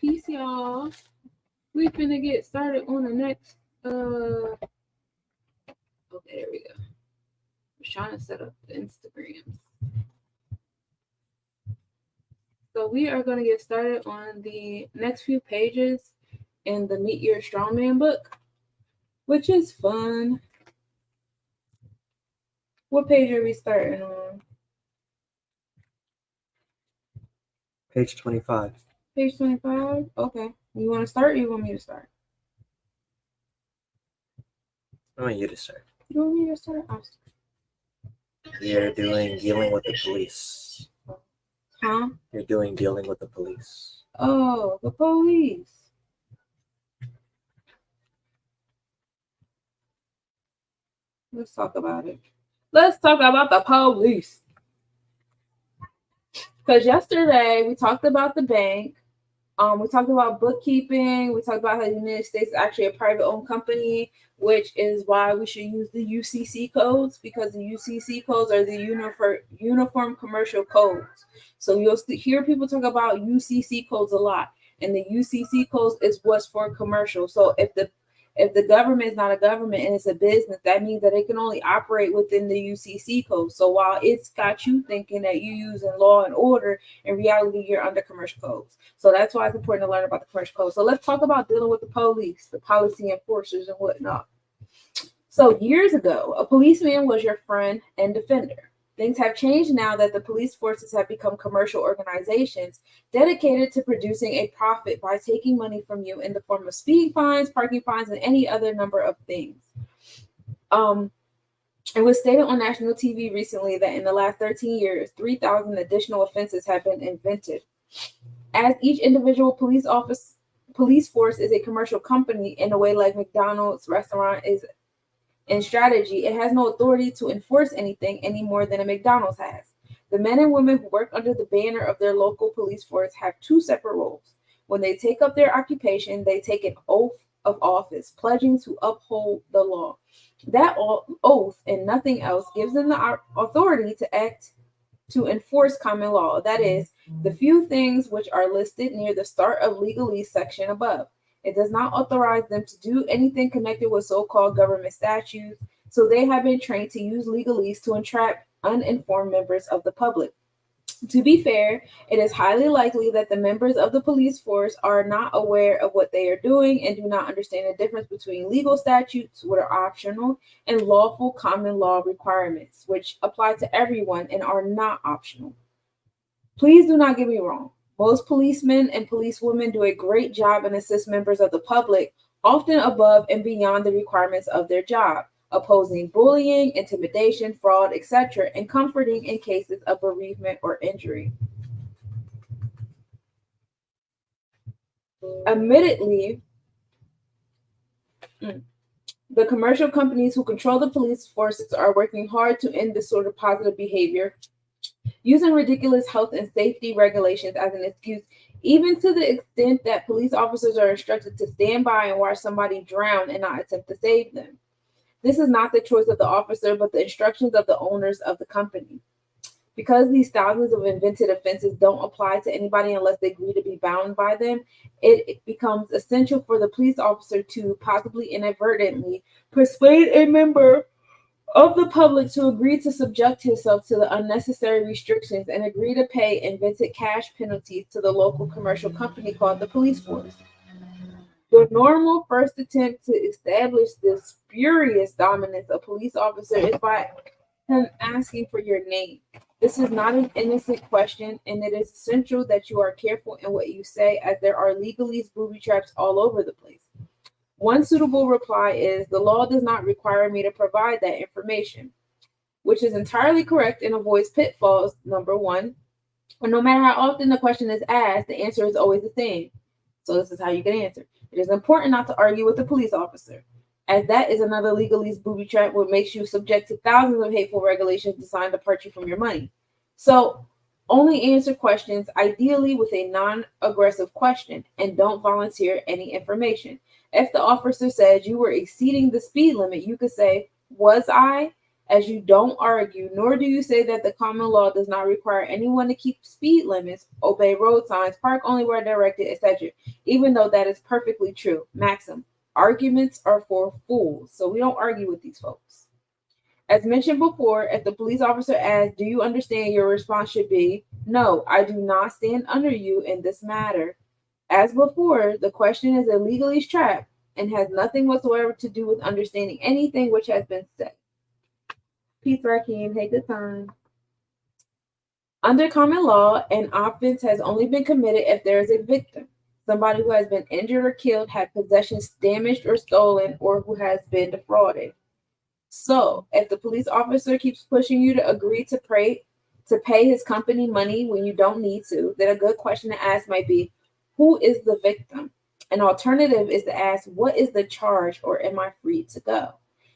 Peace, y'all. We finna get started on the next. Okay, there we go. I'm trying to set up the Instagrams. So we are gonna get started on the next few pages in the Meet Your Strawman book, which is fun. What page are we starting on? Page 25. Page 25? Okay. You want to start or you want me to start? I want you to start. You want me to start? I'll start. You're doing dealing with the police. Huh? You're doing dealing with the police. Oh, the police. Let's talk about it. Let's talk about the police. Because yesterday we talked about the bank. We talked about bookkeeping. We talked about how the United States is actually a private-owned company, which is why we should use the UCC codes, because the UCC codes are the Uniform Commercial Codes. So you'll hear people talk about UCC codes a lot, and the UCC codes is what's for commercial. So if the government is not a government and it's a business, that means that it can only operate within the UCC code. So while it's got you thinking that you're using law and order, in reality, you're under commercial codes. So that's why it's important to learn about the commercial code. So let's talk about dealing with the police, the policy enforcers, and whatnot. So years ago, a policeman was your friend and defender. Things have changed now that the police forces have become commercial organizations dedicated to producing a profit by taking money from you in the form of speed fines, parking fines, and any other number of things. It was stated on national TV recently that in the last 13 years, 3,000 additional offenses have been invented. As each individual police force is a commercial company in a way like McDonald's restaurant is in strategy, it has no authority to enforce anything any more than a McDonald's has. The men and women who work under the banner of their local police force have two separate roles. When they take up their occupation, they take an oath of office, pledging to uphold the law. That oath and nothing else gives them the authority to enforce common law. That is, the few things which are listed near the start of legalese section above. It does not authorize them to do anything connected with so-called government statutes, so they have been trained to use legalese to entrap uninformed members of the public. To be fair, it is highly likely that the members of the police force are not aware of what they are doing and do not understand the difference between legal statutes, which are optional, and lawful common law requirements, which apply to everyone and are not optional. Please do not get me wrong. Most policemen and policewomen do a great job and assist members of the public, often above and beyond the requirements of their job, opposing bullying, intimidation, fraud, etc., and comforting in cases of bereavement or injury. Admittedly, the commercial companies who control the police forces are working hard to end this sort of positive behavior, using ridiculous health and safety regulations as an excuse, even to the extent that police officers are instructed to stand by and watch somebody drown and not attempt to save them. This is not the choice of the officer, but the instructions of the owners of the company. Because these thousands of invented offenses don't apply to anybody unless they agree to be bound by them, it becomes essential for the police officer to possibly inadvertently persuade a member of the public to agree to subject himself to the unnecessary restrictions and agree to pay invented cash penalties to the local commercial company called the police force. The normal first attempt to establish this spurious dominance of police officer is by him asking for your name. This is not an innocent question, and it is essential that you are careful in what you say, as there are legalese booby traps all over the place. One suitable reply is, the law does not require me to provide that information, which is entirely correct and avoids pitfalls. Number one, and no matter how often the question is asked, the answer is always the same. So this is how you can answer. It is important not to argue with the police officer, as that is another legalese booby trap, which makes you subject to thousands of hateful regulations designed to part you from your money. So only answer questions, ideally with a non-aggressive question, and don't volunteer any information. If the officer says you were exceeding the speed limit, you could say, was I? as you don't argue, nor do you say that the common law does not require anyone to keep speed limits, obey road signs, park only where directed, etc., even though that is perfectly true. Maxim, arguments are for fools, so we don't argue with these folks. As mentioned before, if the police officer asks, do you understand, your response should be, no, I do not stand under you in this matter. As before, the question is a legalese trap and has nothing whatsoever to do with understanding anything which has been said. Peace, Raheem. Take the time. Under common law, an offense has only been committed if there is a victim, somebody who has been injured or killed, had possessions damaged or stolen, or who has been defrauded. So, if the police officer keeps pushing you to agree to pay his company money when you don't need to, then a good question to ask might be, who is the victim? An alternative is to ask, what is the charge, or am I free to go?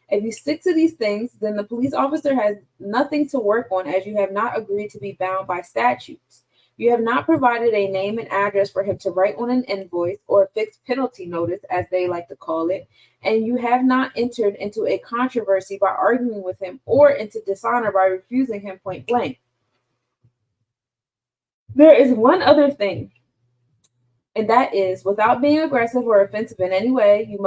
If you stick to these things, then the police officer has nothing to work on, as you have not agreed to be bound by statutes. You have not provided a name and address for him to write on an invoice, or a fixed penalty notice, as they like to call it, and you have not entered into a controversy by arguing with him, or into dishonor by refusing him point blank. There is one other thing, and that is, without being aggressive or offensive in any way, you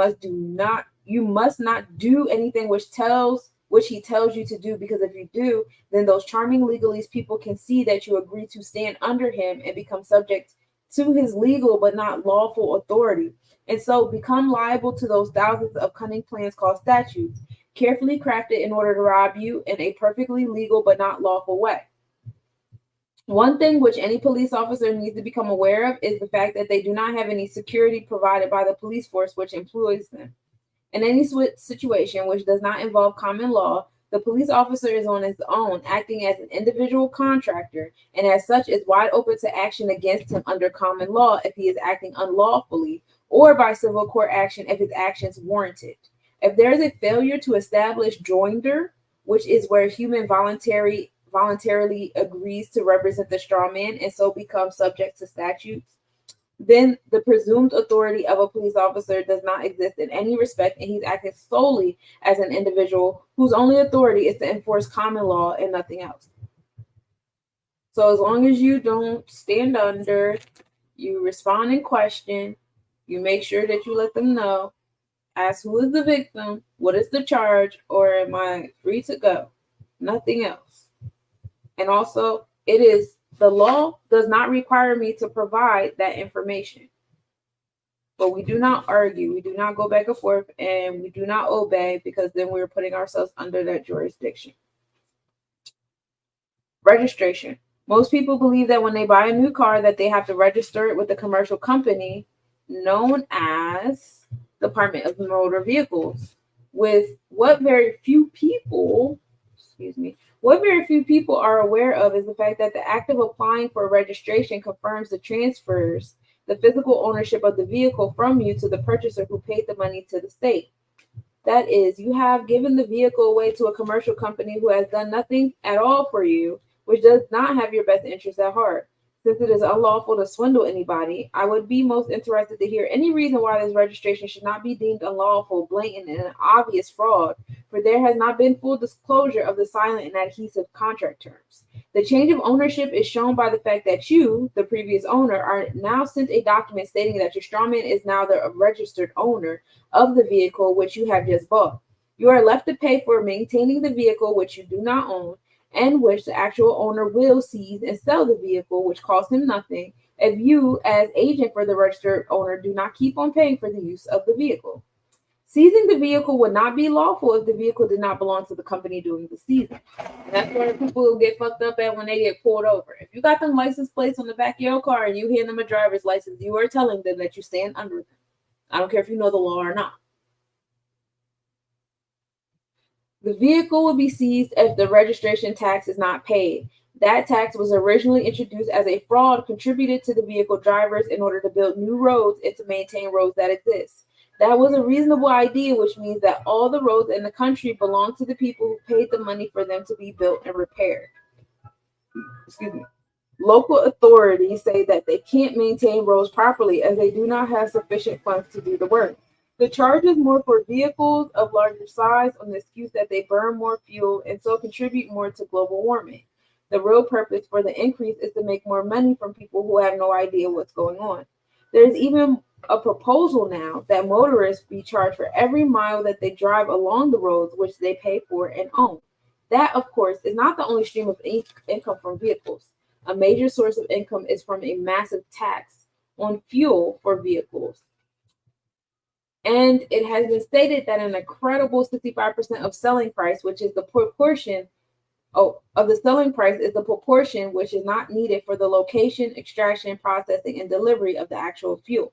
must not do anything which he tells you to do, because if you do, then those charming legalese people can see that you agree to stand under him and become subject to his legal but not lawful authority, and so become liable to those thousands of cunning plans called statutes, carefully crafted in order to rob you in a perfectly legal but not lawful way. One thing which any police officer needs to become aware of is the fact that they do not have any security provided by the police force which employs them. In any situation which does not involve common law, the police officer is on his own, acting as an individual contractor, and as such is wide open to action against him under common law if he is acting unlawfully, or by civil court action if his actions warranted. If there is a failure to establish joinder, which is where human voluntarily agrees to represent the straw man and so becomes subject to statutes, then the presumed authority of a police officer does not exist in any respect, and he's acting solely as an individual whose only authority is to enforce common law and nothing else. So as long as you don't stand under, you respond in question, you make sure that you let them know, ask who is the victim, what is the charge, or am I free to go? Nothing else. And also, the law does not require me to provide that information. But we do not argue, we do not go back and forth, and we do not obey, because then we're putting ourselves under that jurisdiction. Registration. Most people believe that when they buy a new car that they have to register it with a commercial company known as Department of Motor Vehicles. What very few people are aware of is the fact that the act of applying for registration confirms transfers the physical ownership of the vehicle from you to the purchaser who paid the money to the state. That is, you have given the vehicle away to a commercial company who has done nothing at all for you, which does not have your best interests at heart. Since it is unlawful to swindle anybody, I would be most interested to hear any reason why this registration should not be deemed unlawful, blatant, and an obvious fraud, for there has not been full disclosure of the silent and adhesive contract terms. The change of ownership is shown by the fact that you, the previous owner, are now sent a document stating that your strawman is now the registered owner of the vehicle which you have just bought. You are left to pay for maintaining the vehicle which you do not own, and which the actual owner will seize and sell the vehicle, which costs him nothing, if you, as agent for the registered owner, do not keep on paying for the use of the vehicle. Seizing the vehicle would not be lawful if the vehicle did not belong to the company doing the seizing. And that's where people will get fucked up at when they get pulled over. If you got them license plates on the back of your car and you hand them a driver's license, you are telling them that you stand under them. I don't care if you know the law or not. The vehicle will be seized if the registration tax is not paid. That tax was originally introduced as a fraud contributed to the vehicle drivers in order to build new roads and to maintain roads that exist. That was a reasonable idea, which means that all the roads in the country belong to the people who paid the money for them to be built and repaired. Local authorities say that they can't maintain roads properly as they do not have sufficient funds to do the work. The charge is more for vehicles of larger size on the excuse that they burn more fuel and so contribute more to global warming. The real purpose for the increase is to make more money from people who have no idea what's going on. There's even a proposal now that motorists be charged for every mile that they drive along the roads which they pay for and own. That, of course, is not the only stream of income from vehicles. A major source of income is from a massive tax on fuel for vehicles. And it has been stated that an incredible 65% of selling price, which is the proportion of the selling price, is the proportion which is not needed for the location, extraction, processing, and delivery of the actual fuel.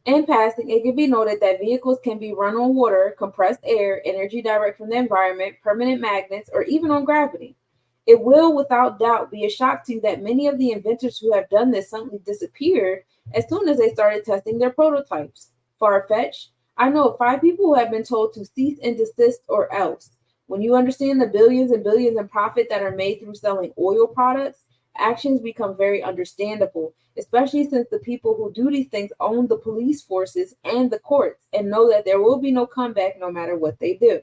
In passing, it can be noted that vehicles can be run on water, compressed air, energy direct from the environment, permanent magnets, or even on gravity. It will, without doubt, be a shock to you that many of the inventors who have done this suddenly disappeared as soon as they started testing their prototypes. Far-fetched? I know of 5 people who have been told to cease and desist or else. When you understand the billions and billions in profit that are made through selling oil products, actions become very understandable, especially since the people who do these things own the police forces and the courts and know that there will be no comeback no matter what they do.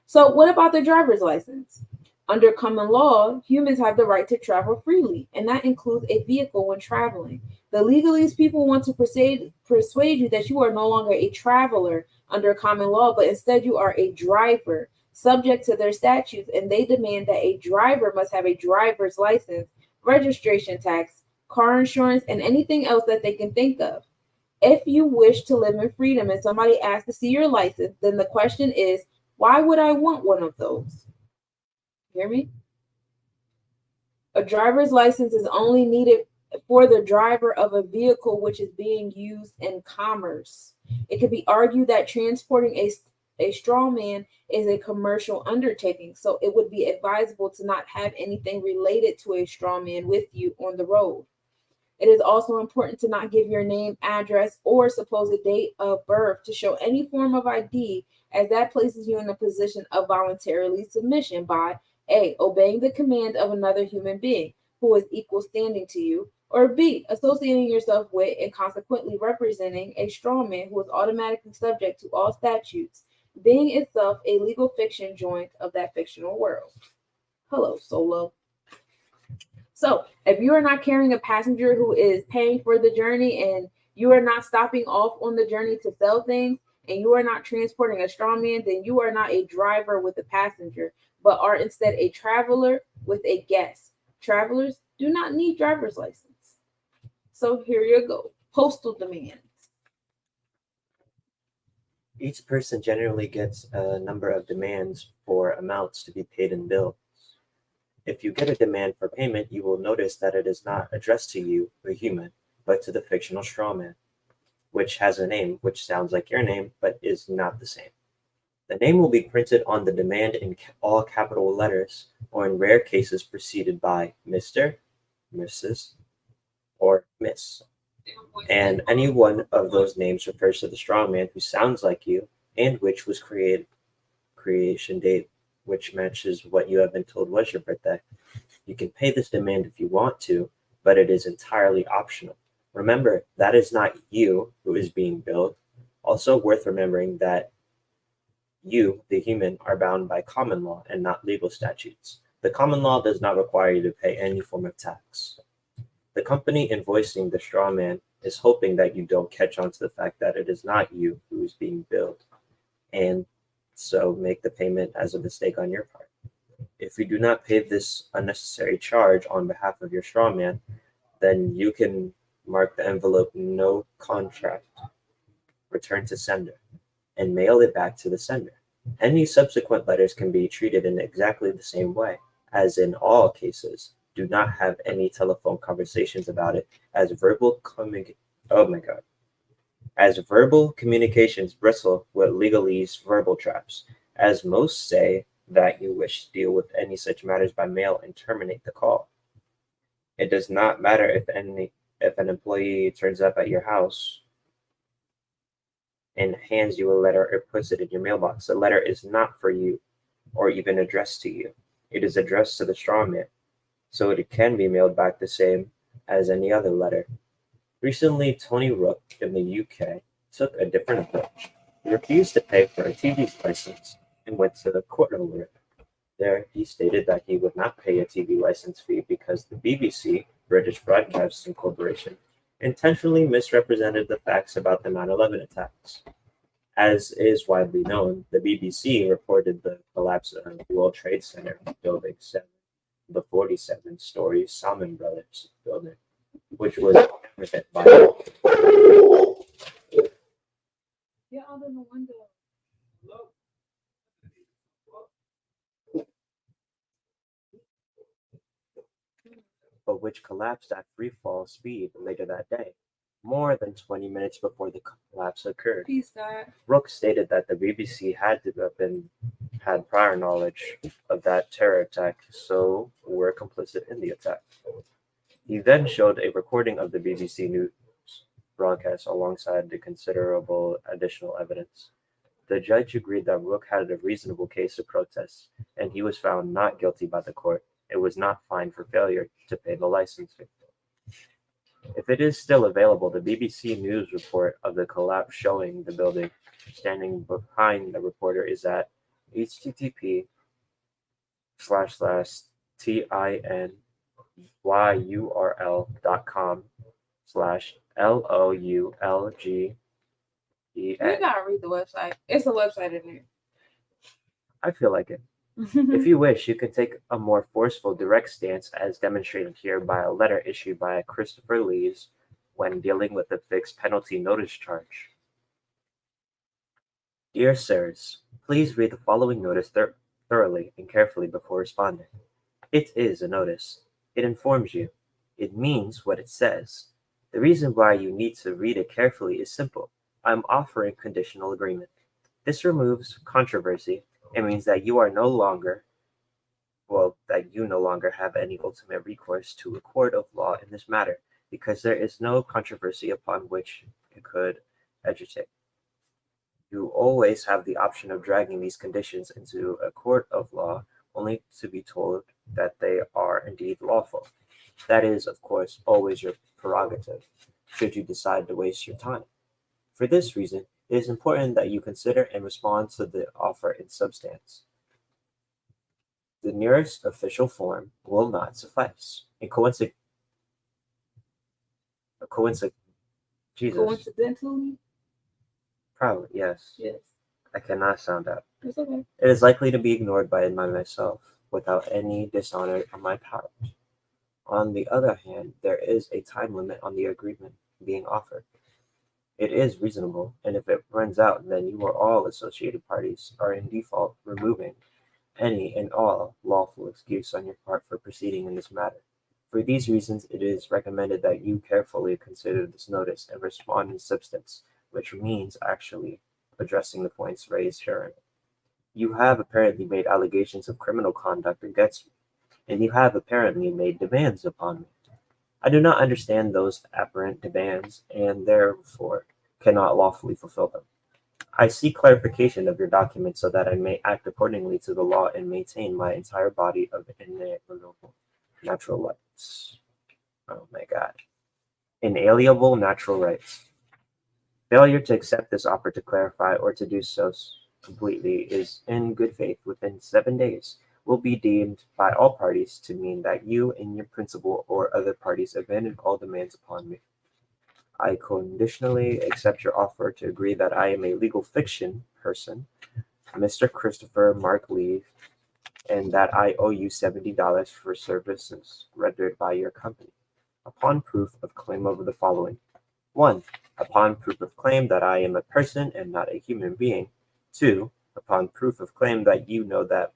So, what about the driver's license? Under common law, humans have the right to travel freely, and that includes a vehicle when traveling. The legalese people want to persuade you that you are no longer a traveler under common law, but instead you are a driver, subject to their statutes, and they demand that a driver must have a driver's license, registration tax, car insurance, and anything else that they can think of. If you wish to live in freedom and somebody asks to see your license, then the question is, why would I want one of those? Hear me? A driver's license is only needed for the driver of a vehicle which is being used in commerce. It could be argued that transporting a straw man is a commercial undertaking, so it would be advisable to not have anything related to a straw man with you on the road. It is also important to not give your name, address, or supposed date of birth to show any form of ID, as that places you in a position of voluntarily submission by A, obeying the command of another human being who is equal standing to you, or B, associating yourself with and consequently representing a strawman who is automatically subject to all statutes, being itself a legal fiction joint of that fictional world. Hello, Solo. So, if you are not carrying a passenger who is paying for the journey and you are not stopping off on the journey to sell things and you are not transporting a straw man, then you are not a driver with a passenger, but are instead a traveler with a guest. Travelers do not need driver's license. So here you go. Postal demands. Each person generally gets a number of demands for amounts to be paid in bills. If you get a demand for payment, you will notice that it is not addressed to you, the human, but to the fictional strawman, which has a name which sounds like your name, but is not the same. The name will be printed on the demand in all capital letters, or in rare cases preceded by Mr., Mrs., or Miss. And any one of those names refers to the strawman who sounds like you and which was creation date, which matches what you have been told was your birthday. You can pay this demand if you want to, but it is entirely optional. Remember, that is not you who is being billed. Also worth remembering that you, the human, are bound by common law and not legal statutes. The common law does not require you to pay any form of tax. The company invoicing the straw man is hoping that you don't catch on to the fact that it is not you who is being billed, and so make the payment as a mistake on your part. If you do not pay this unnecessary charge on behalf of your straw man, then you can mark the envelope "No Contract, Return to Sender," and mail it back to the sender. Any subsequent letters can be treated in exactly the same way, as in all cases. Do not have any telephone conversations about it, as verbal communications bristle with legalese verbal traps, as most say that you wish to deal with any such matters by mail and terminate the call. It does not matter if an employee turns up at your house and hands you a letter or puts it in your mailbox. The letter is not for you or even addressed to you. It is addressed to the straw man, so it can be mailed back the same as any other letter. Recently, Tony Rook in the UK took a different approach. He refused to pay for a TV license and went to the court over it. There, he stated that he would not pay a TV license fee because the BBC, British Broadcasting Corporation, intentionally misrepresented the facts about the 9/11 attacks. As is widely known, the BBC reported the collapse of the World Trade Center Building 7, the 47-story Salmon Brothers building, which was never hit by Get out of the window. but which collapsed at free fall speed later that day, more than 20 minutes before the collapse occurred. Peace, God. Brooks stated that the BBC had prior knowledge of that terror attack, so were complicit in the attack. He then showed a recording of the BBC News broadcast alongside the considerable additional evidence. The judge agreed that Rook had a reasonable case to protest, and he was found not guilty by the court. It was not fined for failure to pay the license fee. If it is still available, the BBC News report of the collapse showing the building standing behind the reporter is at http://tinyurl.com/LOULGEN. You gotta read the website. It's a website in there. I feel like it. If you wish, you can take a more forceful, direct stance as demonstrated here by a letter issued by Christopher Lees when dealing with a fixed penalty notice charge. Dear sirs, please read the following notice thoroughly and carefully before responding. It is a notice. It informs you. It means what it says. The reason why you need to read it carefully is simple. I'm offering conditional agreement. This removes controversy. It means that you no longer have any ultimate recourse to a court of law in this matter, because there is no controversy upon which it could agitate. You always have the option of dragging these conditions into a court of law, only to be told that they are indeed lawful. That is, of course, always your prerogative, should you decide to waste your time. For this reason, it is important that you consider and respond to the offer in substance. The nearest official form will not suffice. Coincidentally? Probably, yes. Yes. I cannot sound out. It's okay. It is likely to be ignored by myself without any dishonor on my part. On the other hand, there is a time limit on the agreement being offered. It is reasonable, and if it runs out, then you or all associated parties are in default, removing any and all lawful excuse on your part for proceeding in this matter. For these reasons, it is recommended that you carefully consider this notice and respond in substance, which means actually addressing the points raised herein. You have apparently made allegations of criminal conduct against me, and you have apparently made demands upon me. I do not understand those apparent demands, and therefore cannot lawfully fulfill them. I seek clarification of your documents so that I may act accordingly to the law and maintain my entire body of inalienable natural rights. Oh my God. Inalienable natural rights. Failure to accept this offer to clarify or to do so completely is in good faith within 7 days will be deemed by all parties to mean that you and your principal or other parties abandon all demands upon me. I conditionally accept your offer to agree that I am a legal fiction person, Mr. Christopher Mark Lee, and that I owe you $70 for services rendered by your company, upon proof of claim of the following. 1. Upon proof of claim that I am a person and not a human being. 2. Upon proof of claim that you know that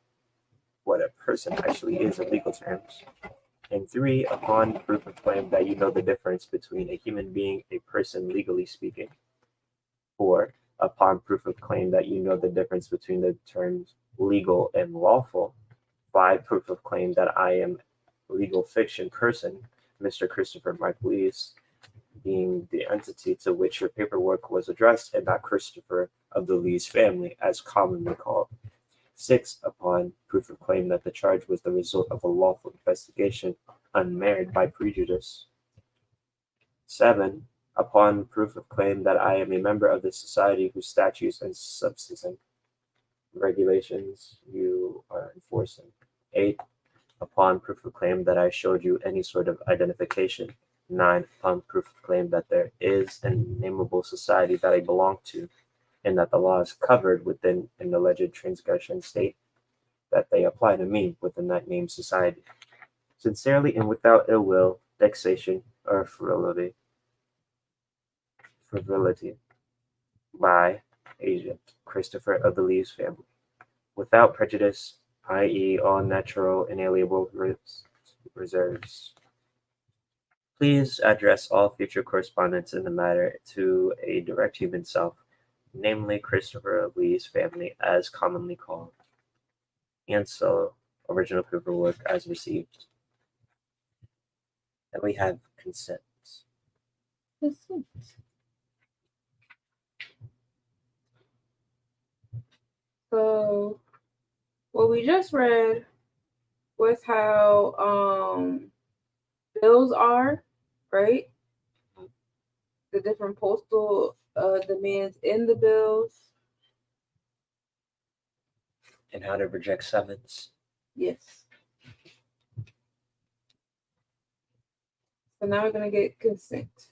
what a person actually is in legal terms. And 3. Upon proof of claim that you know the difference between a human being, a person legally speaking. 4. Upon proof of claim that you know the difference between the terms legal and lawful. 5. Proof of claim that I am legal fiction person, Mr. Christopher Mark Lees, being the entity to which your paperwork was addressed, and not Christopher of the Lees family, as commonly called. 6. Upon proof of claim that the charge was the result of a lawful investigation, unmarred by prejudice. 7. Upon proof of claim that I am a member of the society whose statutes and subsisting regulations you are enforcing. 8. Upon proof of claim that I showed you any sort of identification. 9. Upon proof of claim that there is an nameable society that I belong to, and that the law is covered within an alleged transgression state, that they apply to me within that named society. Sincerely and without ill will, vexation, or frivolity, by Agent Christopher of the Leaves family, without prejudice, i.e., all natural inalienable reserves. Please address all future correspondence in the matter to a direct human self, namely Christopher of Lee's family, as commonly called. And so, original paperwork as received. Then we have consent. So what we just read was how bills are, right? The different postal demands in the bills. And how to reject summons. Yes. So now we're going to get consent.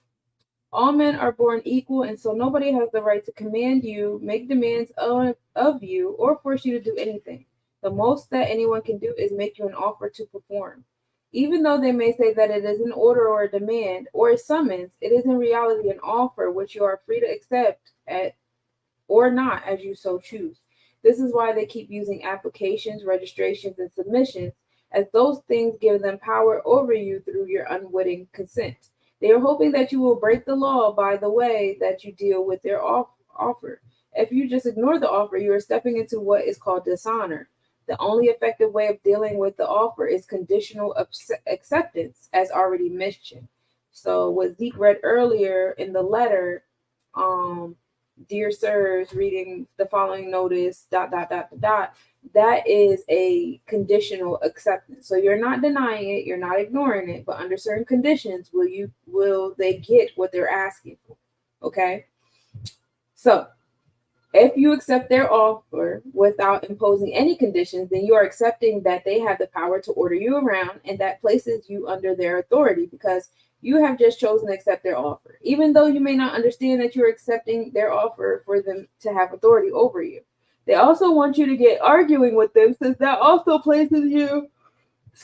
All men are born equal, and so nobody has the right to command you, make demands of you, or force you to do anything. The most that anyone can do is make you an offer to perform. Even though they may say that it is an order or a demand or a summons, it is in reality an offer which you are free to accept or not as you so choose. This is why they keep using applications, registrations, and submissions, as those things give them power over you through your unwitting consent. They are hoping that you will break the law by the way that you deal with their offer. If you just ignore the offer, you are stepping into what is called dishonor. The only effective way of dealing with the offer is conditional acceptance, as already mentioned. So what Zeke read earlier in the letter, dear sirs, reading the following notice, ... that is a conditional acceptance. So you're not denying it, you're not ignoring it, but under certain conditions will they get what they're asking for. Okay? So if you accept their offer without imposing any conditions, then you are accepting that they have the power to order you around, and that places you under their authority because you have just chosen to accept their offer, even though you may not understand that you're accepting their offer for them to have authority over you. They also want you to get arguing with them, since that also places you,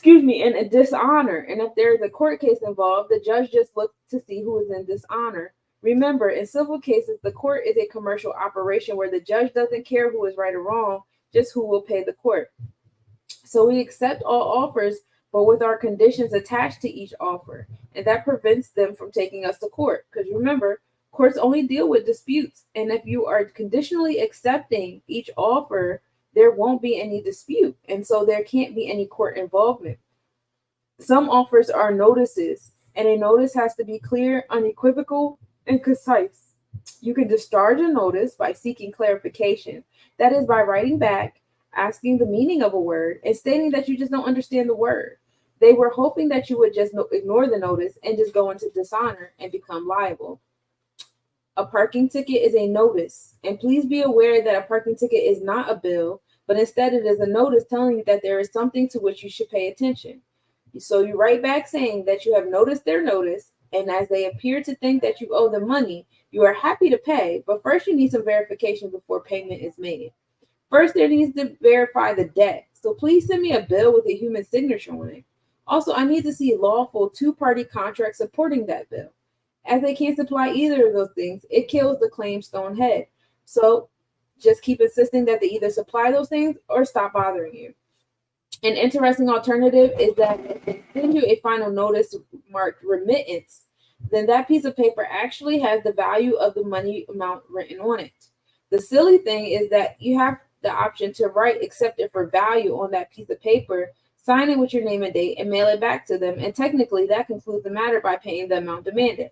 in a dishonor. And if there is a court case involved, the judge just looks to see who is in dishonor. Remember, in civil cases, the court is a commercial operation where the judge doesn't care who is right or wrong, just who will pay the court. So we accept all offers, but with our conditions attached to each offer. And that prevents them from taking us to court. Because remember, courts only deal with disputes. And if you are conditionally accepting each offer, there won't be any dispute. And so there can't be any court involvement. Some offers are notices, and a notice has to be clear, unequivocal, and concise. You can discharge a notice by seeking clarification. That is by writing back, asking the meaning of a word, and stating that you just don't understand the word. They were hoping that you would just ignore the notice and just go into dishonor and become liable. A parking ticket is a notice, and please be aware that a parking ticket is not a bill, but instead it is a notice telling you that there is something to which you should pay attention. So you write back saying that you have noticed their notice, and as they appear to think that you owe them money, you are happy to pay, but first you need some verification before payment is made. First, there needs to verify the debt. So please send me a bill with a human signature on it. Also, I need to see lawful two-party contracts supporting that bill. As they can't supply either of those things, it kills the claim stone head. So just keep insisting that they either supply those things or stop bothering you. An interesting alternative is that if they send you a final notice marked remittance, then that piece of paper actually has the value of the money amount written on it. The silly thing is that you have the option to write accepted for value on that piece of paper, sign it with your name and date, and mail it back to them. And technically, that concludes the matter by paying the amount demanded.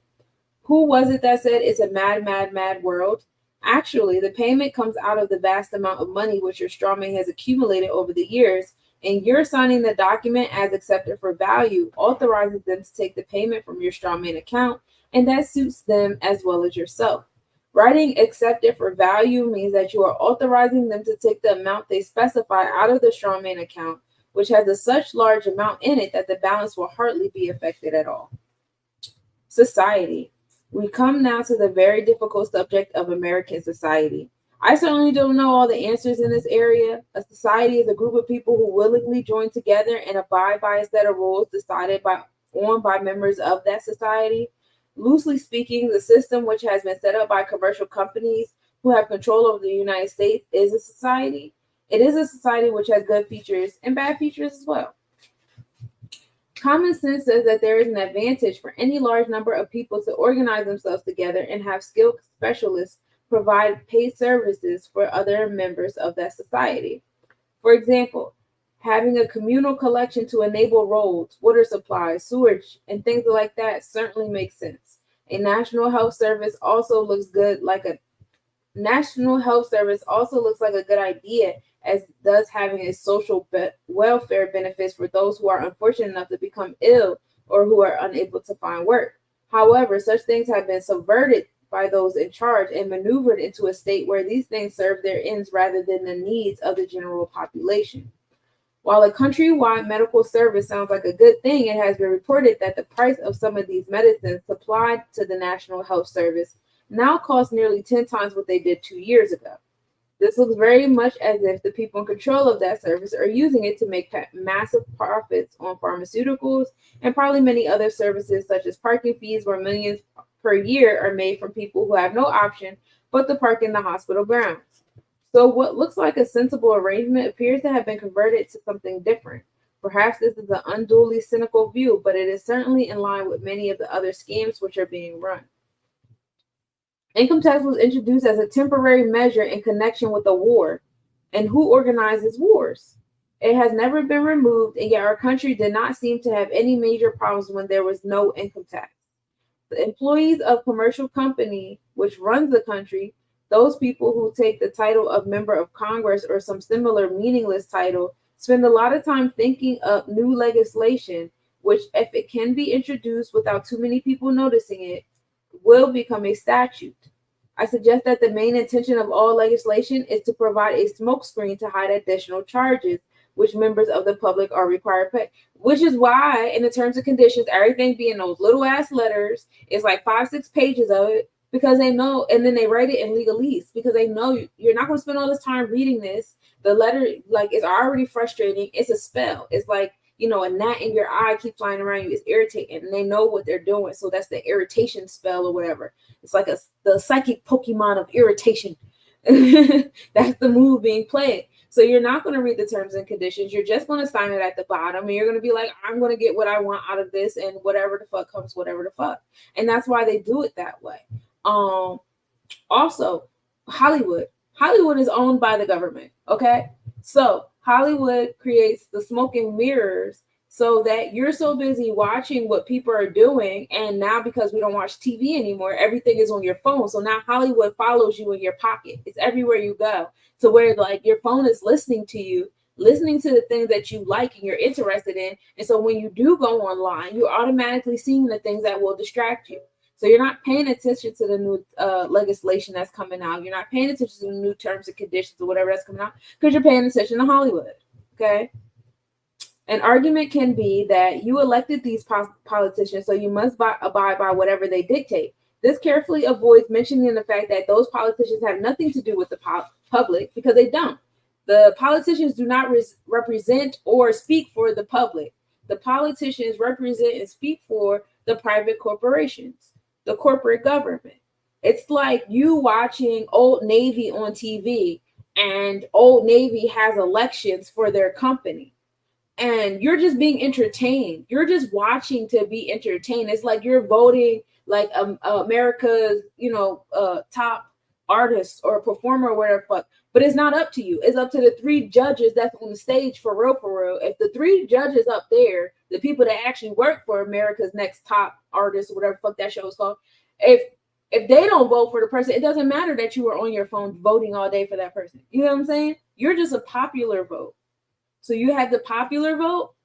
Who was it that said it's a mad, mad, mad world? Actually, the payment comes out of the vast amount of money which your strawman has accumulated over the years, and you're signing the document as accepted for value authorizes them to take the payment from your strawman account and that suits them as well as yourself. Writing accepted for value means that you are authorizing them to take the amount they specify out of the strawman account, which has a such large amount in it that the balance will hardly be affected at all. Society. We come now to the very difficult subject of American society. I certainly don't know all the answers in this area. A society is a group of people who willingly join together and abide by a set of rules decided by members of that society. Loosely speaking, the system which has been set up by commercial companies who have control over the United States is a society. It is a society which has good features and bad features as well. Common sense says that there is an advantage for any large number of people to organize themselves together and have skilled specialists provide paid services for other members of that society. For example, having a communal collection to enable roads, water supplies, sewage, and things like that certainly makes sense. A national health service also looks good like a national health service also looks like a good idea, as does having a social welfare benefits for those who are unfortunate enough to become ill or who are unable to find work. However, such things have been subverted by those in charge and maneuvered into a state where these things serve their ends rather than the needs of the general population. While a countrywide medical service sounds like a good thing, it has been reported that the price of some of these medicines supplied to the National Health Service now cost nearly 10 times what they did 2 years ago. This looks very much as if the people in control of that service are using it to make massive profits on pharmaceuticals and probably many other services such as parking fees, where millions per year are made from people who have no option but to park in the hospital grounds. So what looks like a sensible arrangement appears to have been converted to something different. Perhaps this is an unduly cynical view, but it is certainly in line with many of the other schemes which are being run. Income tax was introduced as a temporary measure in connection with a war. And who organizes wars? It has never been removed, and yet our country did not seem to have any major problems when there was no income tax. The employees of commercial company which runs the country, those people who take the title of member of Congress or some similar meaningless title, spend a lot of time thinking up new legislation, which, if it can be introduced without too many people noticing it, will become a statute. I suggest that the main intention of all legislation is to provide a smokescreen to hide additional charges, which members of the public are required to pay. Which is why, in the terms and conditions, everything being those little ass letters, is like 5-6 pages of it, because they know, and then they write it in legalese because they know you're not going to spend all this time reading this. The letter, like, is already frustrating. It's a spell. It's like, a gnat in your eye keep flying around you. It's irritating, and they know what they're doing. So that's the irritation spell or whatever. It's like the psychic Pokemon of irritation. That's the move being played. So you're not going to read the terms and conditions. You're just going to sign it at the bottom, and you're going to be like, I'm going to get what I want out of this, and whatever the fuck comes, whatever the fuck. And that's why they do it that way. Also, Hollywood. Hollywood is owned by the government. Okay, so Hollywood creates the smoke and mirrors so that you're so busy watching what people are doing, and now because we don't watch TV anymore, everything is on your phone. So now Hollywood follows you in your pocket. It's everywhere you go, to where like your phone is listening to you, listening to the things that you like and you're interested in. And so when you do go online, you're automatically seeing the things that will distract you. So you're not paying attention to the new legislation that's coming out. You're not paying attention to the new terms and conditions or whatever that's coming out because you're paying attention to Hollywood. Okay. An argument can be that you elected these politicians, so you must abide by whatever they dictate. This carefully avoids mentioning the fact that those politicians have nothing to do with the public, because they don't. The politicians do not represent or speak for the public. The politicians represent and speak for the private corporations, the corporate government. It's like you watching Old Navy on TV, and Old Navy has elections for their company. And you're just being entertained. You're just watching to be entertained. It's like you're voting like America's, top artist or performer or whatever fuck. But it's not up to you. It's up to the 3 judges that's on the stage for real. If the 3 judges up there, the people that actually work for America's Next Top Artist or whatever fuck that show is called, if they don't vote for the person, it doesn't matter that you were on your phone voting all day for that person. You know what I'm saying? You're just a popular vote. So you have the popular vote,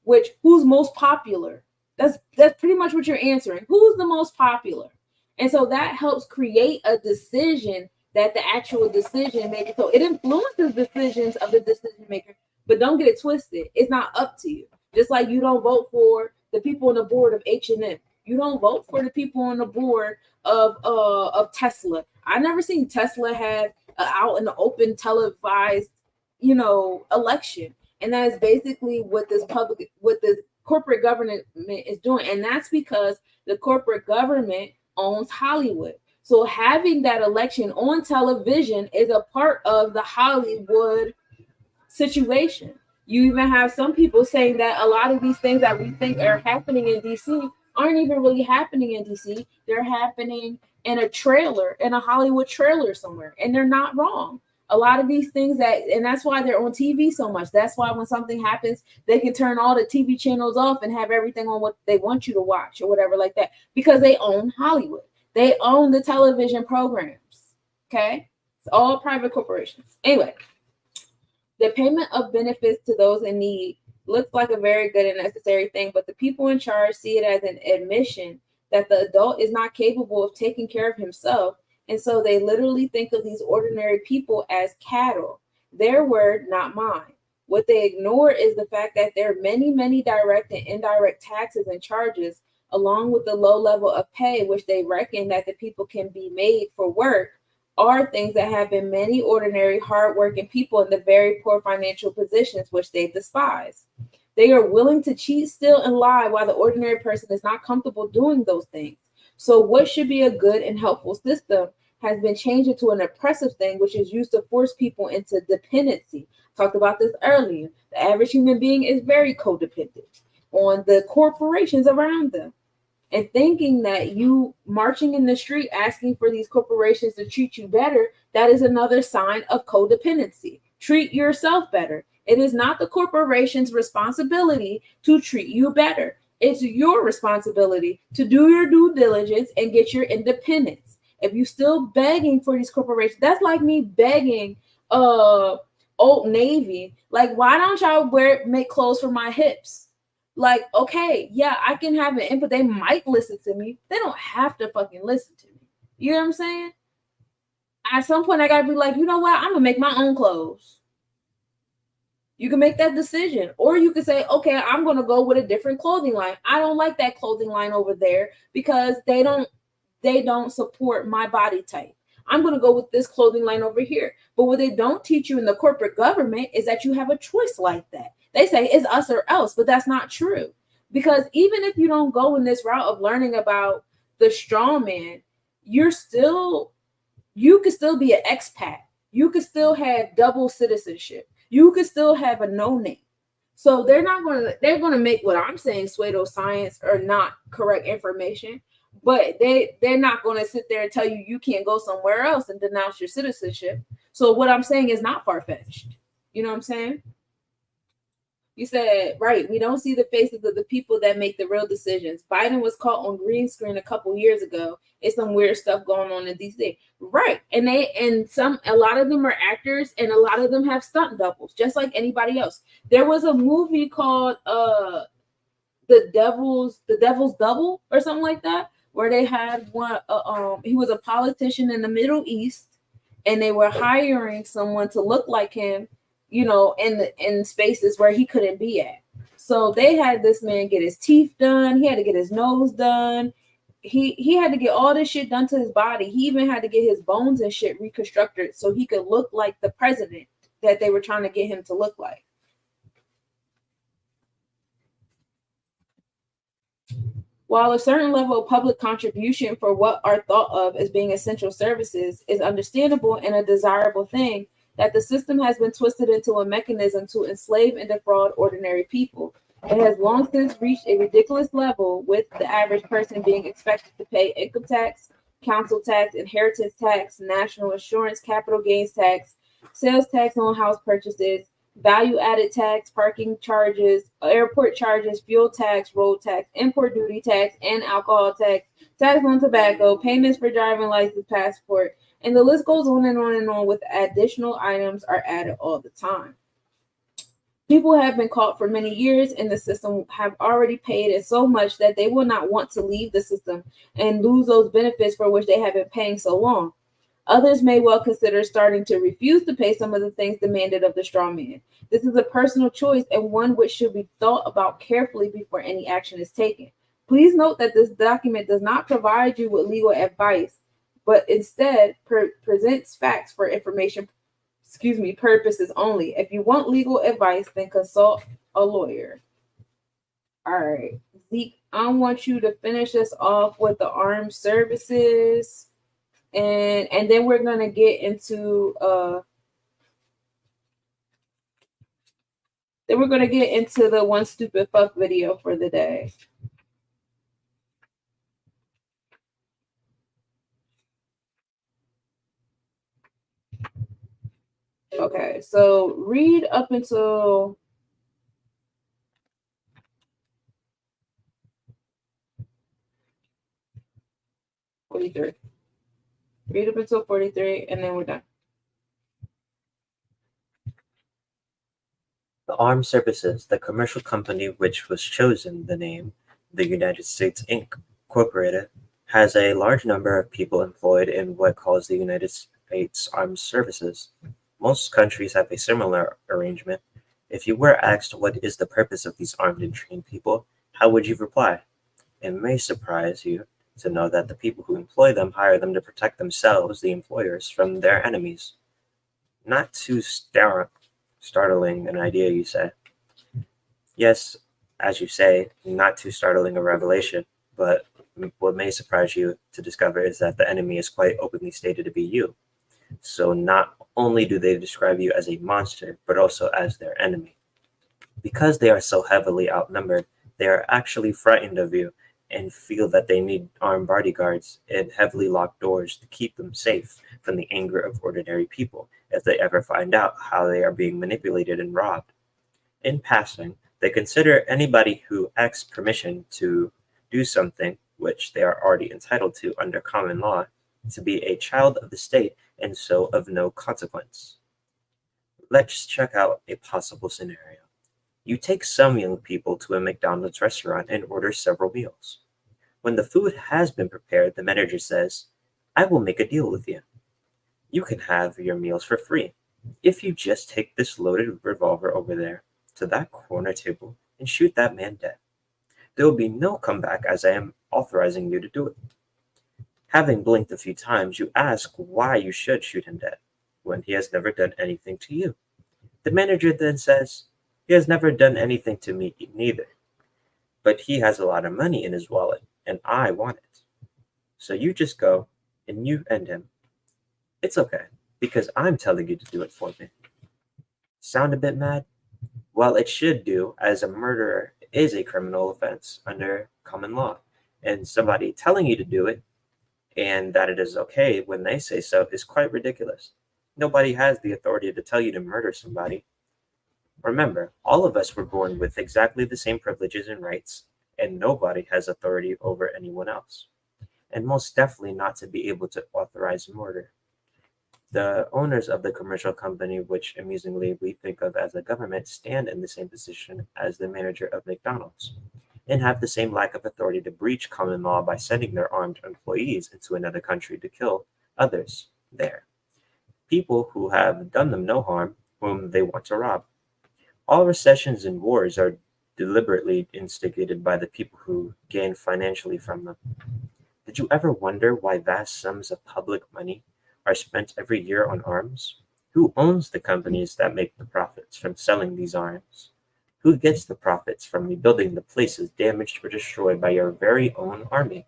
which who's most popular? That's pretty much what you're answering. Who's the most popular? And so that helps create a decision that the actual decision maker. So it influences decisions of the decision maker, but don't get it twisted. It's not up to you. Just like you don't vote for the people on the board of H&M. You don't vote for the people on the board of Tesla. I never seen Tesla have out in the open televised, election. And that is basically what this corporate government is doing. And that's because the corporate government owns Hollywood. So having that election on television is a part of the Hollywood situation. You even have some people saying that a lot of these things that we think are happening in DC aren't even really happening in DC. They're happening in a Hollywood trailer somewhere, and they're not wrong. A lot of these things and that's why they're on TV so much. That's why when something happens, they can turn all the TV channels off and have everything on what they want you to watch or whatever like that, because they own Hollywood. They own the television programs. Okay. It's all private corporations. Anyway, the payment of benefits to those in need looks like a very good and necessary thing, but the people in charge see it as an admission that the adult is not capable of taking care of himself. And so they literally think of these ordinary people as cattle. Their word, not mine. What they ignore is the fact that there are many, many direct and indirect taxes and charges, along with the low level of pay, which they reckon that the people can be made for work, are things that have been many ordinary, hardworking people in the very poor financial positions, which they despise. They are willing to cheat, steal, and lie while the ordinary person is not comfortable doing those things. So what should be a good and helpful system has been changed into an oppressive thing, which is used to force people into dependency. Talked about this earlier. The average human being is very codependent on the corporations around them. And thinking that you marching in the street asking for these corporations to treat you better, that is another sign of codependency. Treat yourself better. It is not the corporation's responsibility to treat you better. It's your responsibility to do your due diligence and get your independence. If you're still begging for these corporations, that's like me begging Old Navy, like, why don't y'all make clothes for my hips? Like, okay, yeah, I can have an input. They might listen to me. They don't have to fucking listen to me. You know what I'm saying? At some point, I gotta be like, you know what? I'm gonna make my own clothes. You can make that decision. Or you can say, okay, I'm gonna go with a different clothing line. I don't like that clothing line over there because they don't support my body type. I'm going to go with this clothing line over here. But what they don't teach you in the corporate government is that you have a choice like that. They say it's us or else, but that's not true. Because even if you don't go in this route of learning about the strawman, you could still be an expat. You could still have double citizenship. You could still have a no name. So they're going to make what I'm saying pseudoscience or not correct information. But they're not going to sit there and tell you can't go somewhere else and denounce your citizenship. So what I'm saying is not far-fetched. You know what I'm saying? You said, right, we don't see the faces of the people that make the real decisions. Biden was caught on green screen a couple years ago. It's some weird stuff going on in DC. Right. And a lot of them are actors and a lot of them have stunt doubles, just like anybody else. There was a movie called The Devil's Double or something like that, where they had one. He was a politician in the Middle East, and they were hiring someone to look like him, in spaces where he couldn't be at. So they had this man get his teeth done. He had to get his nose done. He had to get all this shit done to his body. He even had to get his bones and shit reconstructed so he could look like the president that they were trying to get him to look like. While a certain level of public contribution for what are thought of as being essential services is understandable and a desirable thing, that the system has been twisted into a mechanism to enslave and defraud ordinary people. It has long since reached a ridiculous level, with the average person being expected to pay income tax, council tax, inheritance tax, national insurance, capital gains tax, sales tax on house purchases, value-added tax, parking charges, airport charges, fuel tax, road tax, import duty tax, and alcohol tax, tax on tobacco, payments for driving license, passport, and the list goes on and on and on, with additional items are added all the time. People have been caught for many years in the system, have already paid it so much that they will not want to leave the system and lose those benefits for which they have been paying so long. Others may well consider starting to refuse to pay some of the things demanded of the straw man. This is a personal choice and one which should be thought about carefully before any action is taken. Please note that this document does not provide you with legal advice, but instead presents facts for information purposes only. If you want legal advice, then consult a lawyer. All right, Zeke, I want you to finish us off with the armed services, and then we're gonna get into the one stupid fuck video for the day. Okay, so read up until 43. Read up until 43, and then we're done. The Armed Services, the commercial company which was chosen the name the United States Inc. Incorporated, has a large number of people employed in what calls the United States Armed Services. Most countries have a similar arrangement. If you were asked what is the purpose of these armed and trained people, how would you reply? It may surprise you to know that the people who employ them hire them to protect themselves, the employers, from their enemies. Not too startling an idea, you say. Yes, as you say, not too startling a revelation, but what may surprise you to discover is that the enemy is quite openly stated to be you. So not only do they describe you as a monster, but also as their enemy. Because they are so heavily outnumbered, they are actually frightened of you and feel that they need armed bodyguards and heavily locked doors to keep them safe from the anger of ordinary people if they ever find out how they are being manipulated and robbed. In passing, they consider anybody who asks permission to do something which they are already entitled to under common law to be a child of the state and so of no consequence. Let's check out a possible scenario. You take some young people to a McDonald's restaurant and order several meals. When the food has been prepared, the manager says, "I will make a deal with you. You can have your meals for free if you just take this loaded revolver over there to that corner table and shoot that man dead. There will be no comeback as I am authorizing you to do it." Having blinked a few times, you ask why you should shoot him dead when he has never done anything to you. The manager then says, "He has never done anything to me neither, but he has a lot of money in his wallet and I want it. So you just go and you end him. It's okay, because I'm telling you to do it for me." Sound a bit mad? Well, it should do, as a murder is a criminal offense under common law, and somebody telling you to do it and that it is okay when they say so is quite ridiculous. Nobody has the authority to tell you to murder somebody. Remember, all of us were born with exactly the same privileges and rights, and nobody has authority over anyone else, and most definitely not to be able to authorize murder. The owners of the commercial company, which amusingly we think of as the government, stand in the same position as the manager of McDonald's and have the same lack of authority to breach common law by sending their armed employees into another country to kill others there, people who have done them no harm, whom they want to rob. All recessions and wars are deliberately instigated by the people who gain financially from them. Did you ever wonder why vast sums of public money are spent every year on arms? Who owns the companies that make the profits from selling these arms? Who gets the profits from rebuilding the places damaged or destroyed by your very own army?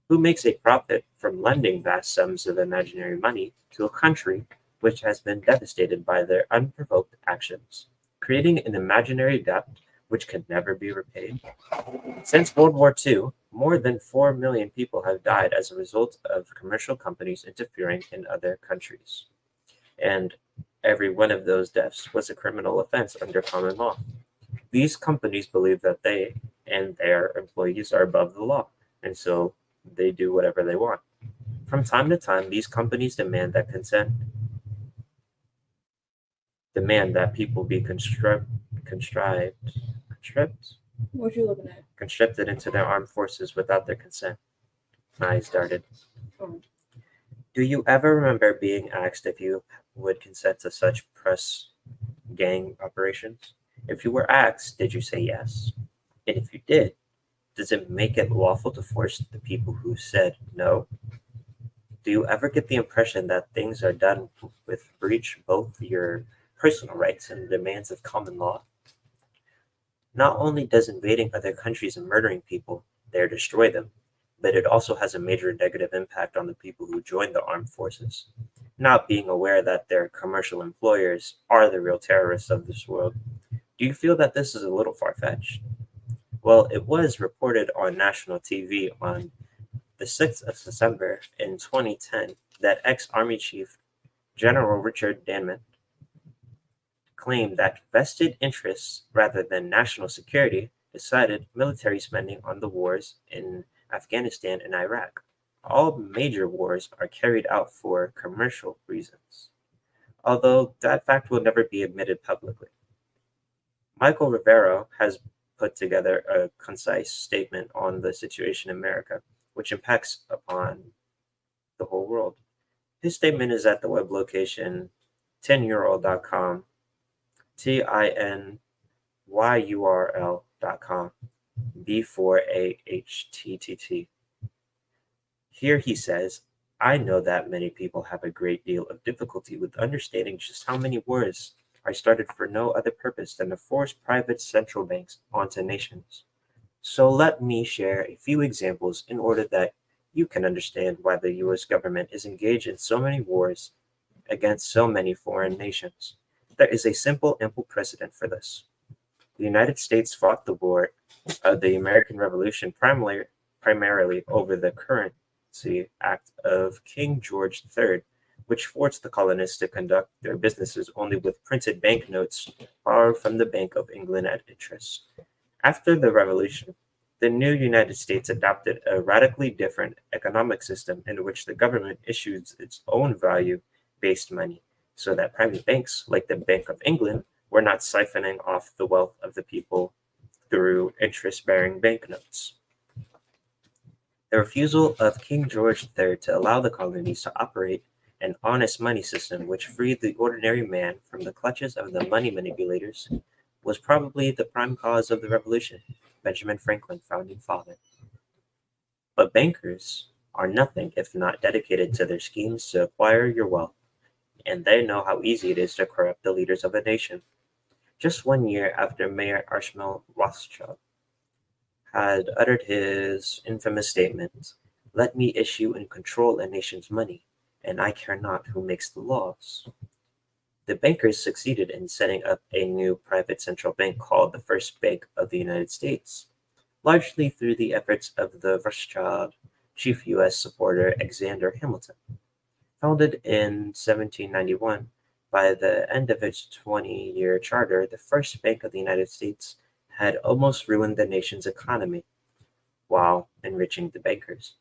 Who makes a profit from lending vast sums of imaginary money to a country which has been devastated by their unprovoked actions, creating an imaginary debt which can never be repaid? Since World War II, more than 4 million people have died as a result of commercial companies interfering in other countries. And every one of those deaths was a criminal offense under common law. These companies believe that they and their employees are above the law, and so they do whatever they want. From time to time, these companies demand that people be What you looking at? conscripted into their armed forces without their consent. I started. Oh. Do you ever remember being asked if you would consent to such press gang operations? If you were asked, did you say yes? And if you did, does it make it lawful to force the people who said no? Do you ever get the impression that things are done with breach both your personal rights and the demands of common law? Not only does invading other countries and murdering people there destroy them, but it also has a major negative impact on the people who join the armed forces, not being aware that their commercial employers are the real terrorists of this world. Do you feel that this is a little far-fetched? Well, it was reported on national TV on the 6th of December in 2010 that ex-Army Chief General Richard Danman claimed that vested interests rather than national security decided military spending on the wars in Afghanistan and Iraq. All major wars are carried out for commercial reasons, although that fact will never be admitted publicly. Michael Rivero has put together a concise statement on the situation in America, which impacts upon the whole world. His statement is at the web location tinyurl.com, tinyurl.com, B4AHTTT. Here he says, I know that many people have a great deal of difficulty with understanding just how many wars are started for no other purpose than to force private central banks onto nations. So let me share a few examples in order that you can understand why the US government is engaged in so many wars against so many foreign nations. There is a simple, ample precedent for this. The United States fought the war of the American Revolution primarily over the Currency Act of King George III, which forced the colonists to conduct their businesses only with printed banknotes borrowed from the Bank of England at interest. After the Revolution, the new United States adopted a radically different economic system in which the government issues its own value-based money, so that private banks, like the Bank of England, were not siphoning off the wealth of the people through interest-bearing banknotes. The refusal of King George III to allow the colonies to operate an honest money system which freed the ordinary man from the clutches of the money manipulators was probably the prime cause of the revolution, Benjamin Franklin, founding father. But bankers are nothing if not dedicated to their schemes to acquire your wealth, and they know how easy it is to corrupt the leaders of a nation. Just 1 year after Mayor Archibald Rothschild had uttered his infamous statement, "Let me issue and control a nation's money, and I care not who makes the laws," the bankers succeeded in setting up a new private central bank called the First Bank of the United States, largely through the efforts of the Rothschild chief U.S. supporter Alexander Hamilton. Founded in 1791, by the end of its 20-year charter, the First Bank of the United States had almost ruined the nation's economy while enriching the bankers.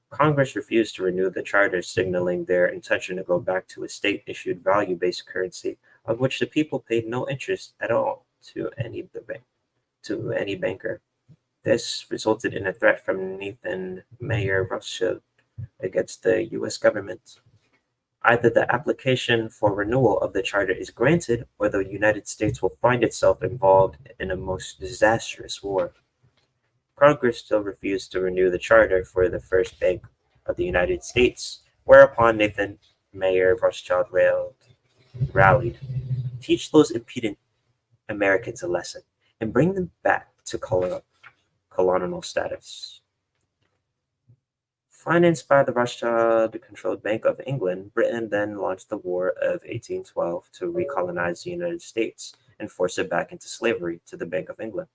Congress refused to renew the charter, signaling their intention to go back to a state-issued value-based currency on which the people paid no interest at all to any banker. This resulted in a threat from Nathan Mayer Rothschild against the U.S. government. Either the application for renewal of the charter is granted, or the United States will find itself involved in a most disastrous war. Congress still refused to renew the charter for the First Bank of the United States, whereupon Nathan Mayer Rothschild rallied. Teach those impudent Americans a lesson and bring them back to colonial status. Financed by the Rothschild-controlled Bank of England, Britain then launched the War of 1812 to recolonize the United States and force it back into slavery to the Bank of England,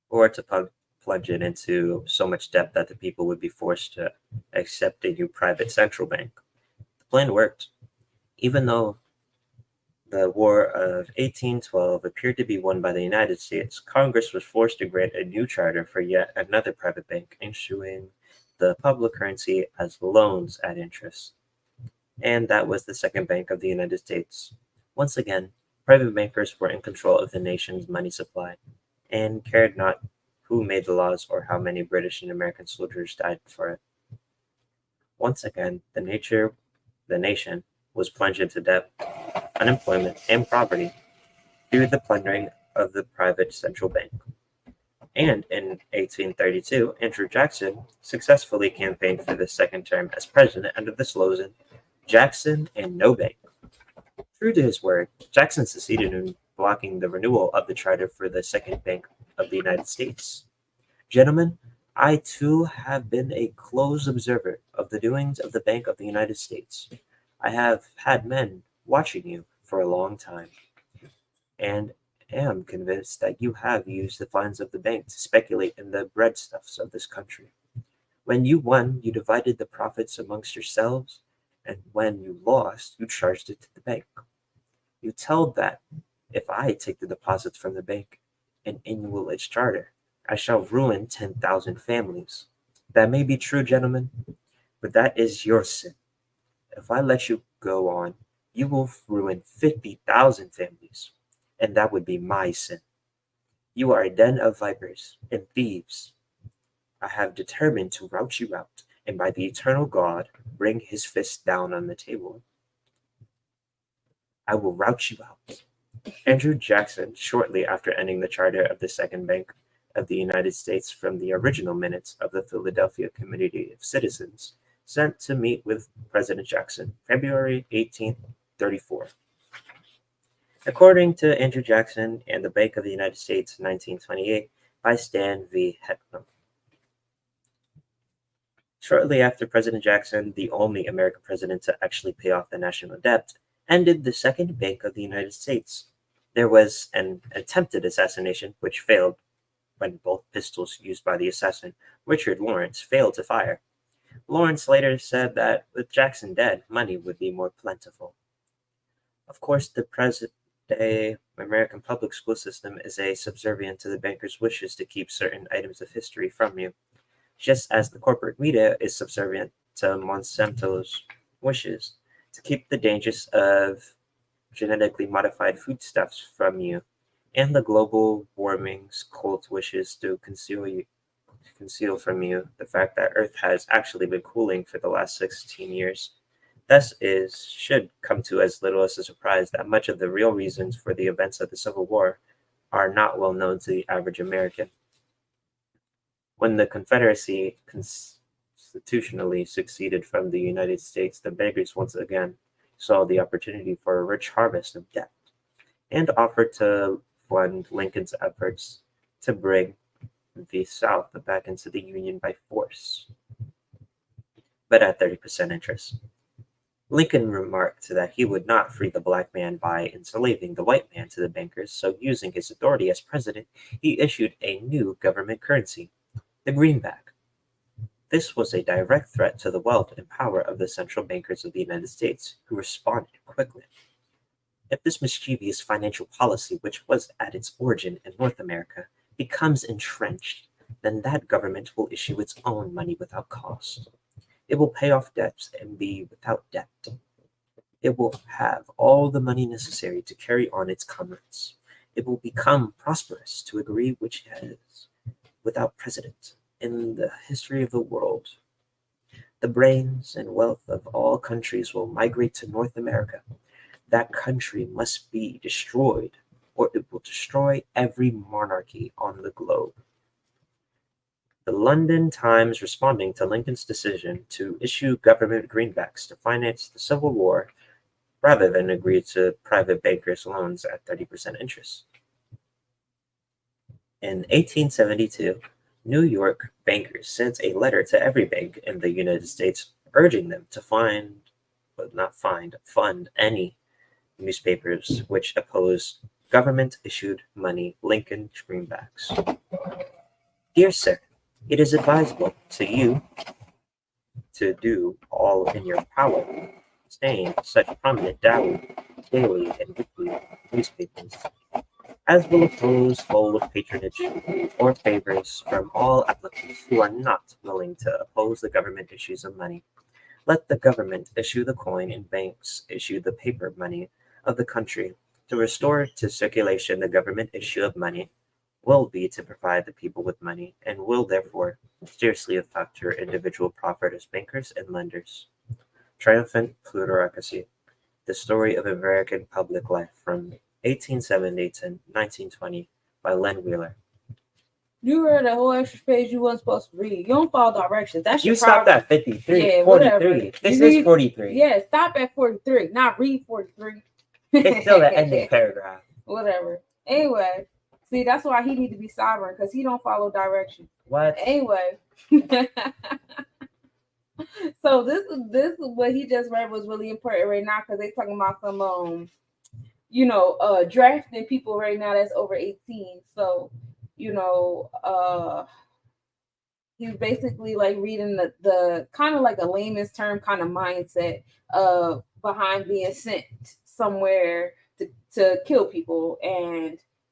or to plunge it into so much debt that the people would be forced to accept a new private central bank. The plan worked. Even though the War of 1812 appeared to be won by the United States, Congress was forced to grant a new charter for yet another private bank, issuing the public currency as loans at interest. And that was the Second Bank of the United States. Once again, Private bankers were in control of the nation's money supply and cared not who made the laws or how many British and American soldiers died for it. Once again, the nation was plunged into debt, unemployment, and poverty through the plundering of the private central bank. And in 1832, Andrew Jackson successfully campaigned for the second term as president under the slogan, Jackson and no bank. True to his word, Jackson succeeded in blocking the renewal of the charter for the Second Bank of the United States. Gentlemen, I too have been a close observer of the doings of the Bank of the United States. I have had men watching you for a long time, and am convinced that you have used the funds of the bank to speculate in the breadstuffs of this country. When you won, you divided the profits amongst yourselves, and when you lost, you charged it to the bank. You tell that if I take the deposits from the bank and annual its charter, I shall ruin 10,000 families. That may be true, gentlemen, but that is your sin. If I let you go on, you will ruin 50,000 families, and that would be my sin. You are a den of vipers and thieves. I have determined to rout you out, and by the eternal God, bring his fist down on the table. I will rout you out. Andrew Jackson, shortly after ending the charter of the Second Bank of the United States from the original minutes of the Philadelphia Committee of Citizens, sent to meet with President Jackson, February 1834. According to Andrew Jackson and the Bank of the United States, 1928, by Stan V. Heckman. Shortly after President Jackson, the only American president to actually pay off the national debt, ended the Second Bank of the United States. There was an attempted assassination, which failed when both pistols used by the assassin, Richard Lawrence, failed to fire. Lawrence later said that with Jackson dead, money would be more plentiful. Of course, the present-day American public school system is subservient to the bankers' wishes to keep certain items of history from you, just as the corporate media is subservient to Monsanto's wishes to keep the dangers of genetically modified foodstuffs from you, and the global warming's cult wishes to conceal from you the fact that Earth has actually been cooling for the last 16 years. Thus should come to as little as a surprise that much of the real reasons for the events of the Civil War are not well known to the average American. When the Confederacy constitutionally succeeded from the United States, the bankers once again saw the opportunity for a rich harvest of debt and offered to fund Lincoln's efforts to bring the South back into the Union by force, but at 30% interest. Lincoln remarked that he would not free the black man by enslaving the white man to the bankers, so using his authority as president, he issued a new government currency, the greenback. This was a direct threat to the wealth and power of the central bankers of the United States, who responded quickly. If this mischievous financial policy, which was at its origin in North America, becomes entrenched, then that government will issue its own money without cost. It will pay off debts and be without debt. It will have all the money necessary to carry on its commerce. It will become prosperous to a degree which has without precedent in the history of the world. The brains and wealth of all countries will migrate to North America. That country must be destroyed, or it will destroy every monarchy on the globe. The London Times, responding to Lincoln's decision to issue government greenbacks to finance the Civil War rather than agree to private bankers' loans at 30% interest. In 1872, New York bankers sent a letter to every bank in the United States urging them to fund any newspapers which opposed government-issued money Lincoln greenbacks. Dear sir, it is advisable to you to do all in your power, staying such prominent daily and weekly newspapers as will oppose full of patronage or favors from all applicants who are not willing to oppose the government issues of money. Let the government issue the coin and banks issue the paper money of the country To restore to circulation the government issue of money will be to provide the people with money and will therefore seriously affect your individual profit as bankers and lenders. Triumphant plutocracy, the story of American public life from 1870 to 1920 by Len Wheeler. You read a whole extra page you weren't supposed to read. You don't follow directions. That's your You stopped problem. at 53, Yeah, 43. whatever. This You is read- 43. Yeah, stop at 43. Not read 43. It's still the ending paragraph. Whatever. Anyway, see, that's why he need to be sovereign, because he don't follow directions. What? Anyway. So this what he just read was really important right now, because they talking about some drafting people right now that's over 18. So, he's basically like reading the kind of like a layman's term kind of mindset behind being sent somewhere to kill people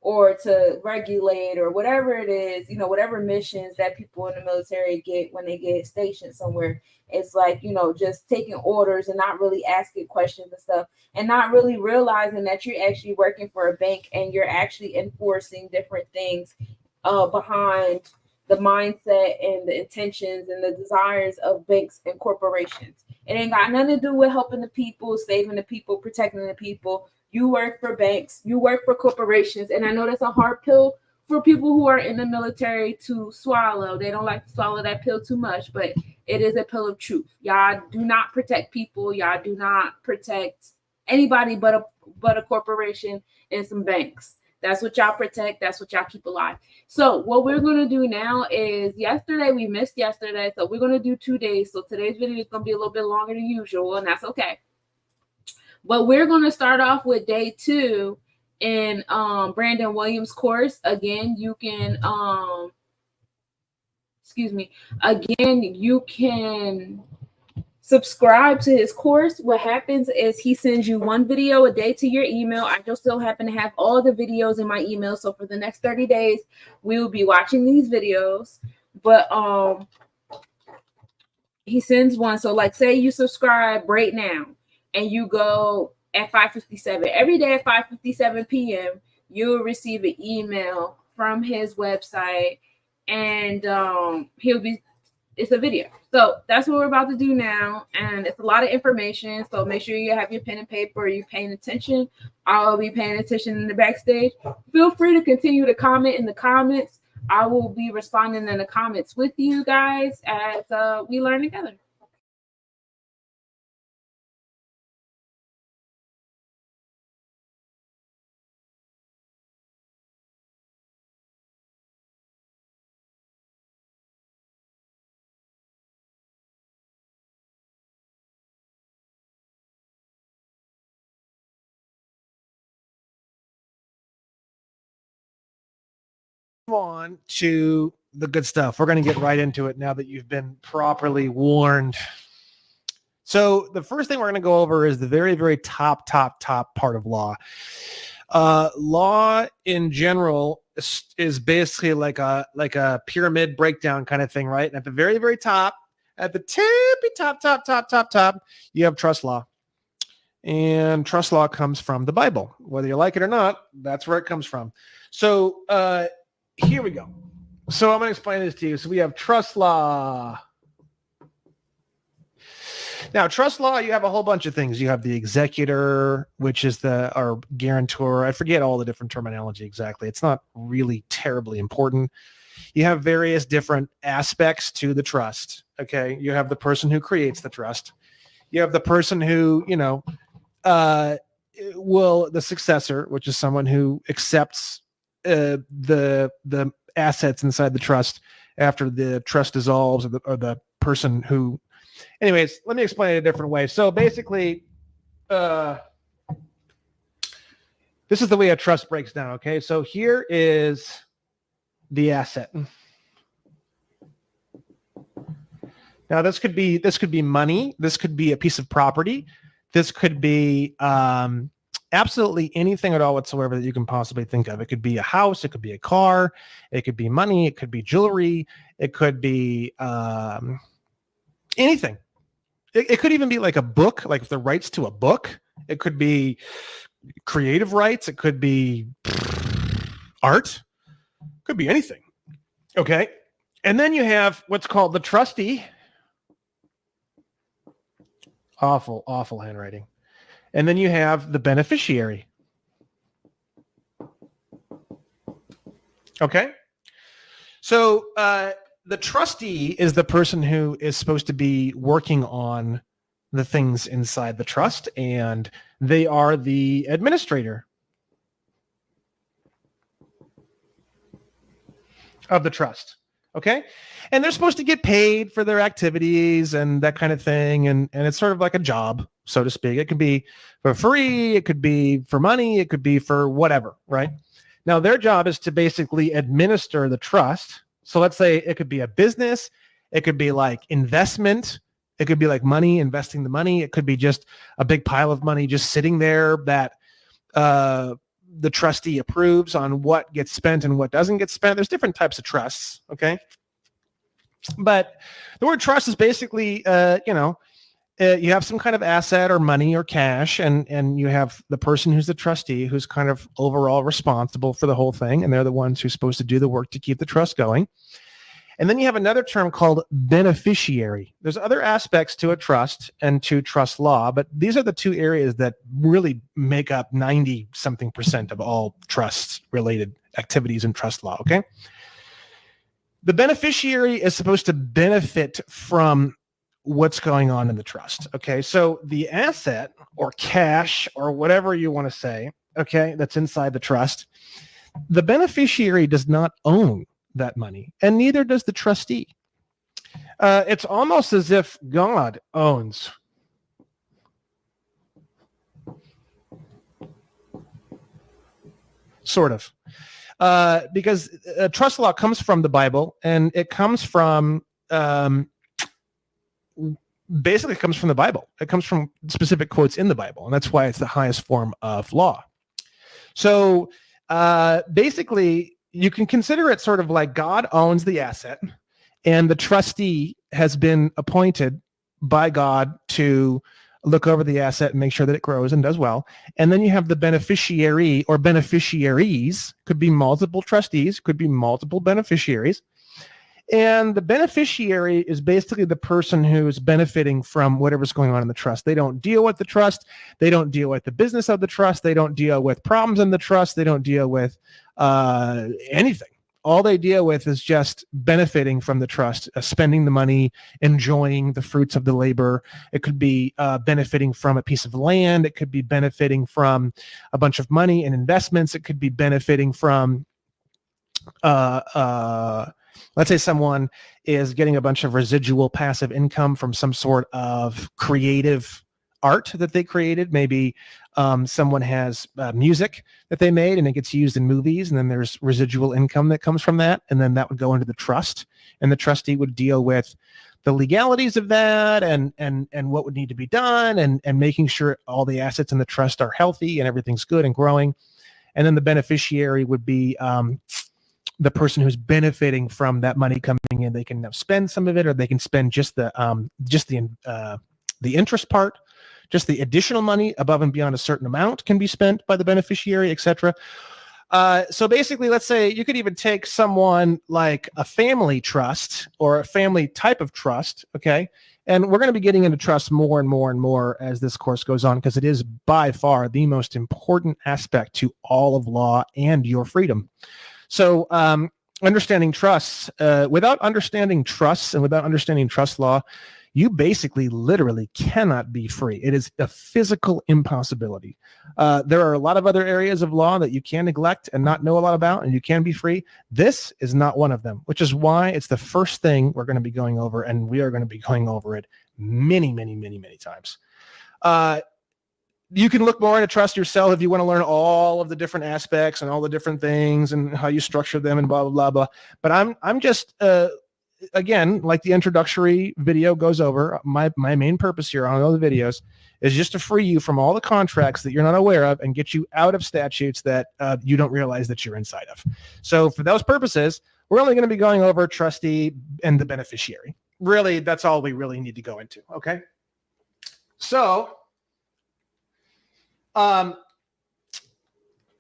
or to regulate or whatever it is, whatever missions that people in the military get when they get stationed somewhere. It's like, just taking orders and not really asking questions and stuff, and not really realizing that you're actually working for a bank and you're actually enforcing different things behind the mindset and the intentions and the desires of banks and corporations. It ain't got nothing to do with helping the people, saving the people, protecting the people. You work for banks, you work for corporations. And I know that's a hard pill for people who are in the military to swallow. They don't like to swallow that pill too much, but it is a pill of truth. Y'all do not protect people. Y'all do not protect anybody but a corporation and some banks. That's what y'all protect. That's what y'all keep alive. So what we're going to do now is we missed yesterday. So we're going to do 2 days. So today's video is going to be a little bit longer than usual, and that's okay. But we're going to start off with day 2 in Brandon Williams' course. Again, you can, you can subscribe to his course. What happens is he sends you 1 video a day to your email. I just still happen to have all the videos in my email. So for the next 30 days, we will be watching these videos. But he sends one. So like say you subscribe right now and you go at 5:57. Every day at 5:57 p.m., you'll receive an email from his website, and it's a video. So that's what we're about to do now. And it's a lot of information. So make sure you have your pen and paper. You're paying attention. I'll be paying attention in the backstage. Feel free to continue to comment in the comments. I will be responding in the comments with you guys as we learn together. On to the good stuff. We're going to get right into it now that you've been properly warned. So the first thing we're going to go over is the very, very top part of law. Law in general is basically like a pyramid breakdown kind of thing, right? And at the very, very top, at the tippy top, you have trust law. And trust law comes from the Bible. Whether you like it or not, that's where it comes from. So here we go. So I'm going to explain this to you. So we have trust law. Now, trust law, you have a whole bunch of things. You have the executor, which is our guarantor. I forget all the different terminology exactly. It's not really terribly important. You have various different aspects to the trust. Okay. You have the person who creates the trust. You have the person who, the successor, which is someone who accepts the assets inside the trust after the trust dissolves, or the person who, anyways, let me explain it a different way. So basically, this is the way a trust breaks down. Okay. So here is the asset. Now this could be money. This could be a piece of property. This could be, absolutely anything at all whatsoever that you can possibly think of. It could be a house, it could be a car, it could be money, it could be jewelry, it could be anything. It could even be like a book, like the rights to a book. It could be creative rights. It could be art. Could be anything. Okay. And then you have what's called the trustee. Awful handwriting. And then you have the beneficiary. Okay. So the trustee is the person who is supposed to be working on the things inside the trust, and they are the administrator of the trust. Okay. And they're supposed to get paid for their activities and that kind of thing. And it's sort of like a job, so to speak. It could be for free. It could be for money. It could be for whatever, right? Now, their job is to basically administer the trust. So let's say it could be a business. It could be like investment. It could be like money, investing the money. It could be just a big pile of money just sitting there that the trustee approves on what gets spent and what doesn't get spent. There's different types of trusts, okay? But the word trust is basically, you have some kind of asset or money or cash, and you have the person who's the trustee who's kind of overall responsible for the whole thing, and they're the ones who's supposed to do the work to keep the trust going. And then you have another term called beneficiary. There's other aspects to a trust and to trust law, but these are the two areas that really make up 90-something% of all trust-related activities in trust law, okay? The beneficiary is supposed to benefit from what's going on in the trust, okay? So the asset or cash or whatever you want to say, okay, that's inside the trust, the beneficiary does not own that money, and neither does the trustee. It's almost as if God owns. Sort of. Because trust law comes from the Bible, and it comes from, basically it comes from the Bible. It comes from specific quotes in the Bible, and that's why it's the highest form of law. So basically, you can consider it sort of like God owns the asset, and the trustee has been appointed by God to look over the asset and make sure that it grows and does well. And then you have the beneficiary or beneficiaries, could be multiple trustees, could be multiple beneficiaries. And the beneficiary is basically the person who's benefiting from whatever's going on in the trust. They don't deal with the trust. They don't deal with the business of the trust. They don't deal with problems in the trust. They don't deal with anything. All they deal with is just benefiting from the trust, spending the money, enjoying the fruits of the labor. It could be benefiting from a piece of land. It could be benefiting from a bunch of money and investments. It could be benefiting from let's say someone is getting a bunch of residual passive income from some sort of creative art that they created. Maybe someone has music that they made and it gets used in movies, and then there's residual income that comes from that, and then that would go into the trust, and the trustee would deal with the legalities of that and what would need to be done, and making sure all the assets in the trust are healthy and everything's good and growing. And then the beneficiary would be the person who's benefiting from that money coming in. They can now spend some of it, or they can spend just the interest part. Just the additional money above and beyond a certain amount can be spent by the beneficiary, etc. So basically, let's say you could even take someone like a family trust or a family type of trust, okay? And we're going to be getting into trust more and more and more as this course goes on, because it is by far the most important aspect to all of law and your freedom. So understanding trusts, without understanding trusts and without understanding trust law, you basically literally cannot be free. It is a physical impossibility. There are a lot of other areas of law that you can neglect and not know a lot about, and you can be free. This is not one of them, which is why it's the first thing we're going to be going over, and we are going to be going over it many, many, many, many times. You can look more into trust yourself if you want to learn all of the different aspects and all the different things and how you structure them and blah, blah, blah, blah. But I'm just... again, like the introductory video goes over, my main purpose here on all the videos is just to free you from all the contracts that you're not aware of and get you out of statutes that you don't realize that you're inside of. So for those purposes, we're only going to be going over trustee and the beneficiary. Really, that's all we really need to go into, okay? So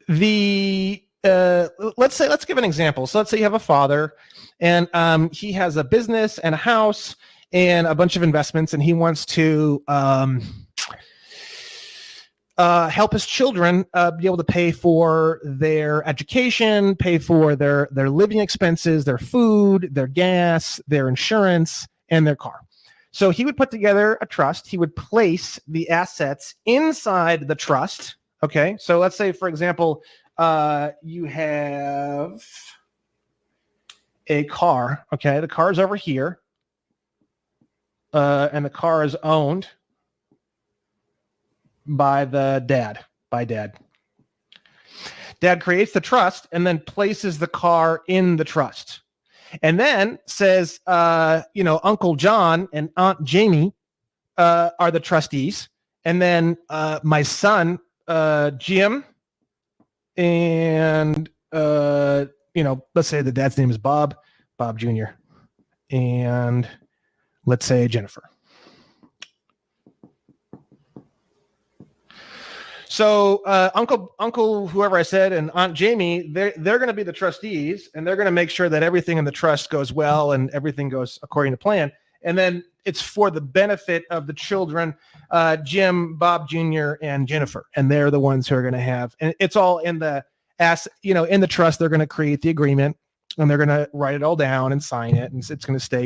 let's give an example. So let's say you have a father, and he has a business and a house and a bunch of investments, and he wants to help his children be able to pay for their education, pay for their living expenses, their food, their gas, their insurance, and their car. So he would put together a trust. He would place the assets inside the trust. Okay. So let's say, for example, you have a car. Okay. The car is over here. And the car is owned by dad. Dad creates the trust and then places the car in the trust. And then says, Uncle John and Aunt Jamie are the trustees. And then my son, Jim, and, let's say the dad's name is Bob Jr. And let's say Jennifer. So Uncle, whoever I said, and Aunt Jamie, they're going to be the trustees, and they're going to make sure that everything in the trust goes well and everything goes according to plan. And then it's for the benefit of the children, Jim, Bob Jr., and Jennifer, and they're the ones who are going to have. And it's all in the in the trust. They're going to create the agreement, and they're going to write it all down and sign it. And it's going to stay,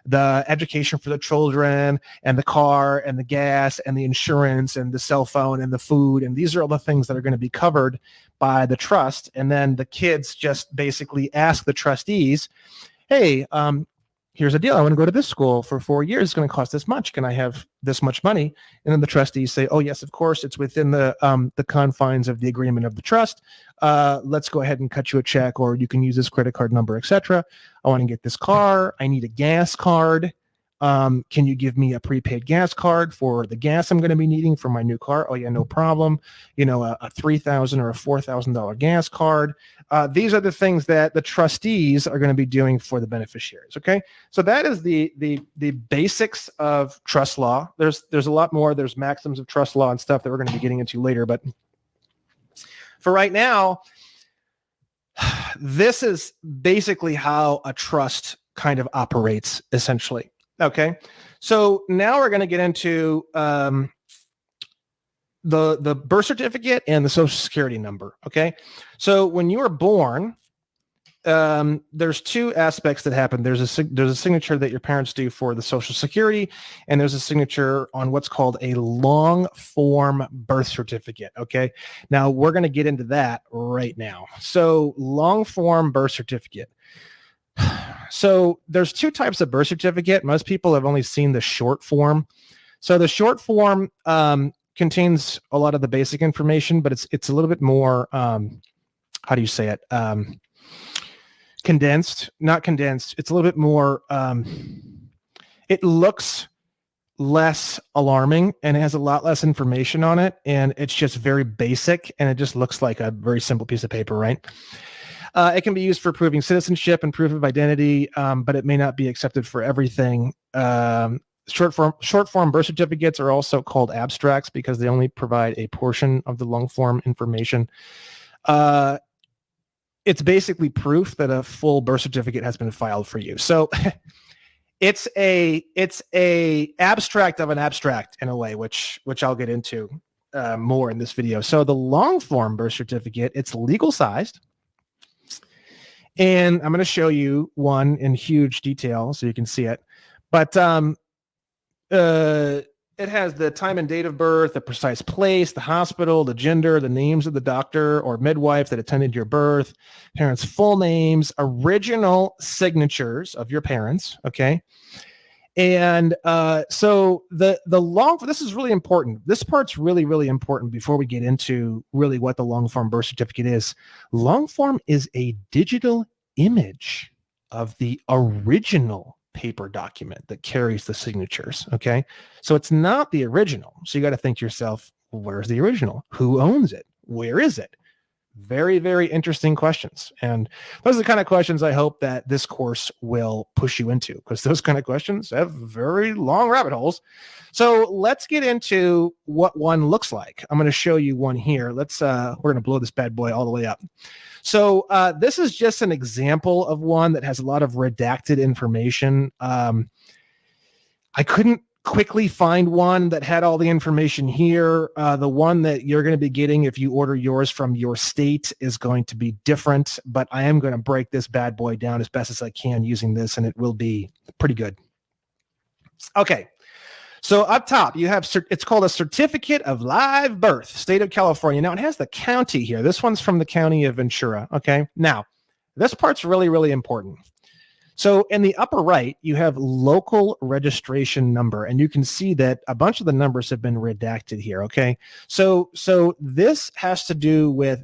the education for the children and the car and the gas and the insurance and the cell phone and the food. And these are all the things that are going to be covered by the trust. And then the kids just basically ask the trustees, hey, here's a deal. I want to go to this school for 4 years. It's going to cost this much. Can I have this much money? And then the trustees say, oh, yes, of course. It's within the confines of the agreement of the trust. Let's go ahead and cut you a check, or you can use this credit card number, etc. I want to get this car. I need a gas card. Can you give me a prepaid gas card for the gas I'm going to be needing for my new car? Oh, yeah, no problem. A $3,000 or a $4,000 gas card. These are the things that the trustees are going to be doing for the beneficiaries. Okay, so that is the basics of trust law. There's a lot more. There's maxims of trust law and stuff that we're going to be getting into later. But for right now, this is basically how a trust kind of operates, essentially. Okay, so now we're going to get into the birth certificate and the social security number. Okay, so when you are born, there's two aspects that happen. There's a signature that your parents do for the social security, and there's a signature on what's called a long form birth certificate. Okay, now we're going to get into that right now. So long form birth certificate. So there's two types of birth certificate. Most people have only seen the short form. So the short form contains a lot of the basic information, but it's a little bit more, how do you say it? Condensed, not condensed. It's a little bit more, it looks less alarming and it has a lot less information on it. And it's just very basic, and it just looks like a very simple piece of paper, right? It can be used for proving citizenship and proof of identity, but it may not be accepted for everything. Short form birth certificates are also called abstracts because they only provide a portion of the long form information. It's basically proof that a full birth certificate has been filed for you. So it's a abstract of an abstract in a way, which I'll get into more in this video. So the long form birth certificate, it's legal sized. And I'm going to show you one in huge detail so you can see it. But it has the time and date of birth, the precise place, the hospital, the gender, the names of the doctor or midwife that attended your birth, parents' full names, original signatures of your parents. Okay. And so this is really important. This part's really, really important before we get into really what the long form birth certificate is. Long form is a digital image of the original paper document that carries the signatures. Okay. So it's not the original. So you got to think to yourself, well, where's the original? Who owns it? Where is it? Very, very interesting questions. And those are the kind of questions I hope that this course will push you into, because those kind of questions have very long rabbit holes. So let's get into what one looks like. I'm going to show you one here. We're going to blow this bad boy all the way up. So this is just an example of one that has a lot of redacted information. I couldn't quickly find one that had all the information here. The one that you're going to be getting if you order yours from your state is going to be different, but I am going to break this bad boy down as best as I can using this, and it will be pretty good. Okay. So up top, you have, it's called a Certificate of Live Birth, State of California. Now, it has the county here. This one's from the county of Ventura, okay? Now, this part's really, really important. So in the upper right, you have local registration number, and you can see that a bunch of the numbers have been redacted here, okay? So this has to do with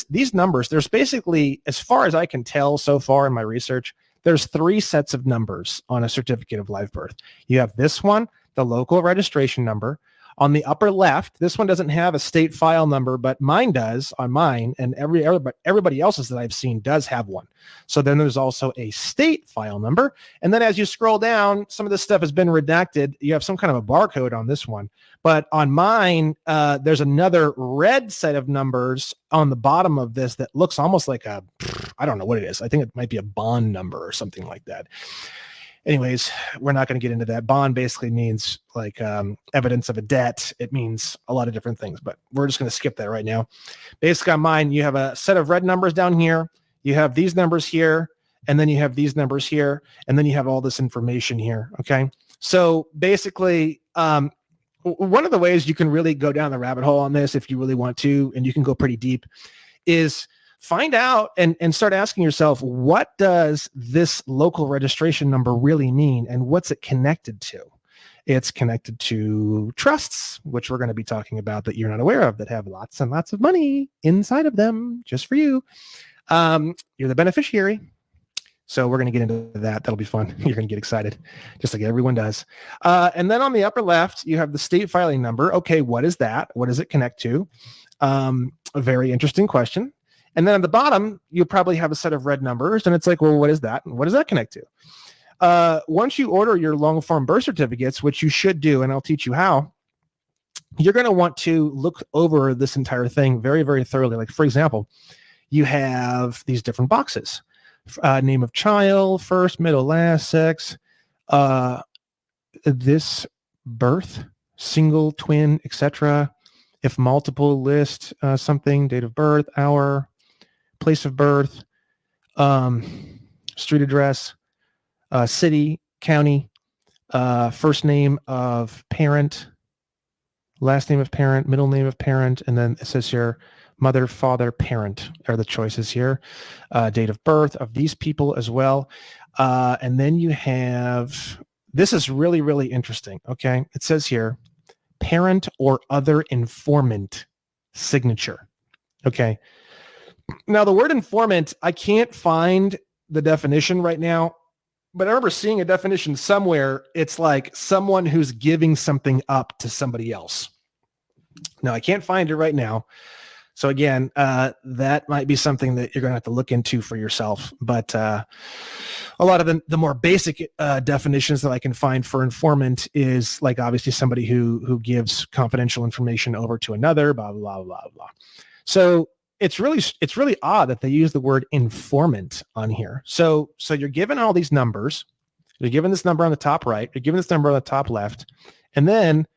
these numbers. There's basically, as far as I can tell so far in my research, there's 3 sets of numbers on a certificate of live birth. You have this one, the local registration number. On the upper left, this one doesn't have a state file number, but mine does on mine, and everybody else's that I've seen does have one. So then there's also a state file number. And then as you scroll down, some of this stuff has been redacted. You have some kind of a barcode on this one. But on mine, there's another red set of numbers on the bottom of this that looks almost like I don't know what it is. I think it might be a bond number or something like that. Anyways, we're not going to get into that. Bond basically means like evidence of a debt. It means a lot of different things, but we're just going to skip that right now. Basically on mine, you have a set of red numbers down here. You have these numbers here, and then you have these numbers here, and then you have all this information here, okay? So basically, one of the ways you can really go down the rabbit hole on this, if you really want to, and you can go pretty deep, is find out and start asking yourself, what does this local registration number really mean, and what's it connected to? It's connected to trusts, which we're going to be talking about that you're not aware of, that have lots and lots of money inside of them just for you. You're the beneficiary. So we're going to get into that. That'll be fun. You're going to get excited, just like everyone does. And then on the upper left, you have the state filing number. Okay, what is that? What does it connect to? A very interesting question. And then at the bottom, you'll probably have a set of red numbers, and it's like, well, what is that? And what does that connect to? Once you order your long form birth certificates, which you should do, and I'll teach you how, you're going to want to look over this entire thing very, very thoroughly. Like, for example, you have these different boxes. Name of child, first, middle, last, sex, this birth, single, twin, etc. If multiple, list something, date of birth, hour, place of birth, street address, city, county, first name of parent, last name of parent, middle name of parent, and then it says here, mother, father, parent are the choices here. Date of birth of these people as well. And then you have, this is really, really interesting, okay? It says here, parent or other informant signature, okay? Now, the word informant, I can't find the definition right now, but I remember seeing a definition somewhere. It's like someone who's giving something up to somebody else. Now, I can't find it right now. So again, that might be something that you're going to have to look into for yourself. But a lot of the more basic definitions that I can find for informant is like obviously somebody who gives confidential information over to another, blah, blah, blah, blah, blah. So it's really odd that they use the word informant on here. So you're given all these numbers. You're given this number on the top right. You're given this number on the top left. And then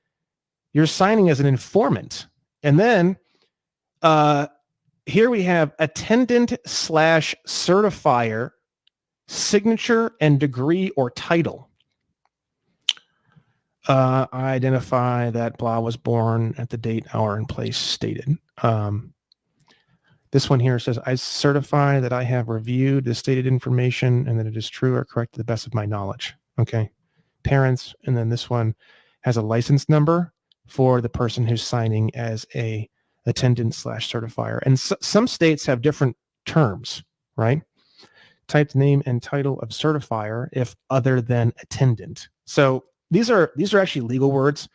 you're signing as an informant. And then here we have attendant / certifier, signature and degree or title. I identify that blah was born at the date, hour, and place stated. This one here says, I certify that I have reviewed the stated information and that it is true or correct to the best of my knowledge. Okay. Parents. And then this one has a license number for the person who's signing as a attendant / certifier. And some states have different terms, right? Type name and title of certifier if other than attendant. So these are actually legal words.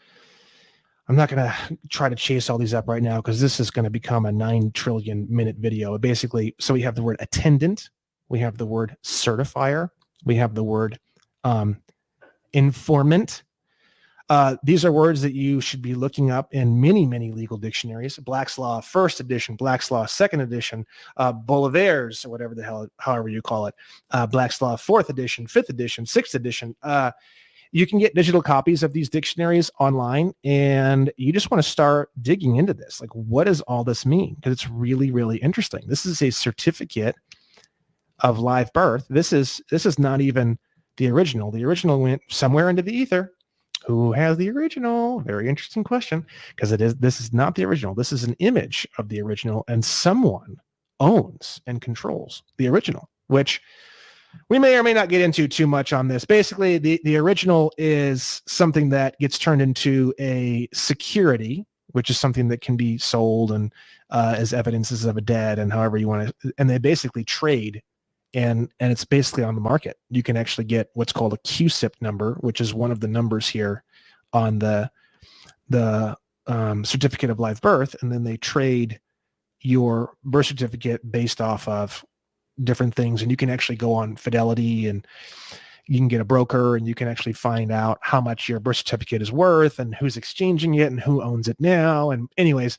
I'm not going to try to chase all these up right now because this is going to become a 9 trillion minute video. Basically, so we have the word attendant, we have the word certifier, we have the word informant. These are words that you should be looking up in many, many legal dictionaries. Black's Law First Edition, Black's Law Second Edition, Bolivar's, or whatever the hell, however you call it, Black's Law Fourth Edition, Fifth Edition, Sixth Edition. You can get digital copies of these dictionaries online, and you just want to start digging into this. Like, what does all this mean? Because it's really, really interesting. This is a certificate of live birth. This is not even the original. The original went somewhere into the ether. Who has the original? Very interesting question, because this is not the original. This is an image of the original, and someone owns and controls the original, which we may or may not get into too much on this. Basically, the original is something that gets turned into a security, which is something that can be sold and as evidences of a debt and however you want to, and they basically trade, and it's basically on the market. You can actually get what's called a QSIP number, which is one of the numbers here on the certificate of live birth, and then they trade your birth certificate based off of different things, and you can actually go on Fidelity, and you can get a broker, and you can actually find out how much your birth certificate is worth and who's exchanging it and who owns it now. And anyways,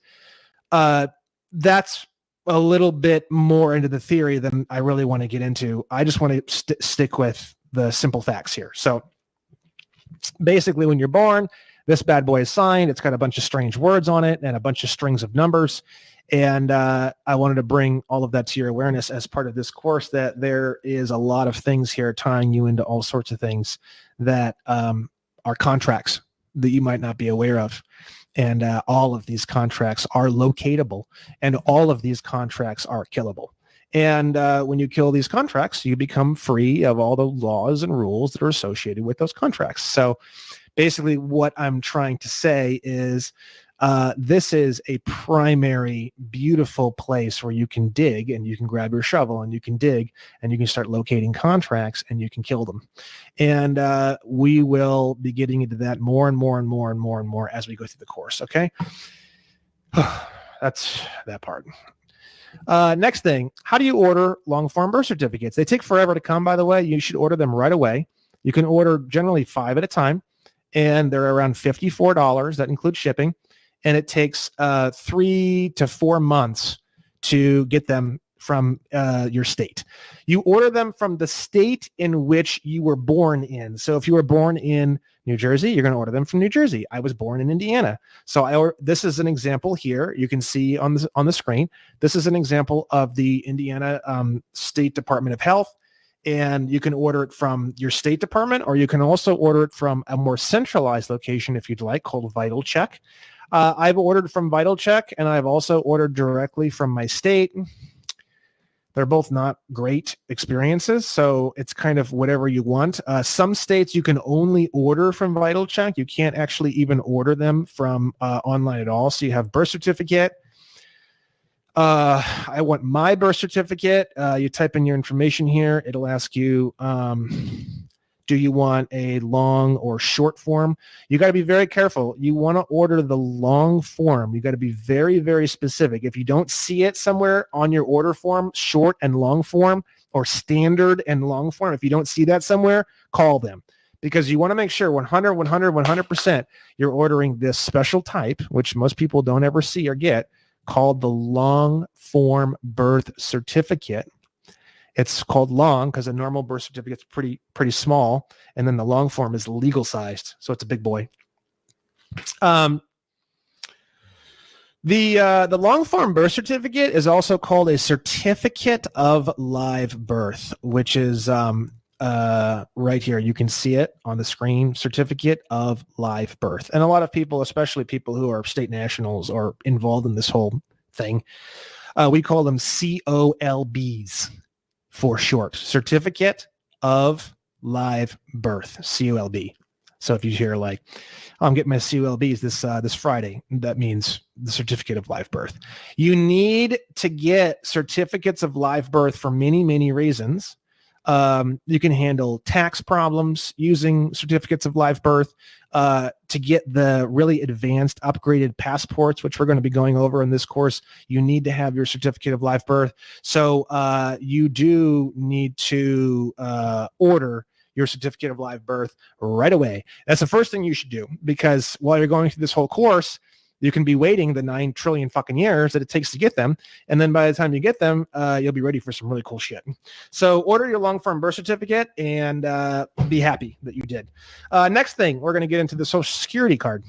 that's a little bit more into the theory than I really want to get into. I just want to stick with the simple facts here. So basically, when you're born, this bad boy is signed. It's got a bunch of strange words on it and a bunch of strings of numbers. And I wanted to bring all of that to your awareness as part of this course, that there is a lot of things here tying you into all sorts of things that are contracts that you might not be aware of. And all of these contracts are locatable, and all of these contracts are killable. And when you kill these contracts, you become free of all the laws and rules that are associated with those contracts. So basically what I'm trying to say is this is a primary beautiful place where you can dig, and you can grab your shovel and you can dig, and you can start locating contracts, and you can kill them. And we will be getting into that more and more and more and more and more as we go through the course. Okay. That's that part. Next thing, how do you order long form birth certificates? They take forever to come, by the way. You should order them right away. You can order generally 5 at a time, and they're around $54. That includes shipping. And it takes 3 to 4 months to get them from your state. You order them from the state in which you were born in. So if you were born in New Jersey, you're going to order them from New Jersey. I was born in Indiana. So this is an example here. You can see on the screen. This is an example of the Indiana State Department of Health. And you can order it from your state department, or you can also order it from a more centralized location, if you'd like, called Vital Check. I've ordered from Vital Check, and I've also ordered directly from my state. They're both not great experiences, so it's kind of whatever you want. Some states you can only order from Vital Check. You can't actually even order them from online at all. So you have birth certificate. I want my birth certificate. You type in your information here. It'll ask you, do you want a long or short form? You got to be very careful. You want to order the long form. You got to be very, very specific. If you don't see it somewhere on your order form, short and long form, or standard and long form, if you don't see that somewhere, call them, because you want to make sure 100% you're ordering this special type, which most people don't ever see or get, called the long form birth certificate. It's called long because a normal birth certificate is pretty small, and then the long form is legal sized, so it's a big boy. The long form birth certificate is also called a certificate of live birth, which is right here. You can see it on the screen, certificate of live birth. And a lot of people, especially people who are state nationals or involved in this whole thing, we call them COLBs for short, certificate of live birth, COLB. So if you hear like, oh, I'm getting my COLBs this Friday, that means the certificate of live birth. You need to get certificates of live birth for many, many reasons. You can handle tax problems using certificates of live birth. To get the really advanced upgraded passports, which we're going to be going over in this course, you need to have your certificate of live birth. So you do need to order your certificate of live birth right away. That's the first thing you should do, because while you're going through this whole course, you can be waiting the 9 trillion fucking years that it takes to get them. And then by the time you get them, you'll be ready for some really cool shit. So order your long-form birth certificate and be happy that you did. Next thing, we're going to get into the Social Security card.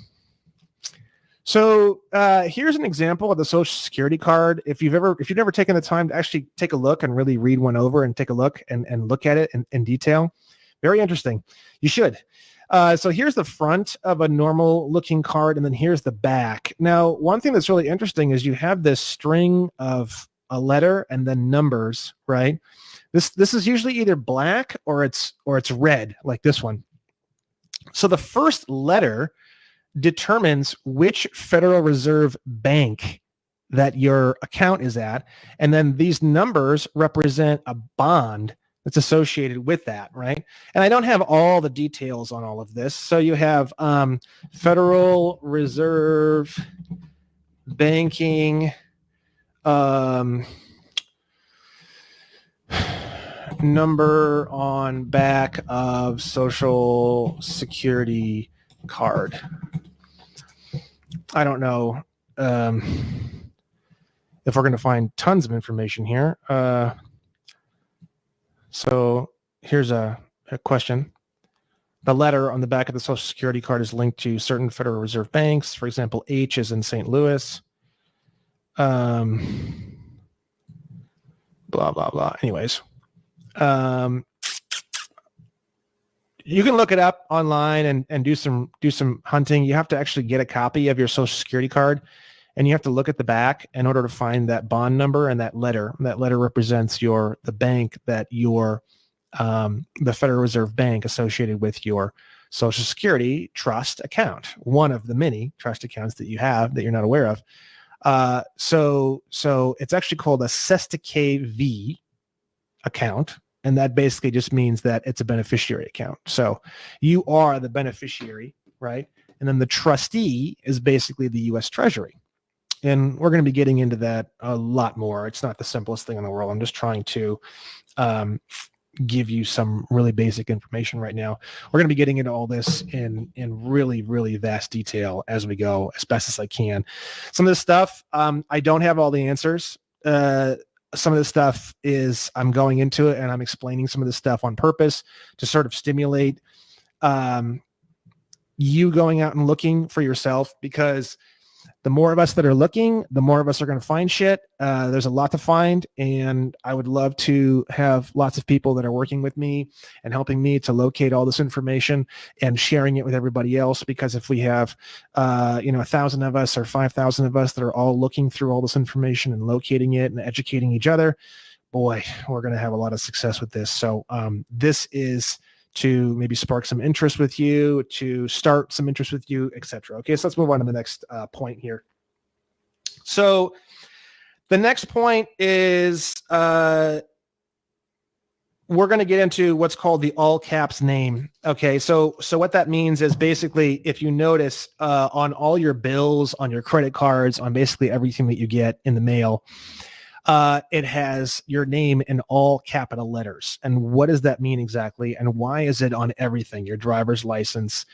So here's an example of the Social Security card. If you've never taken the time to actually take a look and really read one over and take a look and look at it in detail, very interesting. You should. So here's the front of a normal looking card, and then here's the back. Now, one thing that's really interesting is you have this string of a letter and then numbers, right? This is usually either black or it's red, like this one. So the first letter determines which Federal Reserve bank that your account is at, and then these numbers represent a bond that's associated with that, right? And I don't have all the details on all of this. So you have Federal Reserve banking number on back of Social Security card. I don't know if we're going to find tons of information here. So here's a question. The letter on the back of the Social Security card is linked to certain Federal Reserve banks. For example, H is in St. Louis. Blah, blah, blah. Anyways. You can look it up online and do some hunting. You have to actually get a copy of your Social Security card, and you have to look at the back in order to find that bond number and that letter. That letter represents the bank that the Federal Reserve Bank associated with your Social Security trust account, one of the many trust accounts that you have that you're not aware of. So it's actually called a SESTA-KV account, and that basically just means that it's a beneficiary account. So you are the beneficiary, right? And then the trustee is basically the U.S. Treasury. And we're going to be getting into that a lot more. It's not the simplest thing in the world. I'm just trying to give you some really basic information right now. We're going to be getting into all this in really, really vast detail as we go, as best as I can. Some of this stuff, I don't have all the answers. Some of the stuff is I'm going into it and I'm explaining some of the stuff on purpose to sort of stimulate you going out and looking for yourself, because the more of us that are looking, the more of us are going to find shit. There's a lot to find, and I would love to have lots of people that are working with me and helping me to locate all this information and sharing it with everybody else. Because if we have, 1,000 of us or 5,000 of us that are all looking through all this information and locating it and educating each other, boy, we're going to have a lot of success with this. So this is to maybe spark some interest with you, to start some interest with you, etc. Okay, so let's move on to the next point here. So the next point is we're going to get into what's called the all caps name. Okay, so what that means is basically, if you notice on all your bills, on your credit cards, on basically everything that you get in the mail, it has your name in all capital letters. And what does that mean exactly? And why is it on everything? Your driver's license.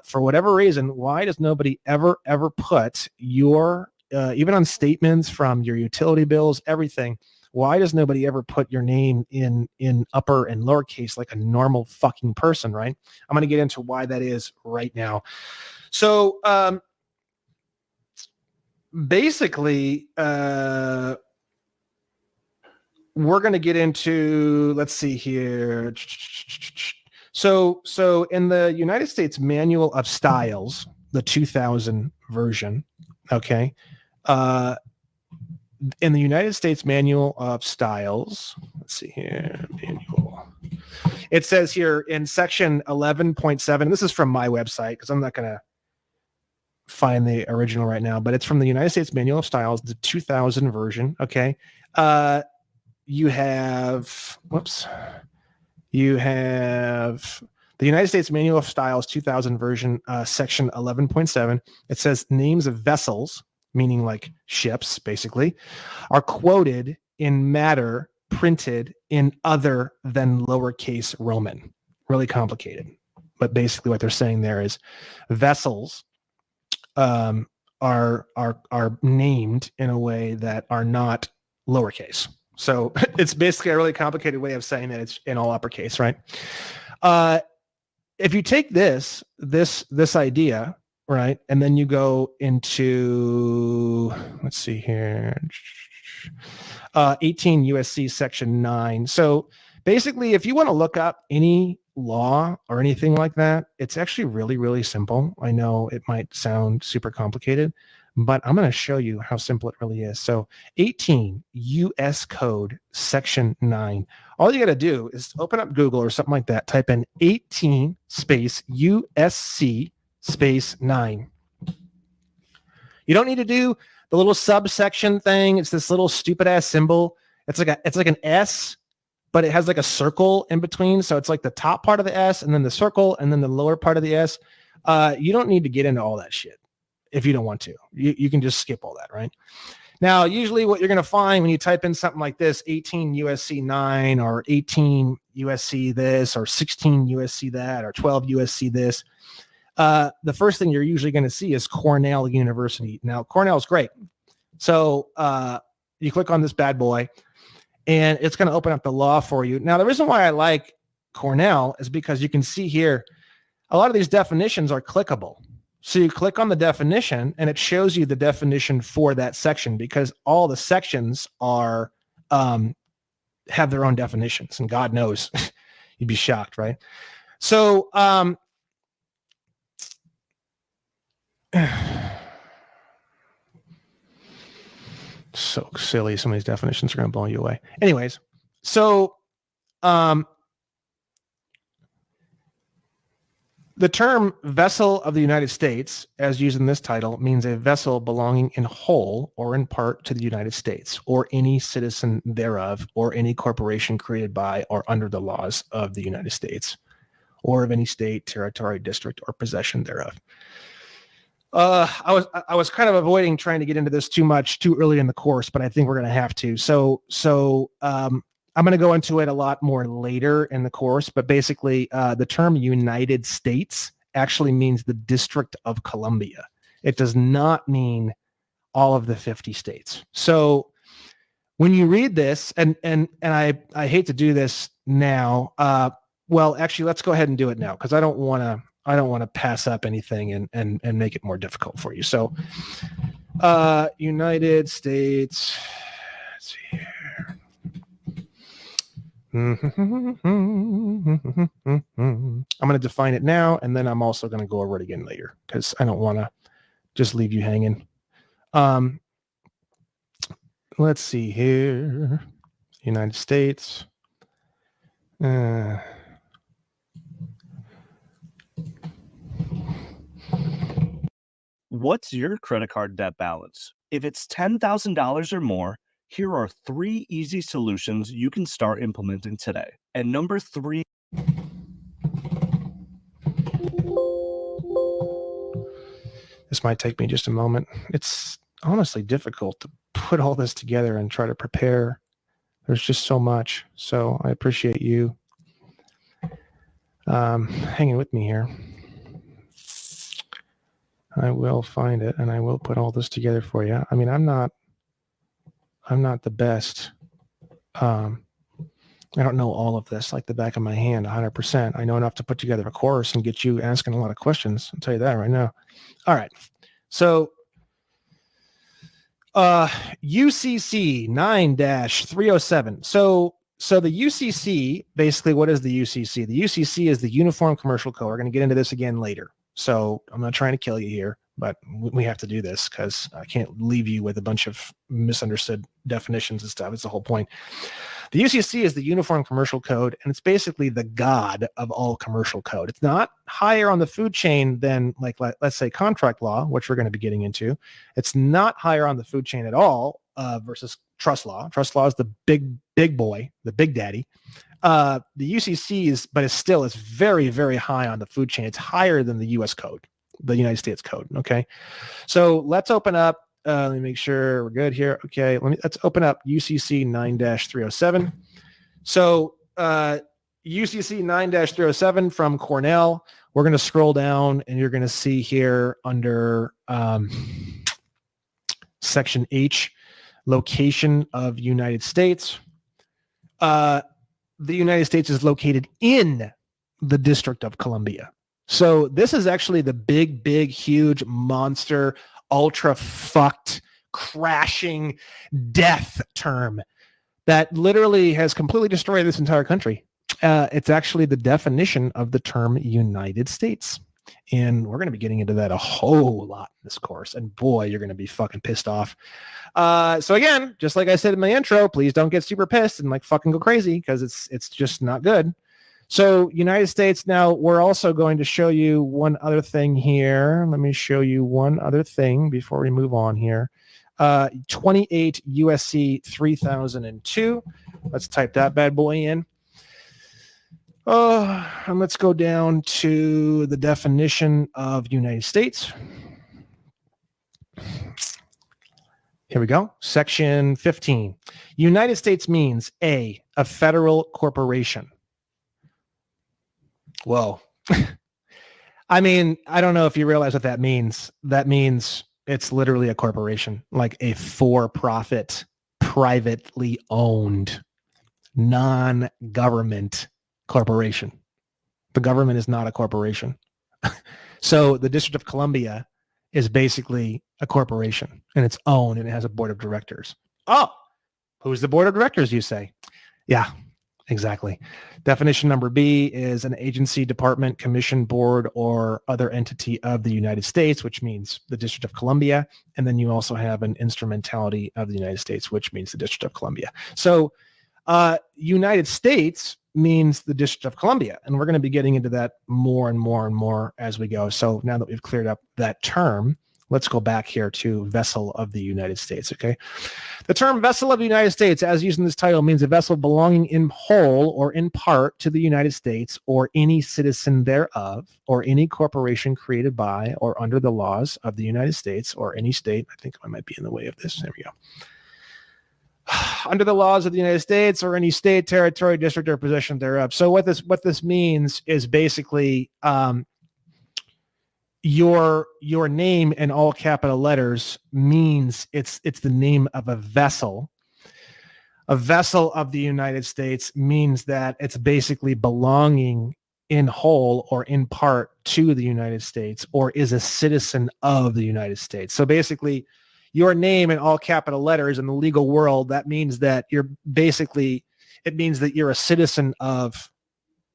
For whatever reason, why does nobody ever put your, even on statements from your utility bills, everything, why does nobody ever put your name in upper and lowercase like a normal fucking person, right? I'm going to get into why that is right now. So basically, we're going to get into, let's see here. So in the United States Manual of Styles, the 2000 version, okay, in the United States Manual of Styles, let's see here, manual. It says here in section 11.7, this is from my website because I'm not going to find the original right now, but it's from the United States Manual of Styles, the 2000 version, okay? you have, you have the United States Manual of Styles 2000 version, section 11.7. It says names of vessels, meaning like ships, basically, are quoted in matter printed in other than lowercase Roman. Really complicated. But basically what they're saying there is vessels are named in a way that are not lowercase. So it's basically a really complicated way of saying that it's in all uppercase, right? If you take this idea, right, and then you go into, let's see here, 18 USC section 9. So basically, if you want to look up any law or anything like that, it's actually really, really simple. I know it might sound super complicated, but I'm going to show you how simple it really is. So 18 US Code section 9. All you got to do is open up Google or something like that, type in 18 space USC space 9. You don't need to do the little subsection thing. It's this little stupid ass symbol. It's like an S, but it has like a circle in between. So it's like the top part of the S and then the circle and then the lower part of the S. You don't need to get into all that shit if you don't want to. You can just skip all that, right? Now, usually what you're going to find when you type in something like this, 18 USC 9 or 18 USC this or 16 USC that or 12 USC this, the first thing you're usually going to see is Cornell University. Now, Cornell is great. So you click on this bad boy, and it's going to open up the law for you. Now, the reason why I like Cornell is because you can see here, a lot of these definitions are clickable. So you click on the definition, and it shows you the definition for that section because all the sections are have their own definitions, and God knows you'd be shocked, right? So so silly. Some of these definitions are going to blow you away. Anyways, so the term vessel of the United States, as used in this title, means a vessel belonging in whole or in part to the United States, or any citizen thereof, or any corporation created by or under the laws of the United States, or of any state, territory, district, or possession thereof. I was kind of avoiding trying to get into this too early in the course, but I think we're going to have to. So I'm going to go into it a lot more later in the course, but basically the term United States actually means the District of Columbia. It does not mean all of the 50 states. So when you read this, and I hate to do this now, well, actually, let's go ahead and do it now because I don't want to pass up anything and make it more difficult for you. So United States, let's see here. I'm going to define it now, and then I'm also going to go over it again later because I don't want to just leave you hanging. Let's see here. United States. What's your credit card debt balance? If it's $10,000 or more, here are 3 easy solutions you can start implementing today. And number 3. This might take me just a moment. It's honestly difficult to put all this together and try to prepare. There's just so much. So I appreciate you hanging with me here. I will find it and I will put all this together for you. I mean, I'm not the best. I don't know all of this like the back of my hand 100%. I know enough to put together a course and get you asking a lot of questions. I'll tell you that right now. All right. So UCC 9-307. So the UCC, basically, what is the UCC? The UCC is the Uniform Commercial Code. We're going to get into this again later. So I'm not trying to kill you here, but we have to do this because I can't leave you with a bunch of misunderstood definitions and stuff. It's the whole point. The UCC is the Uniform Commercial Code, and it's basically the god of all commercial code. It's not higher on the food chain than, like, let's say contract law, which we're going to be getting into. It's not higher on the food chain at all versus trust law. Trust law is the big boy, the big daddy. The UCC is very, very high on the food chain. It's higher than the U.S. code, the United States code. Okay, so let's open up. Let me make sure we're good here. Okay, let's open up UCC 9-307. So UCC 9-307 from Cornell. We're going to scroll down, and you're going to see here under Section H, location of United States. The United States is located in the District of Columbia. So this is actually the big, huge monster, ultra fucked, crashing death term that literally has completely destroyed this entire country. It's actually the definition of the term United States. And we're going to be getting into that a whole lot in this course. And boy, you're going to be fucking pissed off. So again, just like I said in my intro, please don't get super pissed and like fucking go crazy because it's just not good. So United States, now we're also going to show you one other thing here. Let me show you one other thing before we move on here. 28 USC 3002. Let's type that bad boy in. And let's go down to the definition of United States. Here we go. Section 15. United States means a federal corporation. Whoa. I mean, I don't know if you realize what that means. That means it's literally a corporation, like a for-profit, privately owned, non-government corporation. The government is not a corporation. So the District of Columbia is basically a corporation, and it's owned, and it has a board of directors. Oh, who's the board of directors, you say? Yeah, exactly. Definition number B is an agency, department, commission, board, or other entity of the United States, which means the District of Columbia. And then you also have an instrumentality of the United States, which means the District of Columbia. So United States means the District of Columbia. And we're going to be getting into that more and more and more as we go. So now that we've cleared up that term, let's go back here to vessel of the United States, okay? The term vessel of the United States, as used in this title, means a vessel belonging in whole or in part to the United States or any citizen thereof or any corporation created by or under the laws of the United States or any state. I think I might be in the way of this. There we go. Under the laws of the United States or any state, territory, district, or possession thereof. So what this means is basically your name in all capital letters means it's the name of a vessel. A vessel of the United States means that it's basically belonging in whole or in part to the United States or is a citizen of the United States. So basically, your name in all capital letters in the legal world, that means that it means that you're a citizen of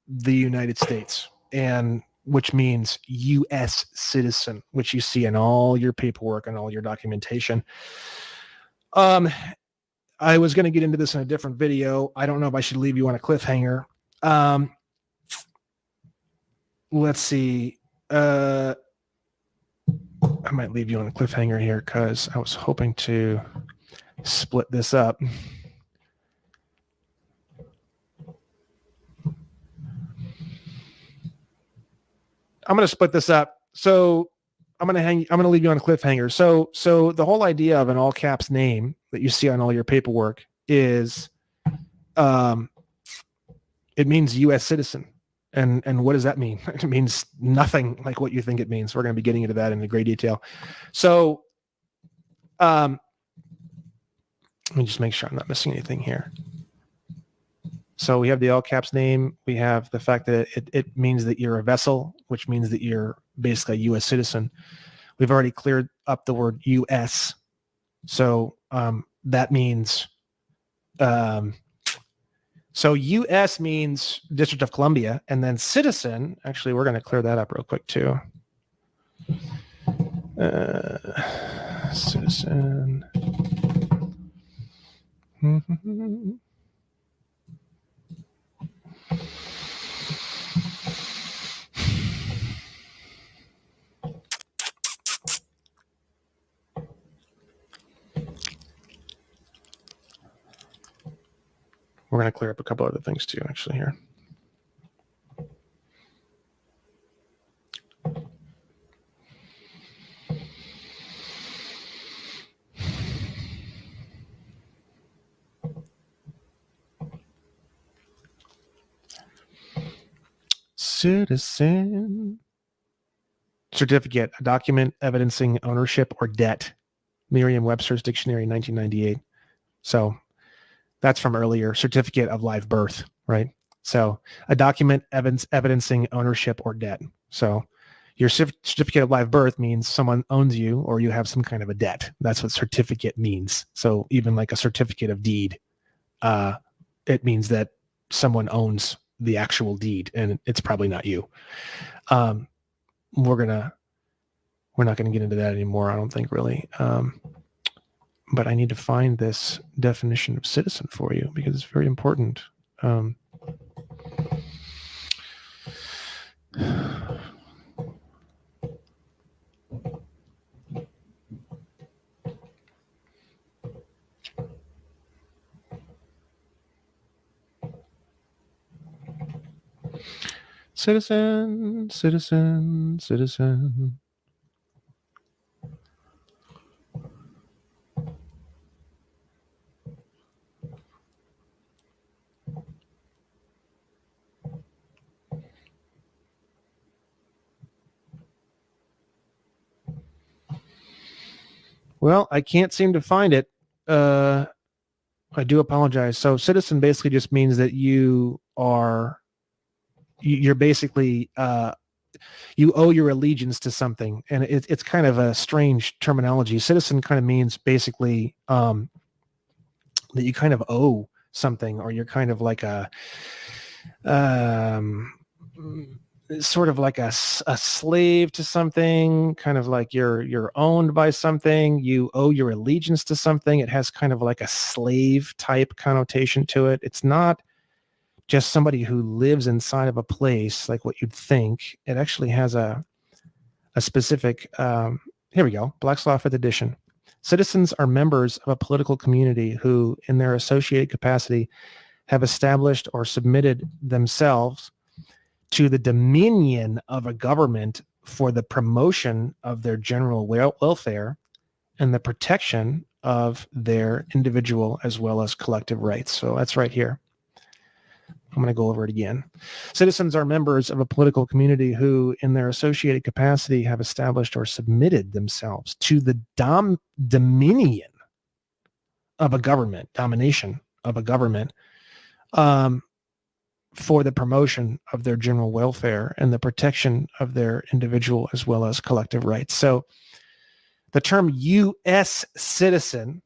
the United States, and which means U.S. citizen, which you see in all your paperwork and all your documentation. I was going to get into this in a different video. I don't know if I should leave you on a cliffhanger. Let's see. I might leave you on a cliffhanger here because I was hoping to split this up. I'm going to split this up. So I'm going to leave you on a cliffhanger. So the whole idea of an all caps name that you see on all your paperwork is, it means U.S. citizen. And what does that mean? It means nothing like what you think it means. We're going to be getting into that in great detail. So let me just make sure I'm not missing anything here. So we have the all caps name. We have the fact that it means that you're a vessel, which means that you're basically a U.S. citizen. We've already cleared up the word U.S. So that means... So U.S. means District of Columbia, and then citizen, actually, we're going to clear that up real quick, too. Citizen. We're going to clear up a couple other things too, actually, here. Citizen certificate, a document evidencing ownership or debt. Merriam-Webster's Dictionary, 1998. So that's from earlier. Certificate of live birth, right? So a document evidencing ownership or debt. So your certificate of live birth means someone owns you or you have some kind of a debt. That's what certificate means. So even like a certificate of deed, it means that someone owns the actual deed and it's probably not you. We're not going to get into that anymore, I don't think, really. But I need to find this definition of citizen for you because it's very important. Citizen, citizen, citizen. Well, I can't seem to find it. I do apologize. So citizen basically just means that you're basically, you owe your allegiance to something. And it's kind of a strange terminology. Citizen kind of means basically that you kind of owe something, or you're kind of like a, sort of like a slave to something, kind of like you're owned by something, you owe your allegiance to something. It has kind of like a slave type connotation to it. It's not just somebody who lives inside of a place like what you'd think. It actually has a specific, here we go, Black's Law 5th edition. Citizens are members of a political community who, in their associated capacity, have established or submitted themselves to the dominion of a government for the promotion of their general welfare and the protection of their individual as well as collective rights. So that's right here. I'm going to go over it again. Citizens are members of a political community who, in their associated capacity, have established or submitted themselves to the dominion of a government, domination of a government, for the promotion of their general welfare and the protection of their individual as well as collective rights. So the term U.S. citizen,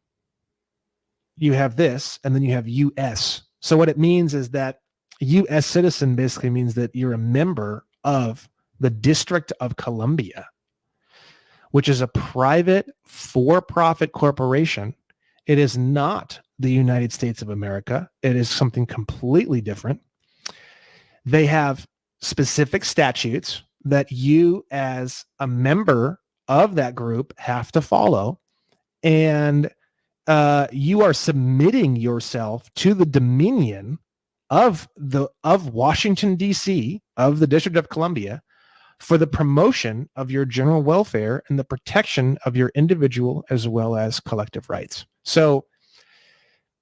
you have this, and then you have U.S. So what it means is that U.S. citizen basically means that you're a member of the District of Columbia, which is a private for-profit corporation. It is not the United States of America. It is something completely different. They have specific statutes that you as a member of that group have to follow. And you are submitting yourself to the dominion of Washington, D.C., of the District of Columbia, for the promotion of your general welfare and the protection of your individual as well as collective rights. So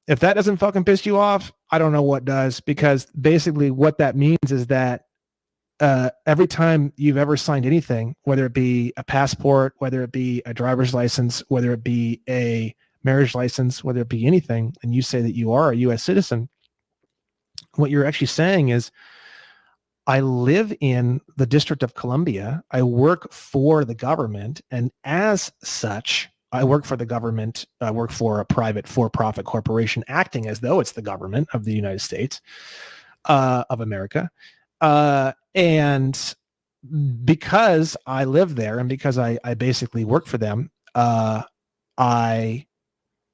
if that doesn't fucking piss you off, I don't know what does, because basically what that means is that every time you've ever signed anything, whether it be a passport, whether it be a driver's license, whether it be a marriage license, whether it be anything, and you say that you are a U.S. citizen, what you're actually saying is, I live in the District of Columbia, I work for the government, and as such, I work for the government, I work for a private for-profit corporation acting as though it's the government of the United States of America. And because I live there and because I basically work for them, I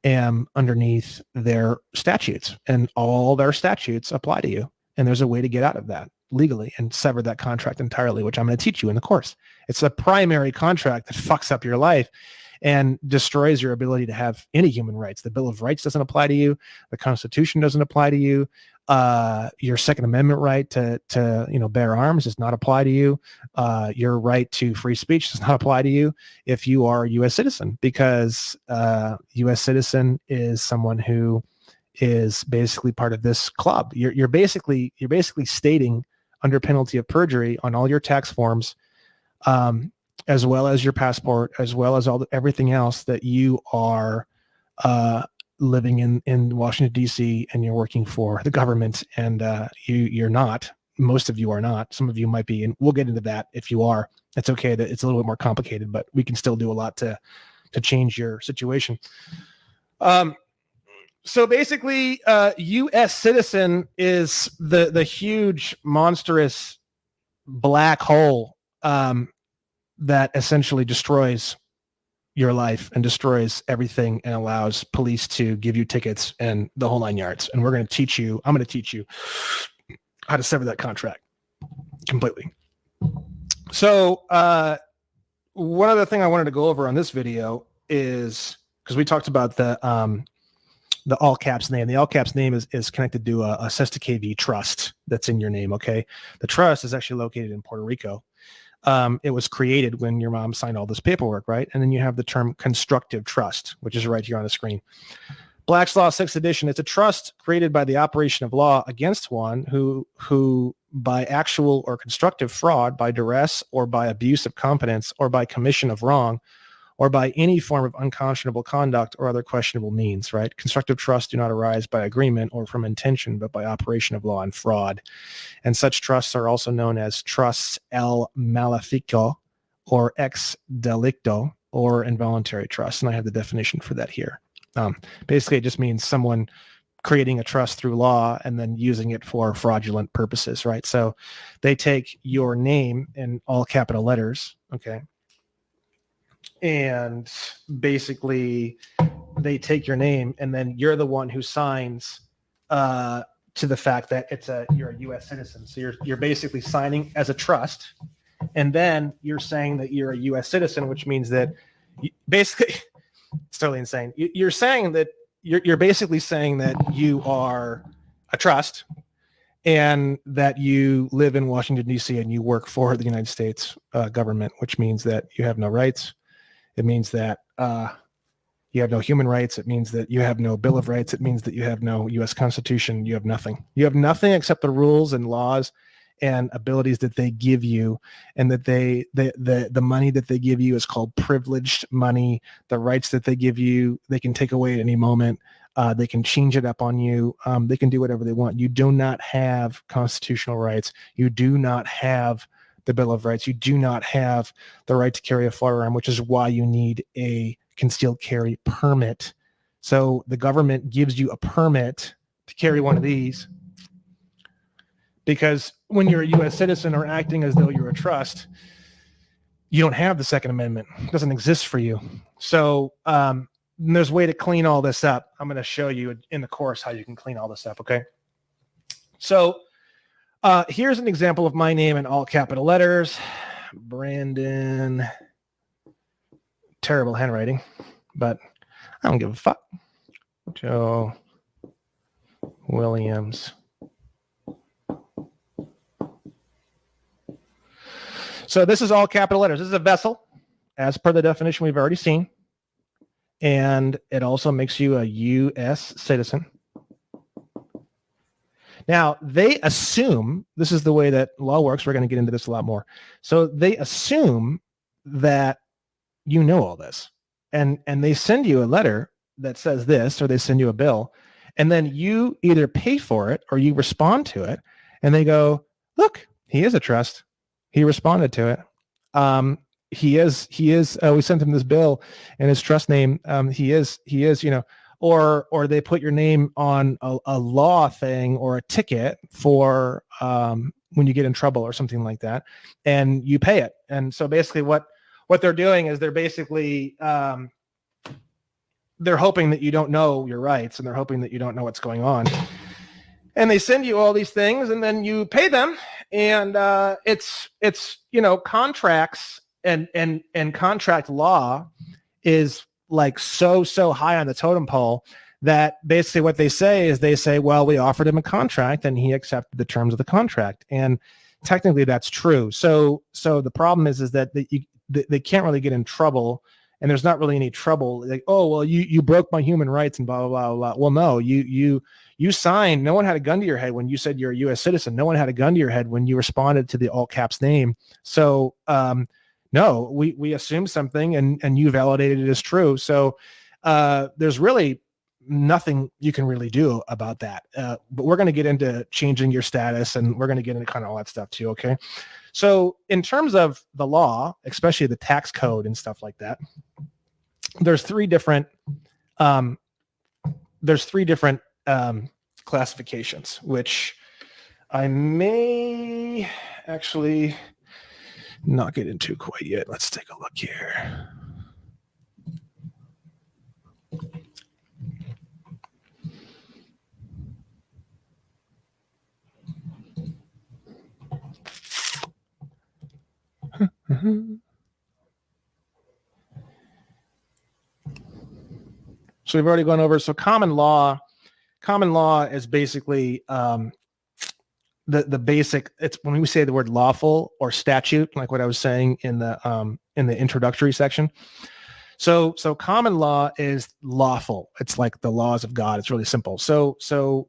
am underneath their statutes, and all their statutes apply to you. And there's a way to get out of that legally and sever that contract entirely, which I'm going to teach you in the course. It's a primary contract that fucks up your life. and destroys your ability to have any human rights. The Bill of Rights doesn't apply to you. The Constitution doesn't apply to you. Your Second Amendment right to bear arms does not apply to you. Your right to free speech does not apply to you if you are a U.S. citizen, because U.S. citizen is someone who is basically part of this club. You're basically stating under penalty of perjury on all your tax forms, as well as your passport, as well as everything else, that you are living in Washington, D.C., and you're working for the government, and you're not. Most of you are not. Some of you might be, and we'll get into that. If you are, it's okay. That it's a little bit more complicated, but we can still do a lot to change your situation. So basically, U.S. citizen is the huge, monstrous black hole that essentially destroys your life and destroys everything and allows police to give you tickets and the whole 9 yards. And I'm going to teach you how to sever that contract completely. So one other thing I wanted to go over on this video is, because we talked about the all caps name. The all caps name is connected to a Sesta KV trust that's in your name. Okay. The trust is actually located in Puerto Rico. It was created when your mom signed all this paperwork, right? And then you have the term constructive trust, which is right here on the screen. Black's Law 6th edition. It's a trust created by the operation of law against one who by actual or constructive fraud, by duress or by abuse of competence or by commission of wrong, or by any form of unconscionable conduct or other questionable means, right? Constructive trusts do not arise by agreement or from intention, but by operation of law and fraud. And such trusts are also known as trusts el malefico or ex delicto or involuntary trust. And I have the definition for that here. Basically, it just means someone creating a trust through law and then using it for fraudulent purposes, right? So they take your name in all capital letters, okay? And basically they take your name and then you're the one who signs to the fact that you're a U.S. citizen. So you're basically signing as a trust, and then you're saying that you're a U.S. citizen, which means that basically it's totally insane. You're saying that you're basically saying that you are a trust and that you live in Washington, D.C. and you work for the United States government, which means that you have no rights. It means that you have no human rights. It means that you have no Bill of Rights. It means that you have no U.S. Constitution. You have nothing. You have nothing except the rules and laws and abilities that they give you, and that the money that they give you is called privileged money. The rights that they give you, they can take away at any moment. They can change it up on you. They can do whatever they want. You do not have constitutional rights. You do not have the Bill of Rights. You do not have the right to carry a firearm, which is why you need a concealed carry permit. So the government gives you a permit to carry one of these, because when you're a U.S. citizen or acting as though you're a trust, you don't have the Second Amendment. It doesn't exist for you. So there's a way to clean all this up. I'm going to show you in the course how you can clean all this up, okay? So here's an example of my name in all capital letters. Brandon. Terrible handwriting, but I don't give a fuck. Joe Williams. So this is all capital letters. This is a vessel, as per the definition we've already seen. And it also makes you a U.S. citizen. Now, they assume, this is the way that law works. We're going to get into this a lot more. So they assume that you know all this. And they send you a letter that says this, or they send you a bill. And then you either pay for it or you respond to it. And they go, look, he is a trust. He responded to it. He is, we sent him this bill and his trust name. He is, or they put your name on a law thing or a ticket for when you get in trouble or something like that, and you pay it. And so basically what they're doing is they're basically, they're hoping that you don't know your rights, and they're hoping that you don't know what's going on. And they send you all these things, and then you pay them. And it's contracts and contract law is like so high on the totem pole that basically what they say is well, we offered him a contract and he accepted the terms of the contract. And technically that's true. So the problem is that they can't really get in trouble, and there's not really any trouble. Like, oh, well, you broke my human rights and blah, blah, blah, blah. Well, no, you signed, no one had a gun to your head when you said you're a US citizen. No one had a gun to your head when you responded to the all caps name. So, no, we assumed something and you validated it as true. So, there's really nothing you can really do about that. But we're going to get into changing your status, and we're going to get into kind of all that stuff too. Okay. So in terms of the law, especially the tax code and stuff like that, there's three different classifications, which I may actually not get into quite yet. Let's take a look here. So we've already gone over. So common law is basically the basic. It's when we say the word lawful or statute, like what I was saying in the introductory section. So common law is lawful. It's like the laws of God. It's really simple. So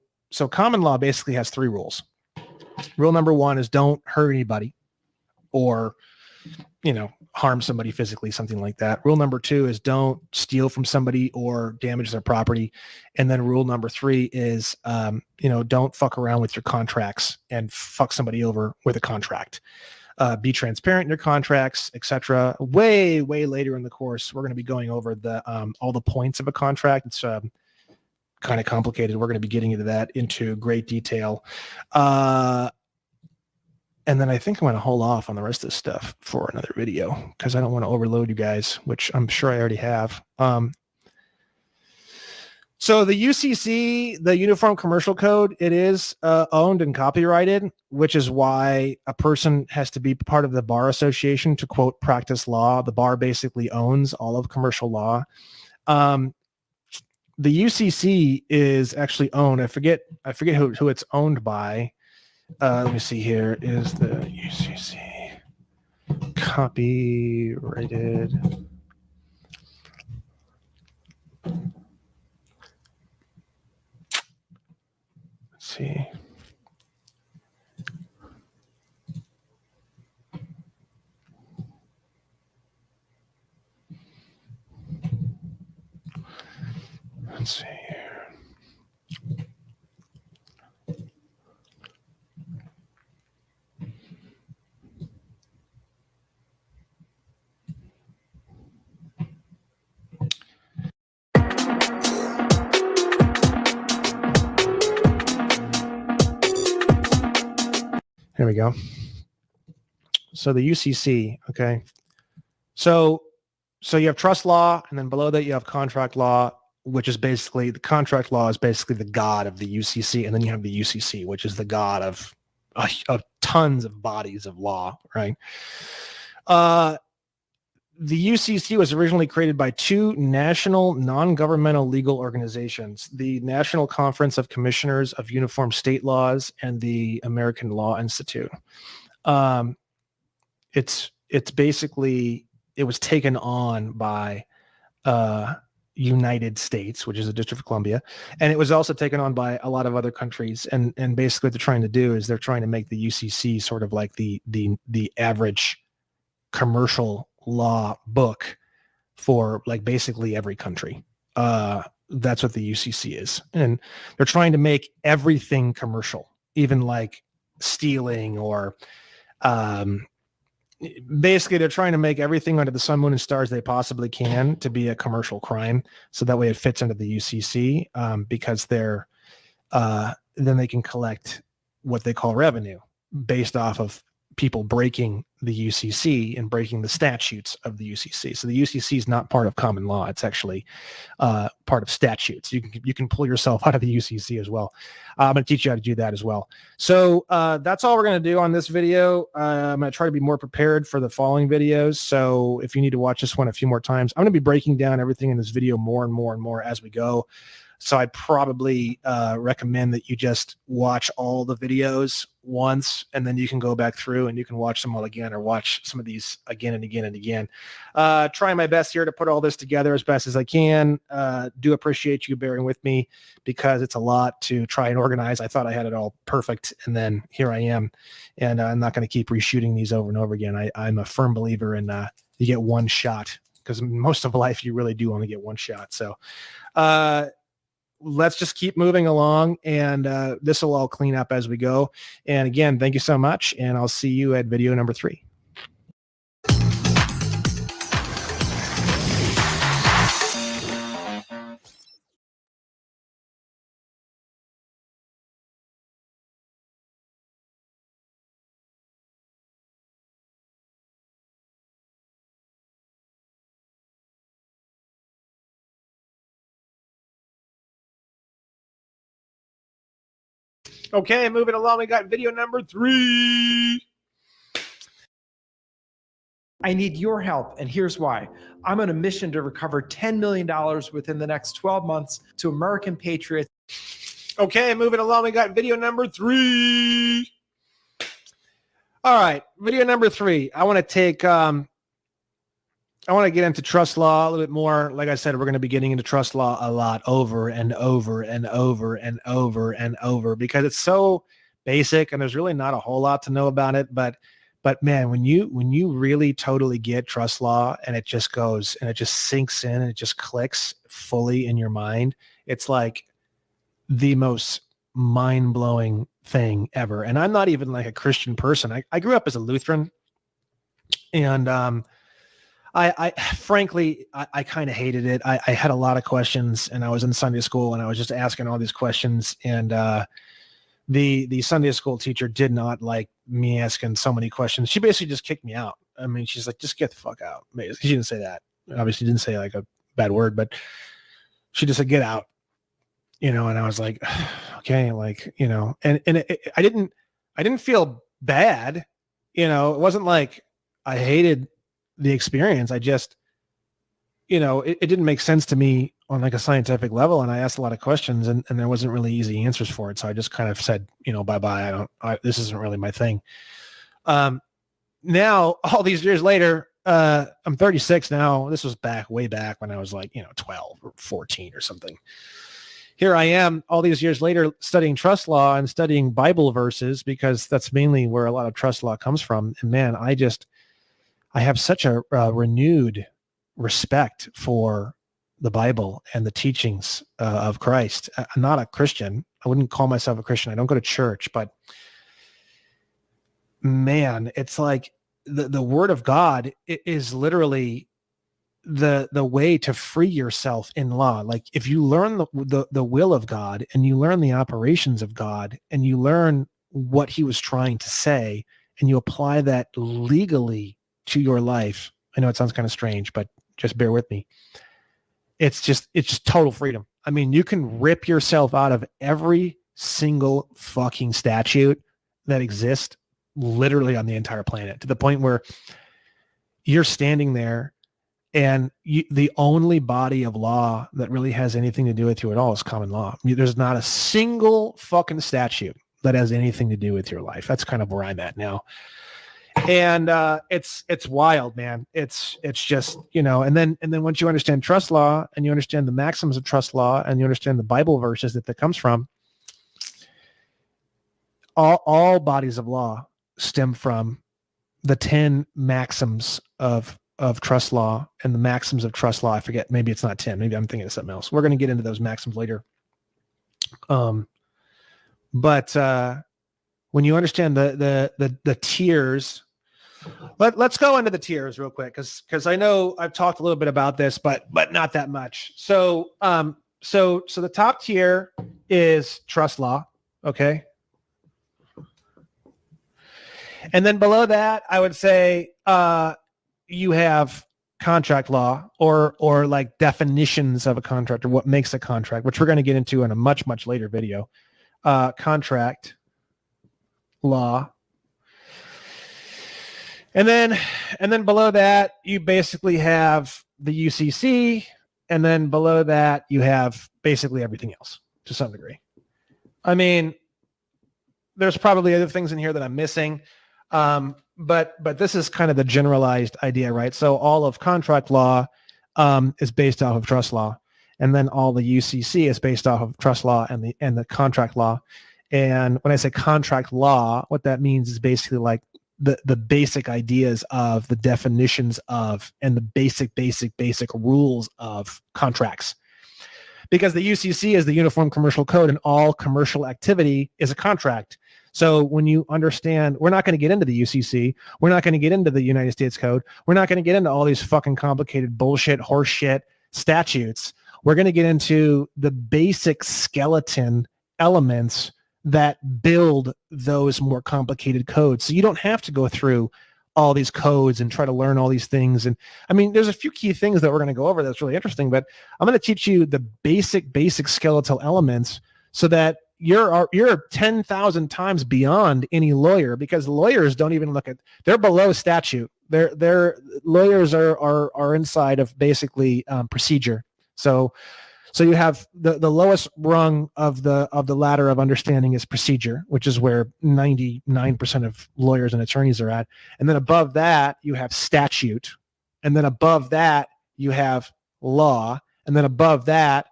common law basically has three rules. Rule number one is don't hurt anybody or, harm somebody physically, something like that. Rule number two is don't steal from somebody or damage their property. And then rule number three is, don't fuck around with your contracts and fuck somebody over with a contract. Be transparent in your contracts, etc. Way later in the course, we're going to be going over the all the points of a contract. It's kind of complicated. We're going to be getting into that into great detail. And then I think I'm going to hold off on the rest of this stuff for another video because I don't want to overload you guys, which I'm sure I already have. So the UCC, the Uniform Commercial Code, it is owned and copyrighted, which is why a person has to be part of the bar association to, quote, practice law. The bar basically owns all of commercial law. The UCC is actually owned. I forget who it's owned by. Let me see here. Is the UCC copyrighted? Let's see. Let's see here. Here we go. So the UCC, okay. So you have trust law, and then below that you have contract law, which is basically the contract law is basically the god of the UCC, and then you have the UCC, which is the god of tons of bodies of law, right? The UCC was originally created by two national non-governmental legal organizations, the National Conference of Commissioners of Uniform State Laws and the American Law Institute. It's basically, it was taken on by United States, which is the District of Columbia, and it was also taken on by a lot of other countries. And basically what they're trying to do is they're trying to make the UCC sort of like the average commercial law book for like basically every country. That's what the UCC is. And they're trying to make everything commercial, even like stealing or basically they're trying to make everything under the sun, moon, and stars they possibly can to be a commercial crime. So that way it fits into the UCC because they're then they can collect what they call revenue based off of people breaking the UCC and breaking the statutes of the UCC. So the UCC is not part of common law. It's actually part of statutes. You can pull yourself out of the UCC as well. I'm going to teach you how to do that as well. So that's all we're going to do on this video. I'm going to try to be more prepared for the following videos. So if you need to watch this one a few more times, I'm going to be breaking down everything in this video more and more and more as we go. So I'd probably recommend that you just watch all the videos once, and then you can go back through and you can watch them all again, or watch some of these again and again and again. Trying my best here to put all this together as best as I can. Do appreciate you bearing with me, because it's a lot to try and organize. I thought I had it all perfect, and then here I am, and I'm not going to keep reshooting these over and over again. I'm a firm believer in you get one shot, because most of life you really do only get one shot. So let's just keep moving along, and this will all clean up as we go. And again, thank you so much, and I'll see you at video number 3. Okay, moving along, we got video number 3. I need your help, and here's why. I'm on a mission to recover $10 million within the next 12 months to American patriots. Okay, moving along, we got video number 3. All right, video number 3. I want to get into trust law a little bit more. Like I said, we're going to be getting into trust law a lot over and over and over and over and over, because it's so basic and there's really not a whole lot to know about it. But man, when you really totally get trust law, and it just goes and it just sinks in and it just clicks fully in your mind, it's like the most mind-blowing thing ever. And I'm not even like a Christian person. I grew up as a Lutheran, and I frankly kind of hated it. I had a lot of questions, and I was in Sunday school and I was just asking all these questions, and the Sunday school teacher did not like me asking so many questions. She basically just kicked me out. I mean, she's like, just get the fuck out. She didn't say that. Obviously didn't say like a bad word, but she just said, get out, and I was like, okay, and I didn't feel bad. It wasn't like I hated the experience. I just, it didn't make sense to me on like a scientific level. And I asked a lot of questions, and there wasn't really easy answers for it. So I just kind of said, bye-bye. This isn't really my thing. Now all these years later, I'm 36 now. This was way back when I was like, 12 or 14 or something. Here I am all these years later studying trust law and studying Bible verses, because that's mainly where a lot of trust law comes from. And man, I have such a renewed respect for the Bible and the teachings of Christ. I'm not a Christian. I wouldn't call myself a Christian. I don't go to church, but man, it's like the word of God is literally the way to free yourself in law. Like if you learn the will of God, and you learn the operations of God, and you learn what he was trying to say, and you apply that legally to your life. I know it sounds kind of strange, but just bear with me. It's just total freedom. I mean, you can rip yourself out of every single fucking statute that exists literally on the entire planet, to the point where you're standing there, and the only body of law that really has anything to do with you at all is common law. There's not a single fucking statute that has anything to do with your life. That's kind of where I'm at now. And it's wild, man. It's just, and then once you understand trust law, and you understand the maxims of trust law, and you understand the Bible verses that comes from, all bodies of law stem from the 10 maxims of trust law. And the maxims of trust law, I forget, maybe it's not 10, maybe I'm thinking of something else. We're going to get into those maxims later. But when you understand the tiers, let's go into the tiers real quick, because I know I've talked a little bit about this, but not that much. So the top tier is trust law, okay? And then below that, I would say you have contract law or like definitions of a contract or what makes a contract, which we're going to get into in a much, much later video. Contract law. And then below that, you basically have the UCC. And then below that, you have basically everything else to some degree. I mean, there's probably other things in here that I'm missing. But this is kind of the generalized idea, right? So all of contract law is based off of trust law. And then all the UCC is based off of trust law and the contract law. And when I say contract law, what that means is basically like the basic ideas of the definitions of and the basic rules of contracts. Because the UCC is the Uniform Commercial Code, and all commercial activity is a contract. So when you understand, we're not going to get into the UCC. We're not going to get into the United States Code. We're not going to get into all these fucking complicated bullshit, horse shit statutes. We're going to get into the basic skeleton elements that build those more complicated codes. So you don't have to go through all these codes and try to learn all these things. And I mean, there's a few key things that we're going to go over that's really interesting, but I'm going to teach you the basic skeletal elements so that you're 10,000 times beyond any lawyer, because lawyers don't even look at, they're below statute. Their lawyers are inside of basically procedure. So you have the lowest rung of the ladder of understanding is procedure, which is where 99% of lawyers and attorneys are at. And then above that, you have statute. And then above that, you have law. And then above that,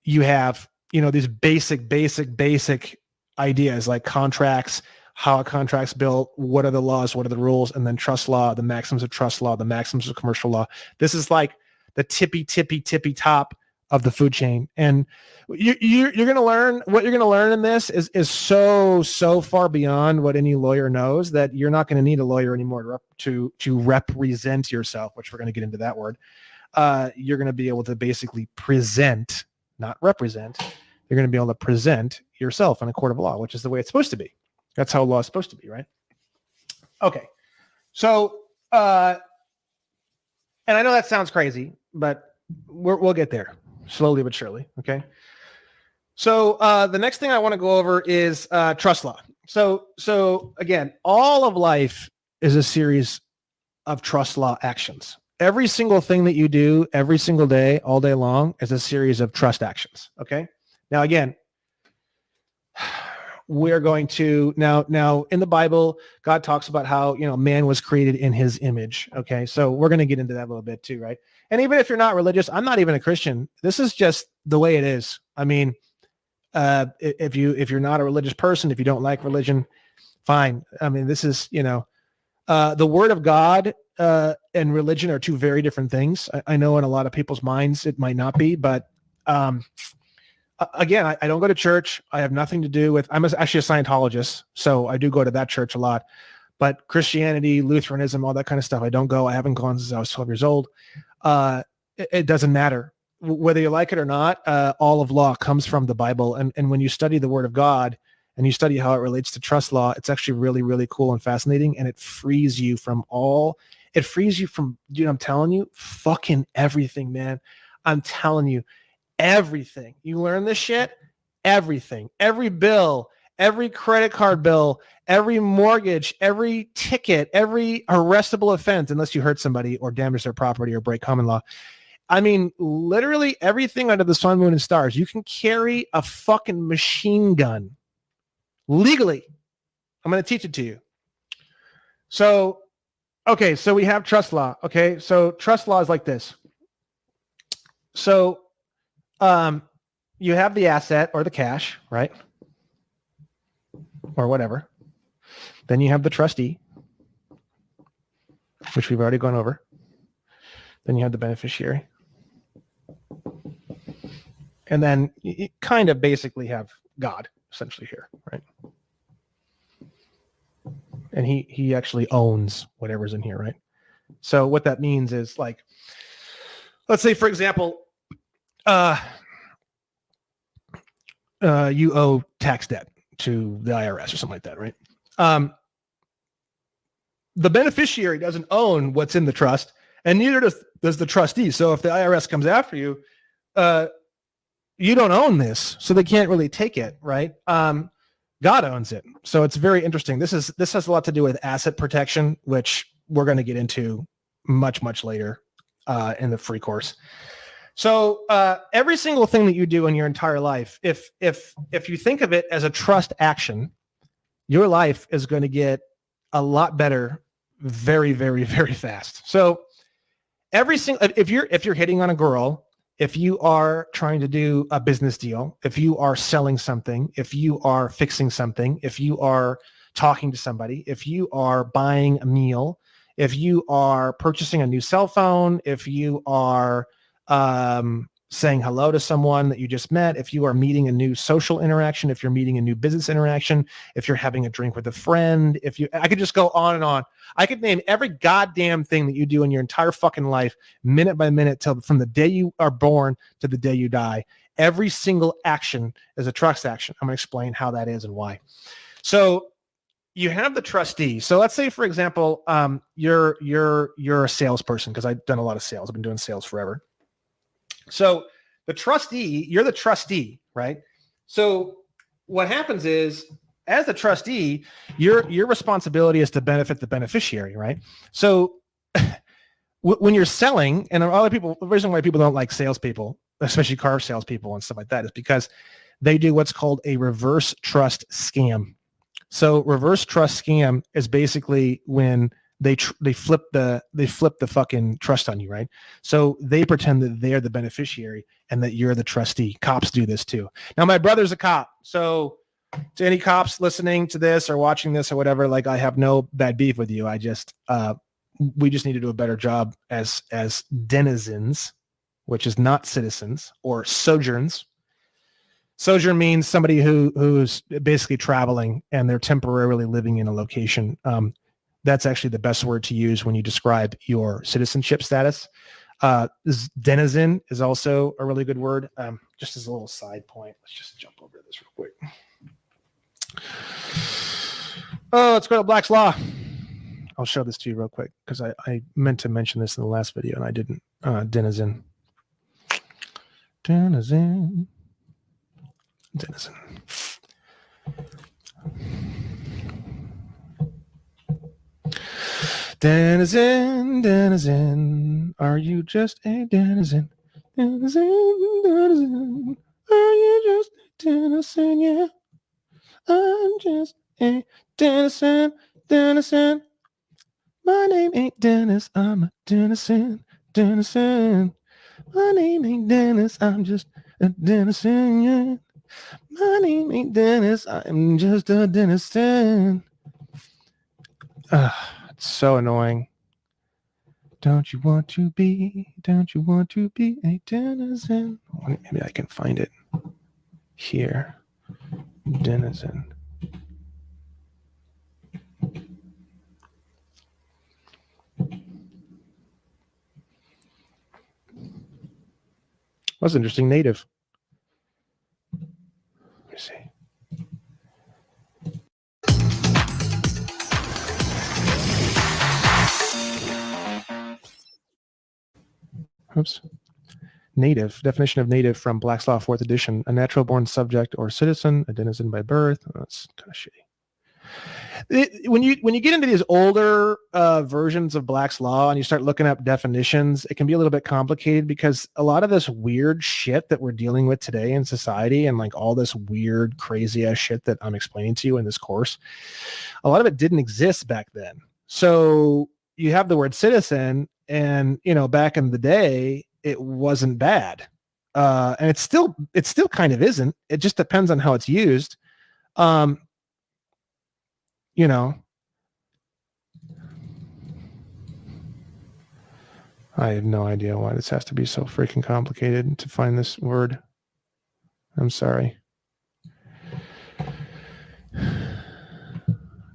you have, these basic ideas like contracts, how a contract's built, what are the laws, what are the rules, and then trust law, the maxims of trust law, the maxims of commercial law. This is like the tippy top of the food chain. And you're going to learn, what you're going to learn in this is so far beyond what any lawyer knows, that you're not going to need a lawyer anymore to represent yourself, which we're going to get into that word. You're going to be able to basically present, not represent. You're going to be able to present yourself in a court of law, which is the way it's supposed to be. That's how law is supposed to be, right? Okay. So, and I know that sounds crazy, but we'll get there slowly but surely. Okay. So the next thing I want to go over is trust law. So again, all of life is a series of trust law actions. Every single thing that you do every single day, all day long, is a series of trust actions. Okay. Now, again, we're going to now in the Bible, God talks about how, man was created in his image. Okay. So we're going to get into that a little bit too. Right. And even if you're not religious, I'm not even a Christian. This is just the way it is. I mean, if you're not a religious person, if you don't like religion, fine. I mean, this is, the word of God and religion are two very different things. I know in a lot of people's minds, it might not be, but again, I don't go to church. I have nothing to do with, I'm actually a Scientologist. So I do go to that church a lot, but Christianity, Lutheranism, all that kind of stuff, I don't go. I haven't gone since I was 12 years old. It doesn't matter whether you like it or not. All of law comes from the Bible. And when you study the word of God and you study how it relates to trust law, it's actually really, really cool and fascinating. And it frees you from, dude, I'm telling you, fucking everything, man. I'm telling you, everything. You learn this shit, everything, every bill, every credit card bill, every mortgage, every ticket, every arrestable offense, unless you hurt somebody or damage their property or break common law. I mean, literally everything under the sun, moon, and stars. You can carry a fucking machine gun legally. I'm going to teach it to you. So, okay, so we have trust law. Okay, so trust law is like this. So, you have the asset or the cash, right? Or whatever. Then you have the trustee, which we've already gone over. Then you have the beneficiary. And then you kind of basically have God essentially here, right? And he actually owns whatever's in here, right? So what that means is, like, let's say, for example, you owe tax debt to the IRS or something like that, right? the beneficiary doesn't own what's in the trust, and neither does the trustee. So if the IRS comes after you, you don't own this, so they can't really take it, right? God owns it. So it's very interesting. This has a lot to do with asset protection, which we're going to get into much, much later in the free course. So every single thing that you do in your entire life, if you think of it as a trust action, your life is going to get a lot better very, very, very fast. So if you're hitting on a girl, if you are trying to do a business deal, if you are selling something, if you are fixing something, if you are talking to somebody, if you are buying a meal, if you are purchasing a new cell phone, if you are saying hello to someone that you just met, if you are meeting a new social interaction, if you're meeting a new business interaction, if you're having a drink with a friend, I could just go on and on. I could name every goddamn thing that you do in your entire fucking life, minute by minute, from the day you are born to the day you die. Every single action is a trust action. I'm going to explain how that is and why. So you have the trustee. So let's say, for example, you're a salesperson, because I've done a lot of sales. I've been doing sales forever. So the trustee, you're the trustee, right? So what happens is, as the trustee, your responsibility is to benefit the beneficiary, right? So when you're selling, and the reason why people don't like salespeople, especially car salespeople and stuff like that, is because they do what's called a reverse trust scam. So reverse trust scam is basically when they flip the fucking trust on you, right? So they pretend that they're the beneficiary and that you're the trustee. Cops do this too. Now, my brother's a cop, so to any cops listening to this or watching this or whatever, like, I have no bad beef with you. I just we just need to do a better job as denizens, which is not citizens, or sojourns. Sojourn means somebody who's basically traveling and they're temporarily living in a location. That's actually the best word to use when you describe your citizenship status. Denizen is also a really good word. Just as a little side point, let's just jump over this real quick. Oh, let's go to Black's Law. I'll show this to you real quick because I meant to mention this in the last video and I didn't. Denizen. Denizen. Denizen. Denizen, denizen, are you just a denizen? Denizen, denizen, are you just a denizen? Yeah, I'm just a denizen, denizen. My name ain't Dennis, I'm a denizen, denizen. My name ain't Dennis, I'm just a denizen. Yeah, my name ain't Dennis, I'm just a denizen. It's so annoying. Don't you want to be a denizen? Maybe I can find it here. Denizen. That's interesting. Native. Let me see. Oops. Native. Definition of native from Black's Law 4th edition. A natural born subject or citizen, a denizen by birth. Oh, that's kind of shitty. When you get into these older versions of Black's Law and you start looking up definitions, it can be a little bit complicated because a lot of this weird shit that we're dealing with today in society and like all this weird, crazy ass shit that I'm explaining to you in this course, a lot of it didn't exist back then. So you have the word citizen, and back in the day, it wasn't bad, and it still kind of isn't. It just depends on how it's used. I have no idea why this has to be so freaking complicated to find this word. I'm sorry.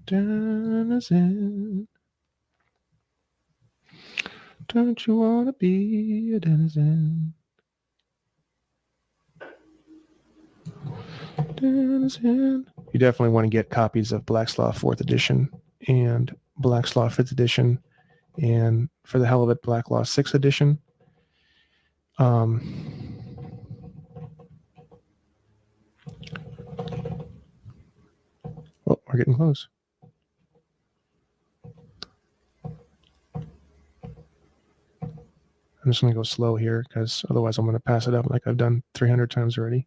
Denizen. Don't you want to be a denizen? Denizen. You definitely want to get copies of Black's Law 4th edition and Black's Law 5th edition, and for the hell of it, Black Law 6th edition. Oh, we're getting close. I'm just going to go slow here because otherwise I'm going to pass it up like I've done 300 times already.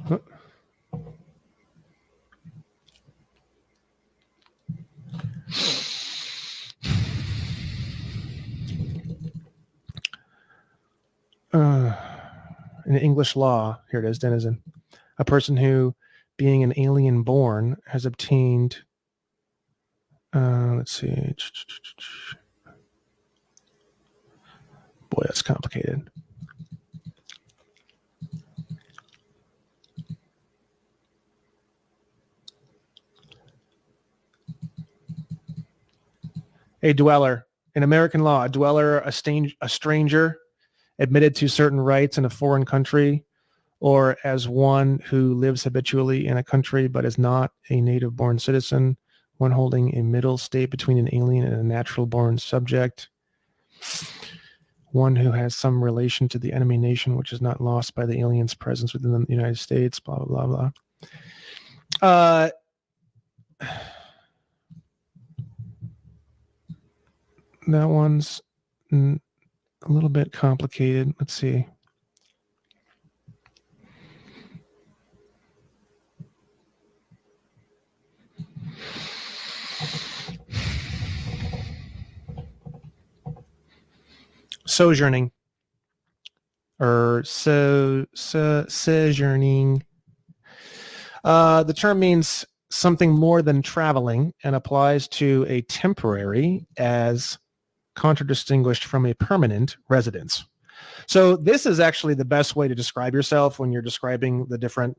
Huh. In English law, here it is, denizen. A person who, being an alien born, has obtained, let's see. Boy, that's complicated. A dweller. In American law, a dweller, a stranger, admitted to certain rights in a foreign country, or as one who lives habitually in a country but is not a native-born citizen, one holding a middle state between an alien and a natural-born subject, one who has some relation to the enemy nation which is not lost by the alien's presence within the United States, blah, blah, blah, blah. That one's a little bit complicated. Let's see. Sojourning or sojourning. The term means something more than traveling and applies to a temporary as contradistinguished from a permanent residence. So this is actually the best way to describe yourself when you're describing the different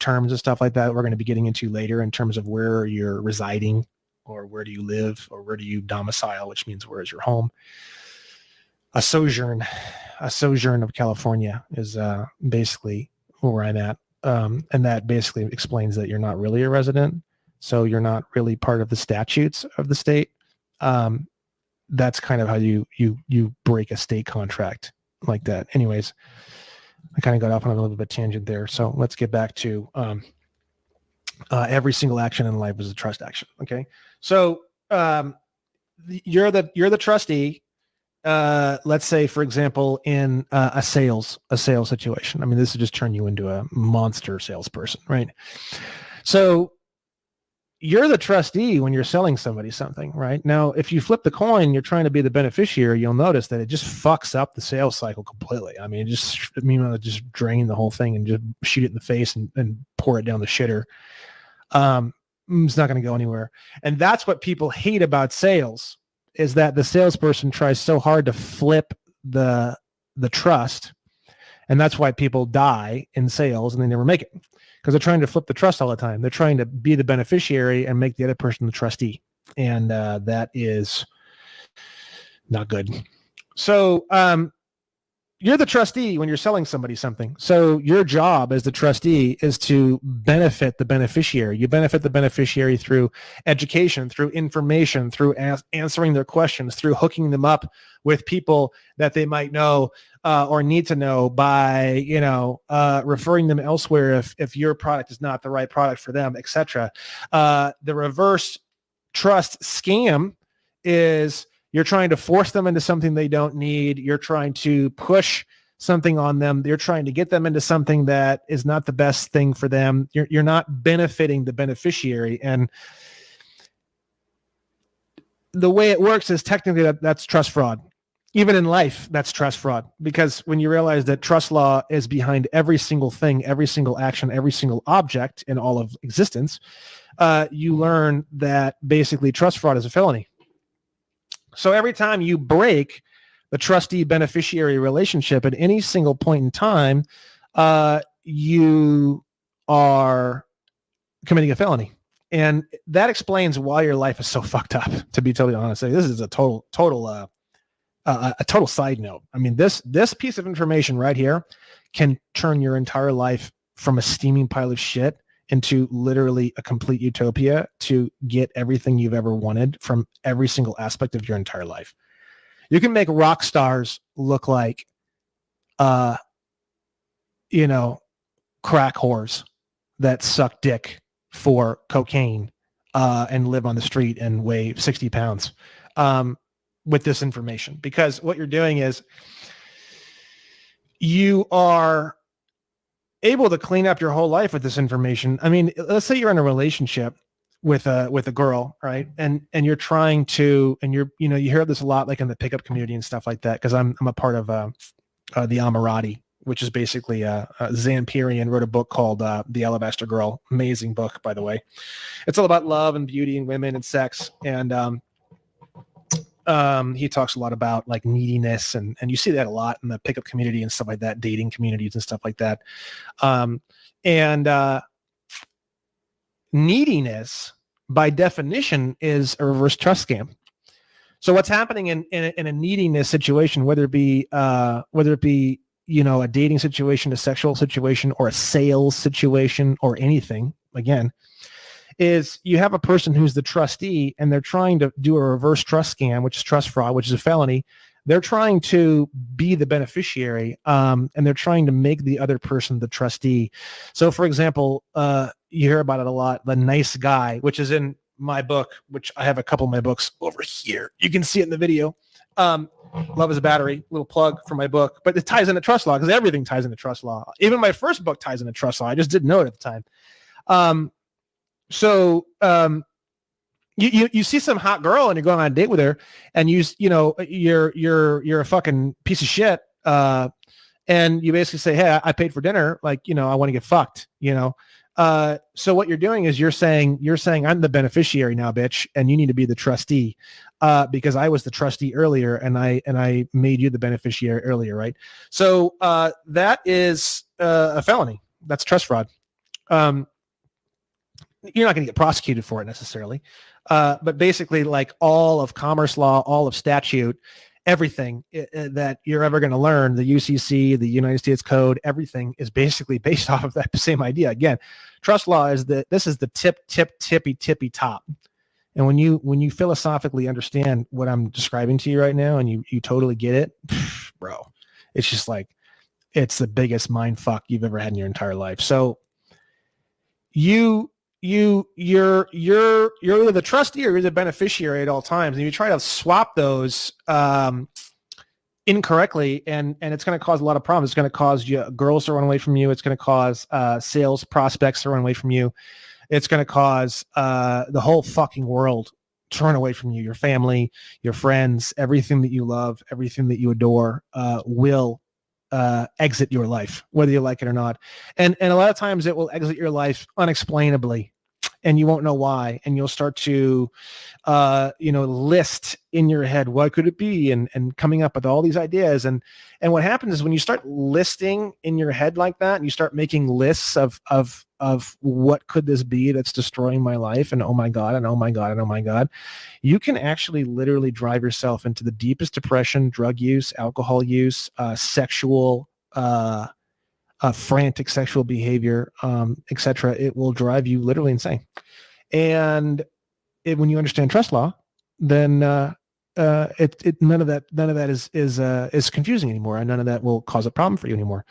terms and stuff like that we're going to be getting into later in terms of where you're residing or where do you live or where do you domicile, which means where is your home. A sojourn of California is basically where I'm at. And that basically explains that you're not really a resident. So you're not really part of the statutes of the state. That's kind of how you break a state contract like that. Anyways, I kind of got off on a little bit of a tangent there. So let's get back to every single action in life is a trust action. Okay. So you're the trustee. Let's say, for example, in a sales situation. I mean, this would just turn you into a monster salesperson, right? So you're the trustee when you're selling somebody something, right? Now, if you flip the coin, you're trying to be the beneficiary, you'll notice that it just fucks up the sales cycle completely. I mean, just drain the whole thing and just shoot it in the face and pour it down the shitter. It's not going to go anywhere. And that's what people hate about sales, is that the salesperson tries so hard to flip the trust. And that's why people die in sales and they never make it, because they're trying to flip the trust all the time. They're trying to be the beneficiary and make the other person the trustee. And that is not good. So you're the trustee when you're selling somebody something. So your job as the trustee is to benefit the beneficiary. You benefit the beneficiary through education, through information, through answering their questions, through hooking them up with people that they might know or need to know by, referring them elsewhere if your product is not the right product for them, etc. The reverse trust scam is you're trying to force them into something they don't need. You're trying to push something on them. You're trying to get them into something that is not the best thing for them. You're not benefiting the beneficiary. And the way it works is technically that's trust fraud. Even in life, that's trust fraud, because when you realize that trust law is behind every single thing, every single action, every single object in all of existence, you learn that basically trust fraud is a felony. So every time you break the trustee beneficiary relationship at any single point in time, you are committing a felony. And that explains why your life is so fucked up, to be totally honest. This is a total side note. I mean, this piece of information right here can turn your entire life from a steaming pile of shit into literally a complete utopia to get everything you've ever wanted from every single aspect of your entire life. You can make rock stars look like, you know, crack whores that suck dick for cocaine and live on the street and weigh 60 pounds with this information. Because what you're doing is you are able to clean up your whole life with this information. I mean, let's say you're in a relationship with a girl, right? And you're trying to, and you hear this a lot, like in the pickup community and stuff like that. Cause I'm a part of the Amirati, which is basically Zampirian wrote a book called The Alabaster Girl. Amazing book, by the way. It's all about love and beauty and women and sex. And he talks a lot about like neediness, and you see that a lot in the pickup community and stuff like that, dating communities and stuff like that. Neediness by definition is a reverse trust scam. So what's happening in a neediness situation, whether it be a dating situation, a sexual situation, or a sales situation, or anything, again, is you have a person who's the trustee and they're trying to do a reverse trust scam, which is trust fraud, which is a felony. They're trying to be the beneficiary, and they're trying to make the other person the trustee. So, for example, you hear about it a lot, the nice guy, which is in my book, which I have a couple of my books over here. You can see it in the video. Love is a Battery, little plug for my book, but it ties into trust law because everything ties into trust law. Even my first book ties into trust law. I just didn't know it at the time. You see some hot girl and you're going on a date with her, and you're a fucking piece of shit. And you basically say, hey, I paid for dinner. Like, I want to get fucked, So what you're doing is you're saying I'm the beneficiary now, bitch, and you need to be the trustee, because I was the trustee earlier and I made you the beneficiary earlier. Right. So, that is a felony. That's trust fraud. You're not going to get prosecuted for it necessarily. But basically, like all of commerce law, all of statute, everything that you're ever going to learn, the UCC, the United States Code, everything is basically based off of that same idea. Again, trust law is this is the tippy top. And when you philosophically understand what I'm describing to you right now, and you totally get it, bro, it's just like, it's the biggest mind fuck you've ever had in your entire life. So you're either the trustee or you're the beneficiary at all times, and you try to swap those incorrectly, and it's going to cause a lot of problems. It's going to cause girls to run away from you. It's going to cause sales prospects to run away from you. It's going to cause the whole fucking world to run away from you. Your family, your friends, everything that you love, everything that you adore will exit your life, whether you like it or not. And a lot of times it will exit your life unexplainably, and you won't know why. And you'll start to, list in your head, what could it be? And coming up with all these ideas. And what happens is when you start listing in your head like that, and you start making lists of what could this be that's destroying my life, and oh my God, and oh my God, and oh my God, you can actually literally drive yourself into the deepest depression, drug use, alcohol use, sexual, frantic sexual behavior, etc. It will drive you literally insane. And when you understand trust law, then none of that is confusing anymore, and none of that will cause a problem for you anymore.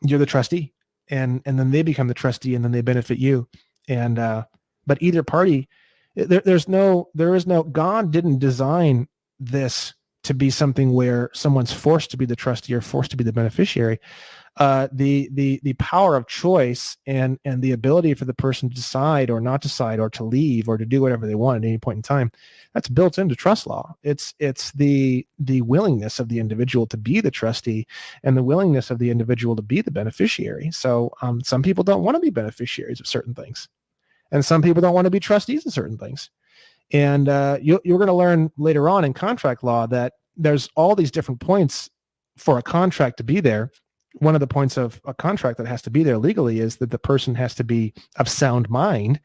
You're the trustee, and then they become the trustee, and then they benefit you. And but either party, there is no God didn't design this to be something where someone's forced to be the trustee or forced to be the beneficiary. The power of choice and the ability for the person to decide or not decide, or to leave, or to do whatever they want at any point in time, that's built into trust law. It's the willingness of the individual to be the trustee, and the willingness of the individual to be the beneficiary. So some people don't want to be beneficiaries of certain things, and some people don't want to be trustees of certain things. And you're going to learn later on in contract law that there's all these different points for a contract to be there. One of the points of a contract that has to be there legally is that the person has to be of sound mind,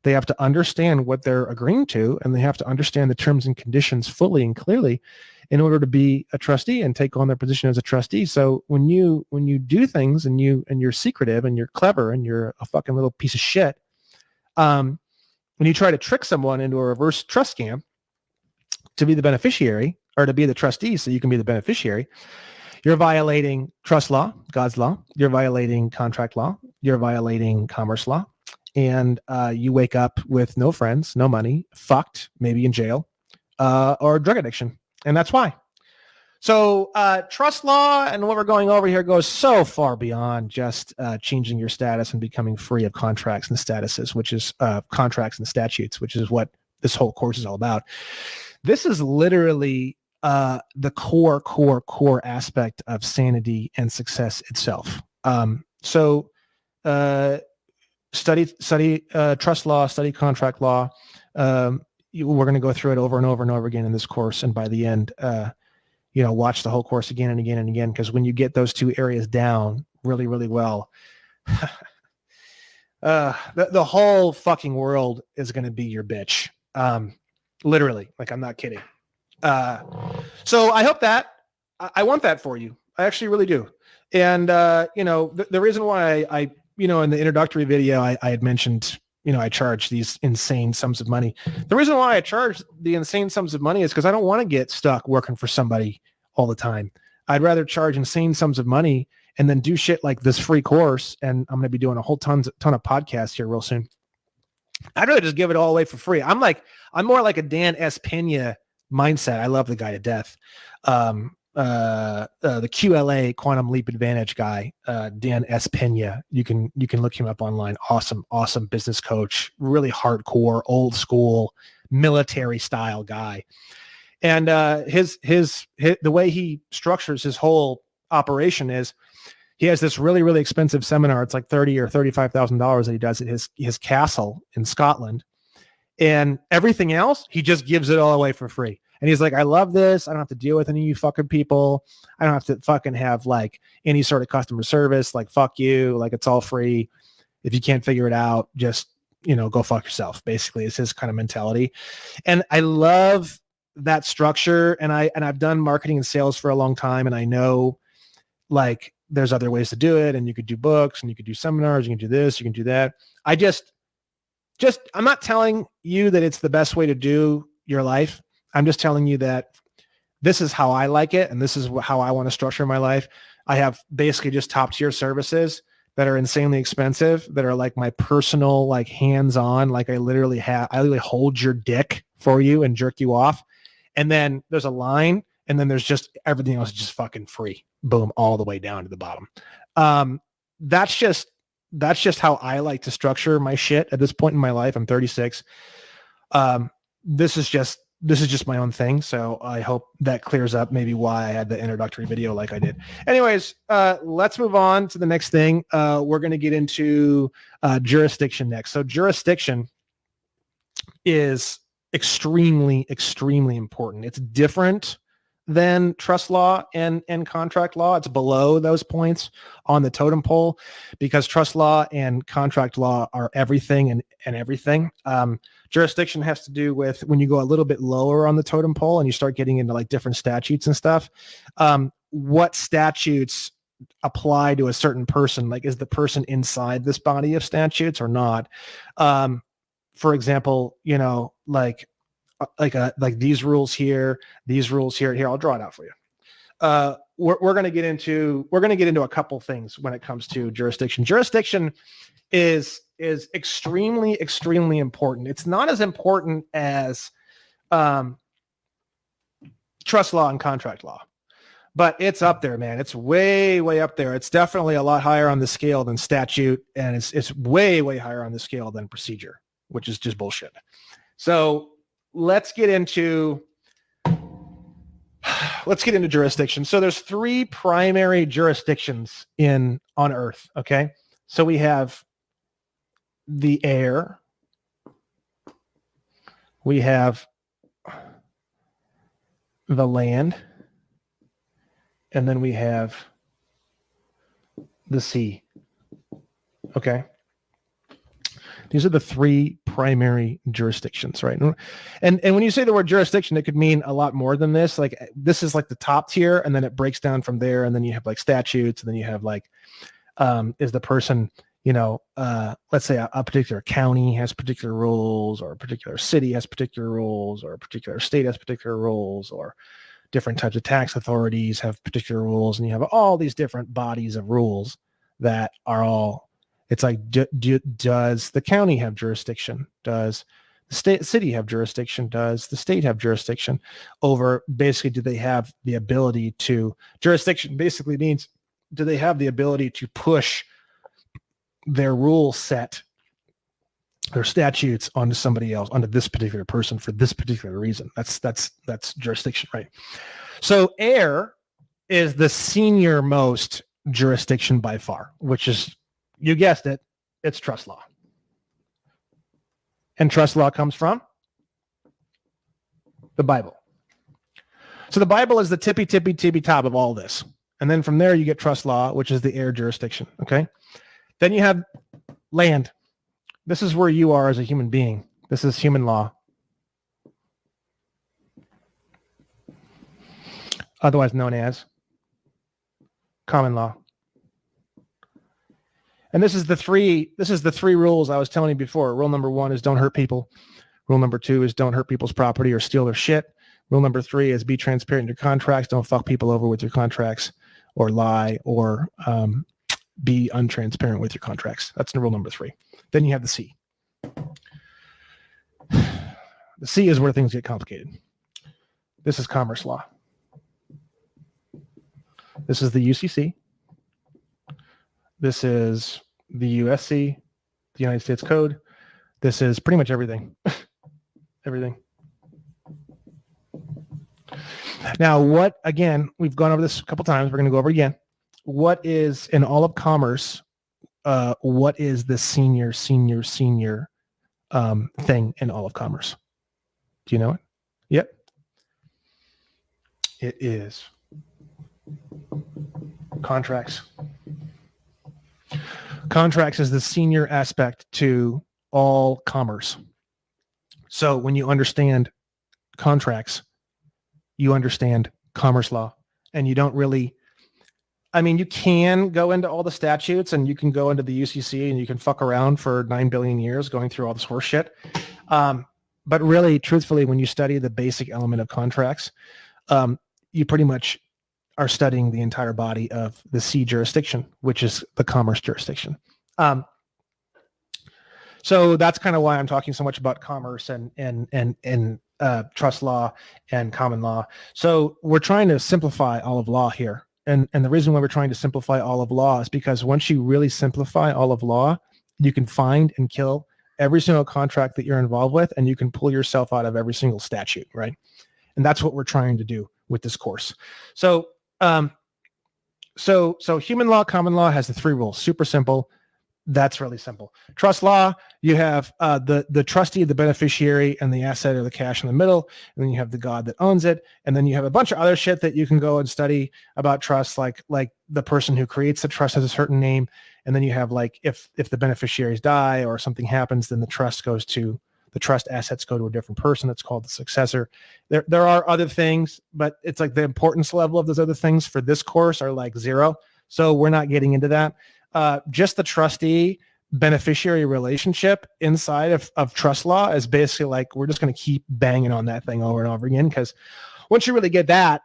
They have to understand what they're agreeing to, and they have to understand the terms and conditions fully and clearly in order to be a trustee and take on their position as a trustee. So when you do things and you're secretive and you're clever and you're a fucking little piece of shit, when you try to trick someone into a reverse trust scam to be the beneficiary or to be the trustee so you can be the beneficiary, you're violating trust law, God's law. You're violating contract law. You're violating commerce law. And you wake up with no friends, no money, fucked, maybe in jail, or drug addiction. And that's why. So trust law and what we're going over here goes so far beyond just changing your status and becoming free of contracts and statuses, which is contracts and statutes, which is what this whole course is all about. This is literally the core aspect of sanity and success itself. So study trust law, study contract law. We're going to go through it over and over and over again in this course. And by the end, watch the whole course again and again and again, because when you get those two areas down really, really well, the whole fucking world is going to be your bitch. Literally, like, I'm not kidding. So I hope that I want that for you. I actually really do. And, the reason why I in the introductory video, I had mentioned, I charge these insane sums of money. The reason why I charge the insane sums of money is because I don't want to get stuck working for somebody all the time. I'd rather charge insane sums of money and then do shit like this free course. And I'm going to be doing a whole ton of podcasts here real soon. I'd rather just give it all away for free. I'm more like a Dan S. Pena mindset. I love the guy to death. The QLA Quantum Leap Advantage guy, Dan S. Pena. You can look him up online. Awesome business coach, really hardcore, old school, military style guy. And the way he structures his whole operation is he has this really, really expensive seminar. It's like $30,000 or $35,000 that he does at his castle in Scotland. And everything else, he just gives it all away for free. And he's like, I love this. I don't have to deal with any of you fucking people. I don't have to fucking have like any sort of customer service. Like, fuck you. Like, it's all free. If you can't figure it out, just, go fuck yourself. Basically, it's his kind of mentality. And I love that structure. And I've done marketing and sales for a long time. And I know, like, there's other ways to do it. And you could do books and you could do seminars. You can do this, you can do that. I'm not telling you that it's the best way to do your life. I'm just telling you that this is how I like it. And this is how I want to structure my life. I have basically just top tier services that are insanely expensive, that are like my personal, like, hands-on, like I literally hold your dick for you and jerk you off. And then there's a line, and then there's just everything else is just fucking free. Boom, all the way down to the bottom. That's just how I like to structure my shit at this point in my life. I'm 36. This is just my own thing. So I hope that clears up maybe why I had the introductory video like I did. Anyways, let's move on to the next thing. We're going to get into jurisdiction next. So jurisdiction is extremely, extremely important. It's different than trust law and contract law. It's below those points on the totem pole, because trust law and contract law are everything and everything. Jurisdiction has to do with when you go a little bit lower on the totem pole and you start getting into like different statutes and stuff. What statutes apply to a certain person? Like, is the person inside this body of statutes or not? For example, like these rules here, here. I'll draw it out for you. We're going to get into a couple things when it comes to jurisdiction. Jurisdiction is extremely, extremely important. It's not as important as trust law and contract law, but it's up there, man. It's way, way up there. It's definitely a lot higher on the scale than statute, and it's way, way higher on the scale than procedure, which is just bullshit. So let's get into jurisdiction. So there's three primary jurisdictions on Earth. Okay. So we have the air, we have the land, and then we have the sea. Okay. These are the three primary jurisdictions, right? And when you say the word jurisdiction, it could mean a lot more than this. Like this is like the top tier, and then it breaks down from there, and then you have like statutes, and then you have like, is the person, let's say a particular county has particular rules, or a particular city has particular rules, or a particular state has particular rules, or different types of tax authorities have particular rules, and you have all these different bodies of rules that are all, it's like, does the county have jurisdiction? Does the city have jurisdiction? Does the state have jurisdiction over, basically, do they have the ability to, jurisdiction basically means, do they have the ability to push their rule set, their statutes onto somebody else, onto this particular person for this particular reason? That's jurisdiction, right? So air is the senior most jurisdiction by far, which is, you guessed it, it's trust law. And trust law comes from the Bible. So the Bible is the tippy top of all this. And then from there you get trust law, which is the air jurisdiction, okay? Then you have land. This is where you are as a human being. This is human law. Otherwise known as common law. And this is the three rules I was telling you before. Rule number 1 is don't hurt people. Rule number 2 is don't hurt people's property or steal their shit. Rule number 3 is be transparent in your contracts. Don't fuck people over with your contracts or lie or be untransparent with your contracts. That's rule number 3. Then you have the C. The C is where things get complicated. This is commerce law. This is the UCC. This is the USC, the United States Code. This is pretty much everything. Everything. Now, what, again, we've gone over this a couple times. We're going to go over again. What is, in all of commerce, what is the senior thing in all of commerce? Do you know it? Yep. It is contracts. Contracts is the senior aspect to all commerce. So when you understand contracts, you understand commerce law, and you don't really, I mean, you can go into all the statutes and you can go into the UCC and you can fuck around for 9 billion years going through all this horse shit. But really, truthfully, when you study the basic element of contracts, you pretty much are studying the entire body of the C jurisdiction, which is the commerce jurisdiction. So that's kind of why I'm talking so much about commerce and trust law and common law. So we're trying to simplify all of law here. And the reason why we're trying to simplify all of law is because once you really simplify all of law, you can find and kill every single contract that you're involved with, and you can pull yourself out of every single statute, right? And that's what we're trying to do with this course. So human law, common law has the 3 rules. Super simple. That's really simple. Trust law, you have the trustee, the beneficiary, and the asset or the cash in the middle. And then you have the God that owns it. And then you have a bunch of other shit that you can go and study about trust, like the person who creates the trust has a certain name. And then you have like if the beneficiaries die or something happens, then the trust assets go to a different person. That's called the successor. There are other things, but it's like the importance level of those other things for this course are like 0. So we're not getting into that. Just the trustee beneficiary relationship inside of trust law is basically like, we're just going to keep banging on that thing over and over again. Because once you really get that,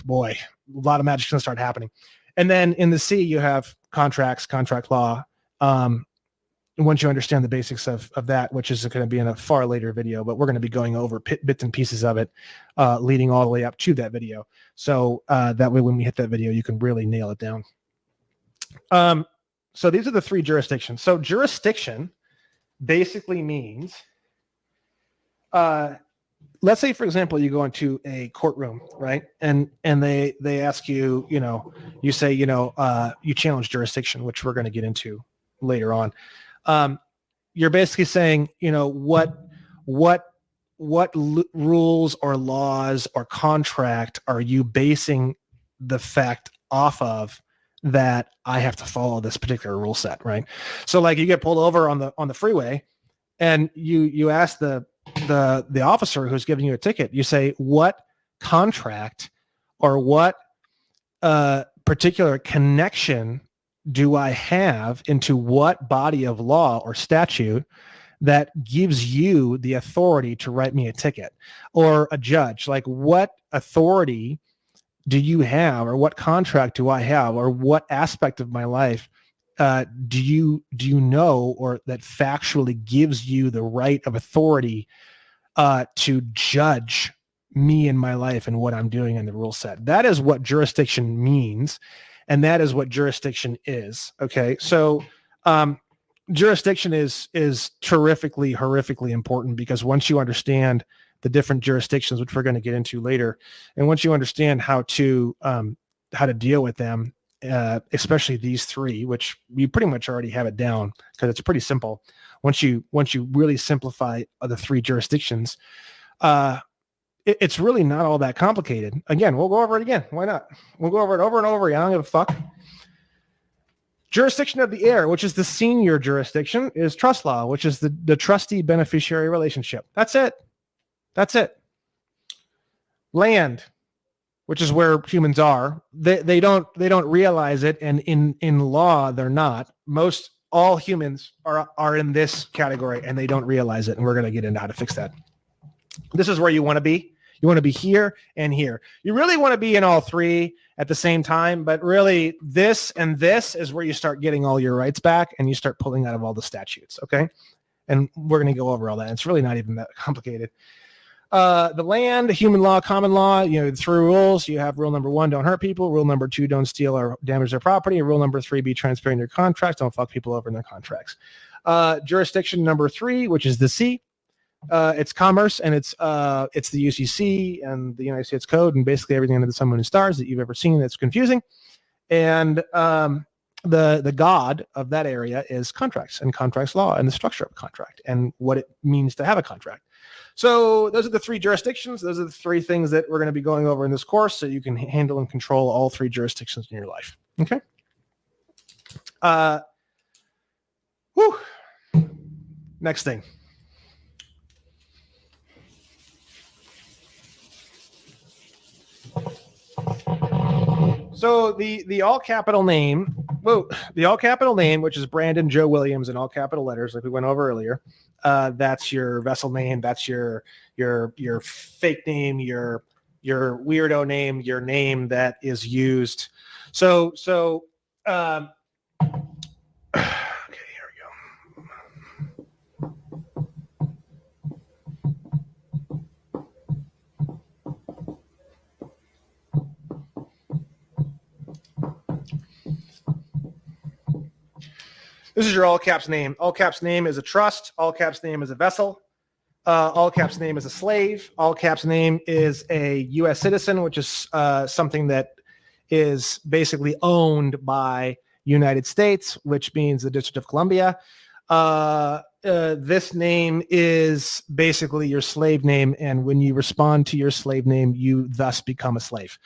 boy, a lot of magic's going to start happening. And then in the C, you have contracts, contract law. Once you understand the basics of that, which is going to be in a far later video, but we're going to be going over bits and pieces of it, leading all the way up to that video. So that way, when we hit that video, you can really nail it down. So these are the 3 jurisdictions. So jurisdiction basically means, let's say, for example, you go into a courtroom, right? And they ask you, you say, you challenge jurisdiction, which we're going to get into later on. You're basically saying, what rules or laws or contract are you basing the fact off of that I have to follow this particular rule set, right? So like you get pulled over on the freeway and you ask the officer who's giving you a ticket, you say, what contract or what particular connection do I have into what body of law or statute that gives you the authority to write me a ticket? Or a judge, like what authority do you have, or what contract do I have, or what aspect of my life do you know, or that factually gives you the right of authority to judge me and my life and what I'm doing in the rule set? That is what jurisdiction means, and that is what jurisdiction is. Okay, so jurisdiction is terrifically, horrifically important, because once you understand the different jurisdictions, which we're going to get into later, and once you understand how to deal with them, especially these three, which you pretty much already have it down because it's pretty simple. Once you really simplify the three jurisdictions, it's really not all that complicated. Again, we'll go over it again. Why not? We'll go over it over and over again. I don't give a fuck. Jurisdiction of the heir, which is the senior jurisdiction, is trust law, which is the trustee beneficiary relationship. That's it. That's it. Land, which is where humans are. They don't realize it, and in law they're not. All humans are in this category, and they don't realize it. And we're going to get into how to fix that. This is where you want to be. You want to be here and here. You really want to be in all three at the same time, but really this and this is where you start getting all your rights back, and you start pulling out of all the statutes. Okay. And we're going to go over all that. It's really not even that complicated. The land, human law, common law, the three rules. You have rule number 1, don't hurt people. Rule number 2, don't steal or damage their property. Rule number 3, be transparent in your contracts. Don't fuck people over in their contracts. Jurisdiction number 3, which is the C. It's commerce, and it's the UCC and the United States Code, and basically everything under the sun, moon, and stars that you've ever seen that's confusing. And the god of that area is contracts and contracts law and the structure of a contract and what it means to have a contract. So those are the three jurisdictions. Those are the three things that we're going to be going over in this course, so you can handle and control all three jurisdictions in your life. Okay. Next thing. So the all capital name, which is Brandon Joe Williams in all capital letters, like we went over earlier. That's your vessel name. That's your fake name, your weirdo name, your name that is used. So okay, here we go. This is your all caps name. All caps name is a trust. All caps name is a vessel. All caps name is a slave. All caps name is a U.S. citizen, which is something that is basically owned by United States, which means the District of Columbia. This name is basically your slave name, and when you respond to your slave name, you thus become a slave.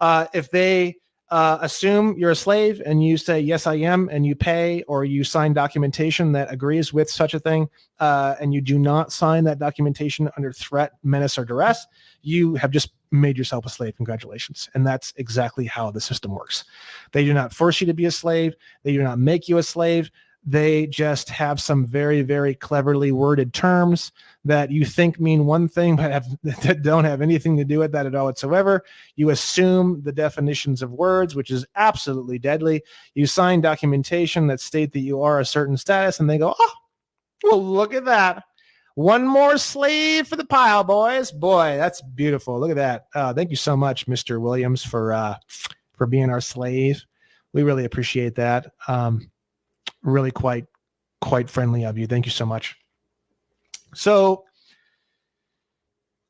If they assume you're a slave and you say, yes, I am, and you pay or you sign documentation that agrees with such a thing, and you do not sign that documentation under threat, menace, or duress, you have just made yourself a slave. Congratulations. And that's exactly how the system works. They do not force you to be a slave. They do not make you a slave. They just have some very, very cleverly worded terms that you think mean one thing, but that don't have anything to do with that at all whatsoever. You assume the definitions of words, which is absolutely deadly. You sign documentation that state that you are a certain status, and they go, oh, well, look at that. One more slave for the pile, boys. Boy, that's beautiful. Look at that. Thank you so much, Mr. Williams, for being our slave. We really appreciate that. Really quite friendly of you. Thank you so much. So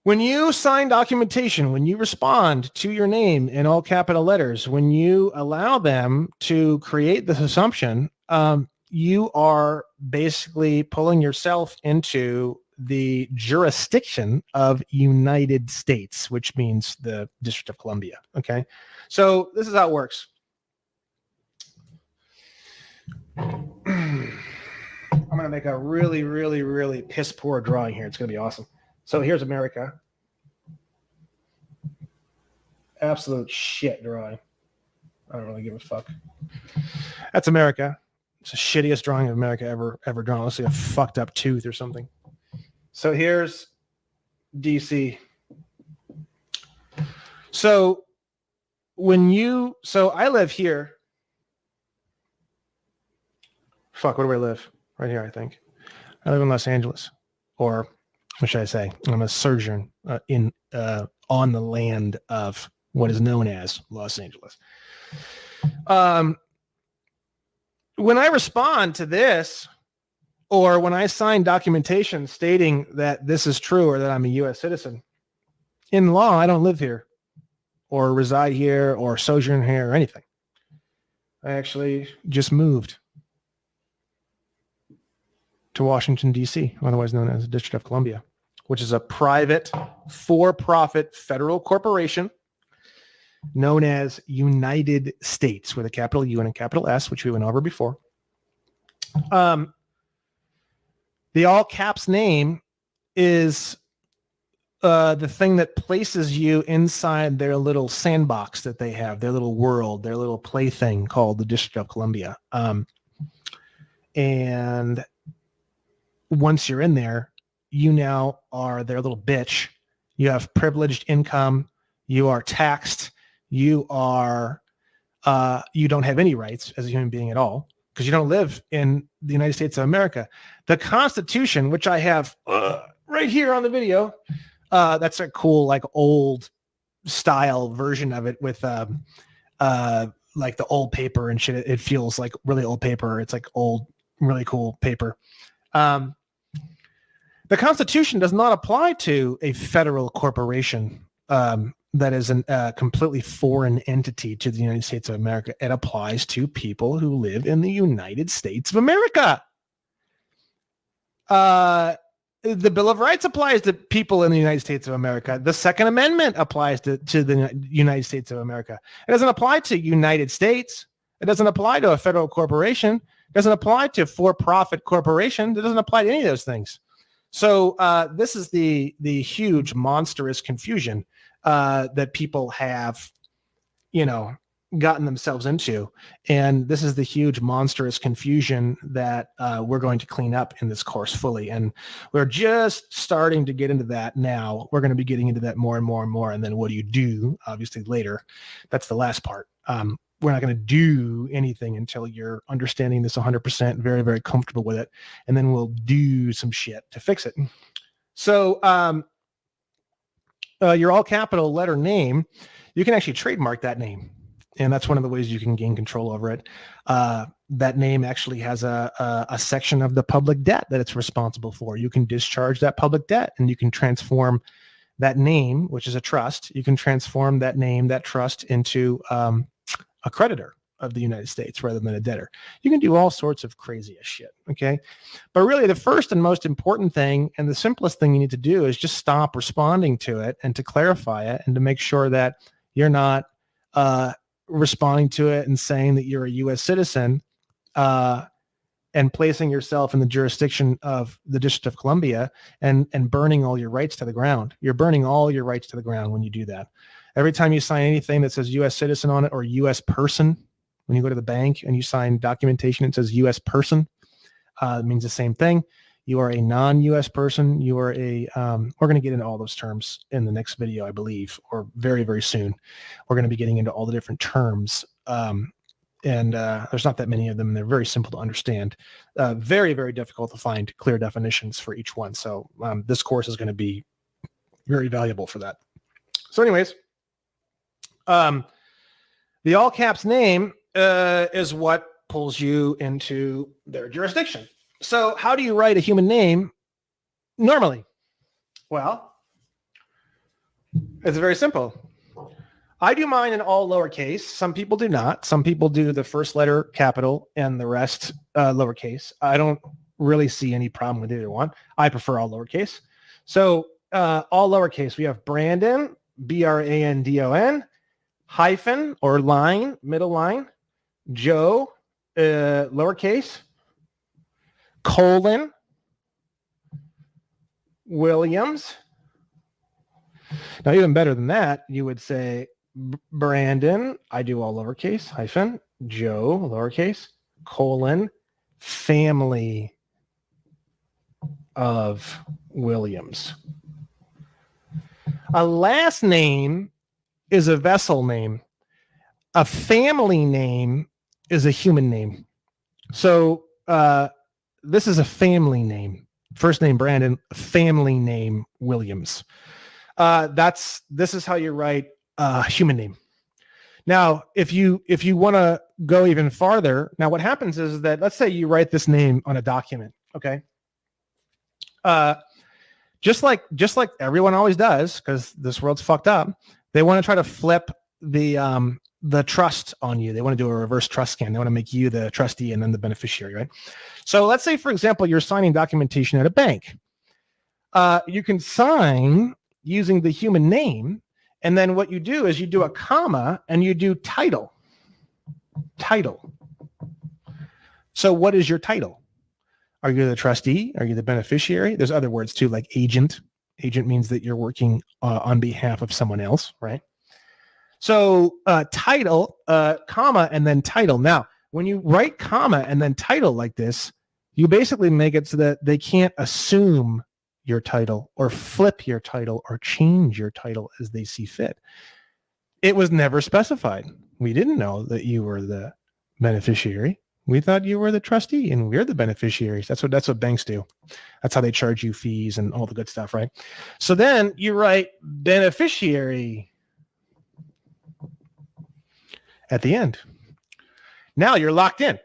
when you sign documentation, when you respond to your name in all capital letters, when you allow them to create this assumption, you are basically pulling yourself into the jurisdiction of United States, which means the District of Columbia. Okay. So this is how it works. I'm going to make a really, really, really piss poor drawing here. It's going to be awesome. So here's America. Absolute shit drawing. I don't really give a fuck. That's America. It's the shittiest drawing of America ever drawn. Let's see, a fucked up tooth or something. So here's DC. So I live here. Fuck, where do I live? Right here, I think. I live in Los Angeles, or what should I say? I'm a sojourn on the land of what is known as Los Angeles. When I respond to this, or when I sign documentation stating that this is true or that I'm a U.S. citizen, in law, I don't live here or reside here or sojourn here or anything. I actually just moved to Washington, D.C., otherwise known as the District of Columbia, which is a private, for-profit federal corporation known as United States, with a capital U and a capital S, which we went over before. The all caps name is the thing that places you inside their little sandbox that they have, their little world, their little plaything called the District of Columbia. And once you're in there, you now are their little bitch. You have privileged income. You are taxed. You don't have any rights as a human being at all because you don't live in the United States of America. The Constitution, which I have right here on the video, that's a cool, like, old style version of it with like the old paper and shit. It feels like really old paper. It's like old, really cool paper. The Constitution does not apply to a federal corporation that is a completely foreign entity to the United States of America. It applies to people who live in the United States of America. The Bill of Rights applies to people in the United States of America. The Second Amendment applies to the United States of America. It doesn't apply to United States. It doesn't apply to a federal corporation. It doesn't apply to for-profit corporation. It doesn't apply to any of those things. So this is the huge monstrous confusion that people have, gotten themselves into. And this is the huge monstrous confusion that we're going to clean up in this course fully. And we're just starting to get into that now. We're going to be getting into that more and more and more. And then what do you do? Obviously later. That's the last part. We're not going to do anything until you're understanding this 100%, very, very comfortable with it. And then we'll do some shit to fix it. So your all capital letter name, you can actually trademark that name. And that's one of the ways you can gain control over it. That name actually has a section of the public debt that it's responsible for. You can discharge that public debt, and you can transform that name, which is a trust. You can transform that name, that trust, into a creditor of the United States rather than a debtor. You can do all sorts of crazy as shit. Okay. But really the first and most important thing and the simplest thing you need to do is just stop responding to it and to clarify it and to make sure that you're not responding to it and saying that you're a U.S. citizen and placing yourself in the jurisdiction of the District of Columbia and burning all your rights to the ground. You're burning all your rights to the ground when you do that. Every time you sign anything that says U.S. citizen on it or U.S. person, when you go to the bank and you sign documentation that says U.S. person, it means the same thing. You are a non-U.S. person. You are we're going to get into all those terms in the next video, I believe, or very, very soon. We're going to be getting into all the different terms. And there's not that many of them. They're very simple to understand. Very, very difficult to find clear definitions for each one. So this course is going to be very valuable for that. So anyways, the all caps name is what pulls you into their jurisdiction. So how do you write a human name normally? Well, it's very simple. I do mine in all lowercase. Some people do not. Some people do the first letter capital and the rest lowercase. I don't really see any problem with either one. I prefer all lowercase. So all lowercase, we have Brandon, Brandon, hyphen or line, middle line, Joe, lowercase, colon, Williams. Now, even better than that, you would say Brandon, I do all lowercase, hyphen, Joe, lowercase, colon, family of Williams. A last name is a vessel name. A family name is a human name. So this is a family name. First name Brandon, family name Williams. This is how you write human name. Now, if you want to go even farther, now what happens is that, let's say you write this name on a document, okay? Just like everyone always does, because this world's fucked up, they want to try to flip the trust on you. They want to do a reverse trust scan. They want to make you the trustee and then the beneficiary, right? So let's say, for example, you're signing documentation at a bank. You can sign using the human name, and then what you do is you do a comma and you do title. Title. So what is your title? Are you the trustee? Are you the beneficiary? There's other words too, like agent. Agent means that you're working on behalf of someone else, right? So title, comma, and then title. Now, when you write comma and then title like this, you basically make it so that they can't assume your title or flip your title or change your title as they see fit. It was never specified. We didn't know that you were the beneficiary. We thought you were the trustee and we're the beneficiaries. That's what banks do. That's how they charge you fees and all the good stuff, right? So then you write beneficiary at the end. Now you're locked in.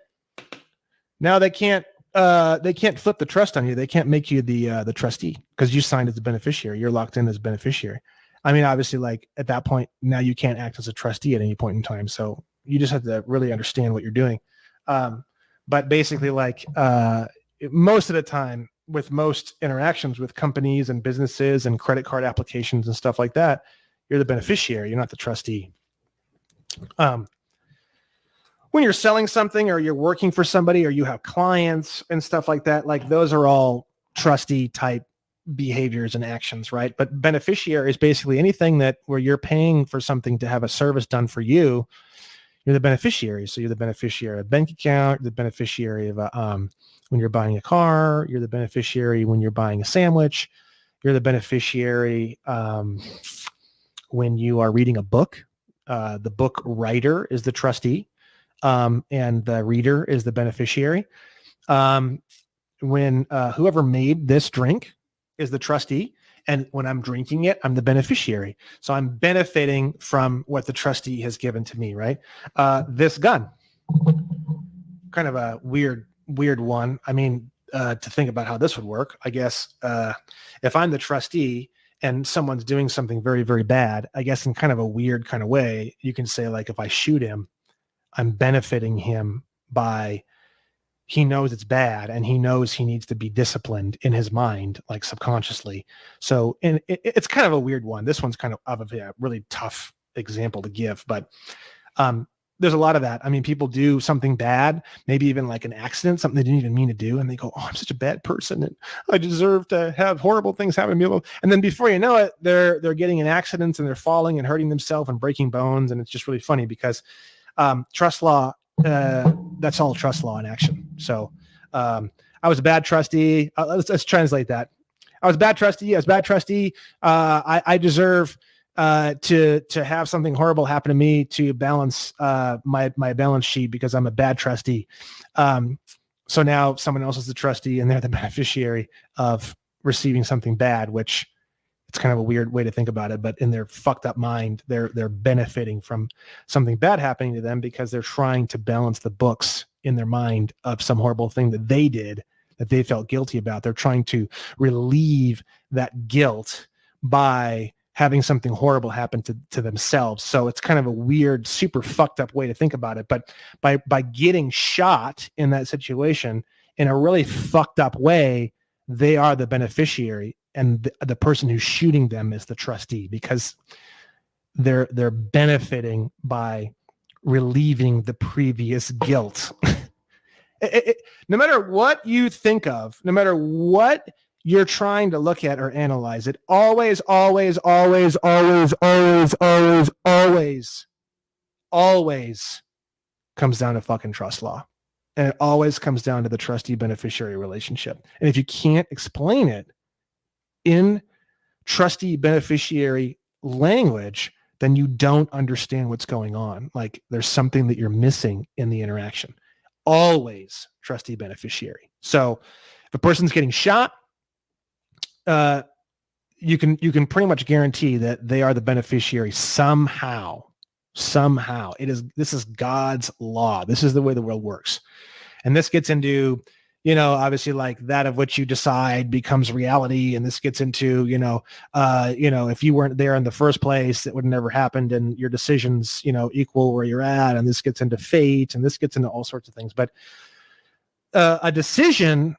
Now they can't flip the trust on you. They can't make you the trustee because you signed as the beneficiary. You're locked in as beneficiary. I mean, obviously, like at that point, now you can't act as a trustee at any point in time. So you just have to really understand what you're doing. But basically, like most of the time, with most interactions with companies and businesses and credit card applications and stuff like that, you're the beneficiary. You're not the trustee. When you're selling something or you're working for somebody or you have clients and stuff like that, like those are all trustee type behaviors and actions, right? But beneficiary is basically anything that where you're paying for something to have a service done for you, you're the beneficiary. So you're the beneficiary of a bank account, you're the beneficiary of when you're buying a car, you're the beneficiary when you're buying a sandwich, you're the beneficiary when you are reading a book. The book writer is the trustee. And the reader is the beneficiary. When whoever made this drink is the trustee, and when I'm drinking it, I'm the beneficiary. So I'm benefiting from what the trustee has given to me, right? This gun, kind of a weird one. I mean, to think about how this would work, I guess if I'm the trustee and someone's doing something very, very bad, I guess in kind of a weird kind of way, you can say like, if I shoot him, I'm benefiting him by he knows it's bad and he knows he needs to be disciplined in his mind, like subconsciously. So it's kind of a weird one. This one's kind of a really tough example to give, but there's a lot of that. I mean, people do something bad, maybe even like an accident, something they didn't even mean to do. And they go, oh, I'm such a bad person and I deserve to have horrible things happen to me. And then before you know it, they're getting in accidents and they're falling and hurting themselves and breaking bones. And it's just really funny because trust law, that's all trust law in action. So I was a bad trustee. Let's translate that. I was a bad trustee. I deserve to have something horrible happen to me to balance my balance sheet because I'm a bad trustee. So now someone else is the trustee and they're the beneficiary of receiving something bad, which it's kind of a weird way to think about it, but in their fucked up mind, they're benefiting from something bad happening to them because they're trying to balance the books in their mind of some horrible thing that they did that they felt guilty about. They're trying to relieve that guilt by having something horrible happen to themselves. So it's kind of a weird, super fucked up way to think about it. But by getting shot in that situation in a really fucked up way, they are the beneficiary. And the person who's shooting them is the trustee because they're benefiting by relieving the previous guilt No matter what you think of, no matter what you're trying to look at or analyze, it always comes down to fucking trust law. And it always comes down to the trustee beneficiary relationship. And if you can't explain it in trustee beneficiary language, then you don't understand what's going on. Like there's something that you're missing in the interaction. Always trustee beneficiary. So if a person's getting shot, you can pretty much guarantee that they are the beneficiary somehow. This is God's law. This is the way the world works. And this gets into, obviously like that of which you decide becomes reality. And this gets into, if you weren't there in the first place, it would have never happened. And your decisions, equal where you're at. And this gets into fate, and this gets into all sorts of things. But a decision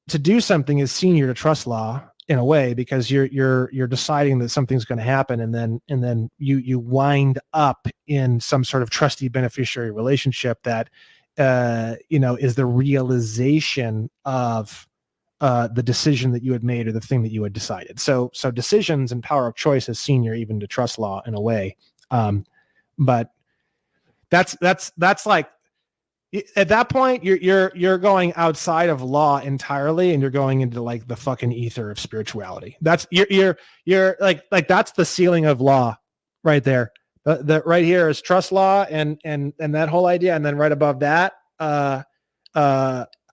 to do something is senior to trust law in a way, because you're deciding that something's going to happen, and then you wind up in some sort of trustee beneficiary relationship that is the realization of the decision that you had made or the thing that you had decided. So decisions and power of choice is senior even to trust law in a way. But that's like, at that point you're going outside of law entirely, and you're going into like the fucking ether of spirituality. That's you're like that's the ceiling of law right there. The right here is trust law and that whole idea, and then right above that,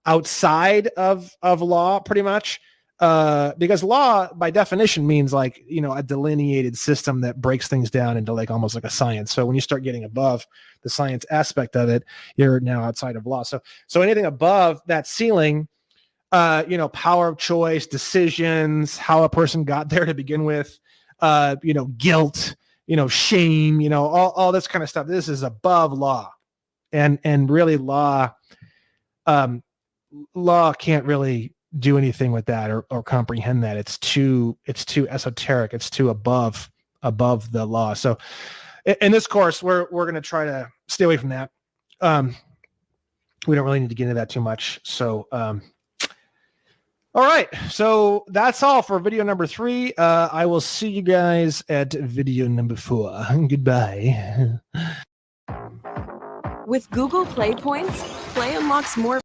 outside of law, pretty much, because law by definition means like a delineated system that breaks things down into like almost like a science. So when you start getting above the science aspect of it, you're now outside of law. So anything above that ceiling, power of choice, decisions, how a person got there to begin with, guilt, shame, all this kind of stuff. This is above law, and really law can't really do anything with that or comprehend that. It's too esoteric. It's too above the law. So in this course, we're going to try to stay away from that. We don't really need to get into that too much. So, all right. So that's all for video number 3. I will see you guys at video number 4. Goodbye. With Google Play Points, Play unlocks more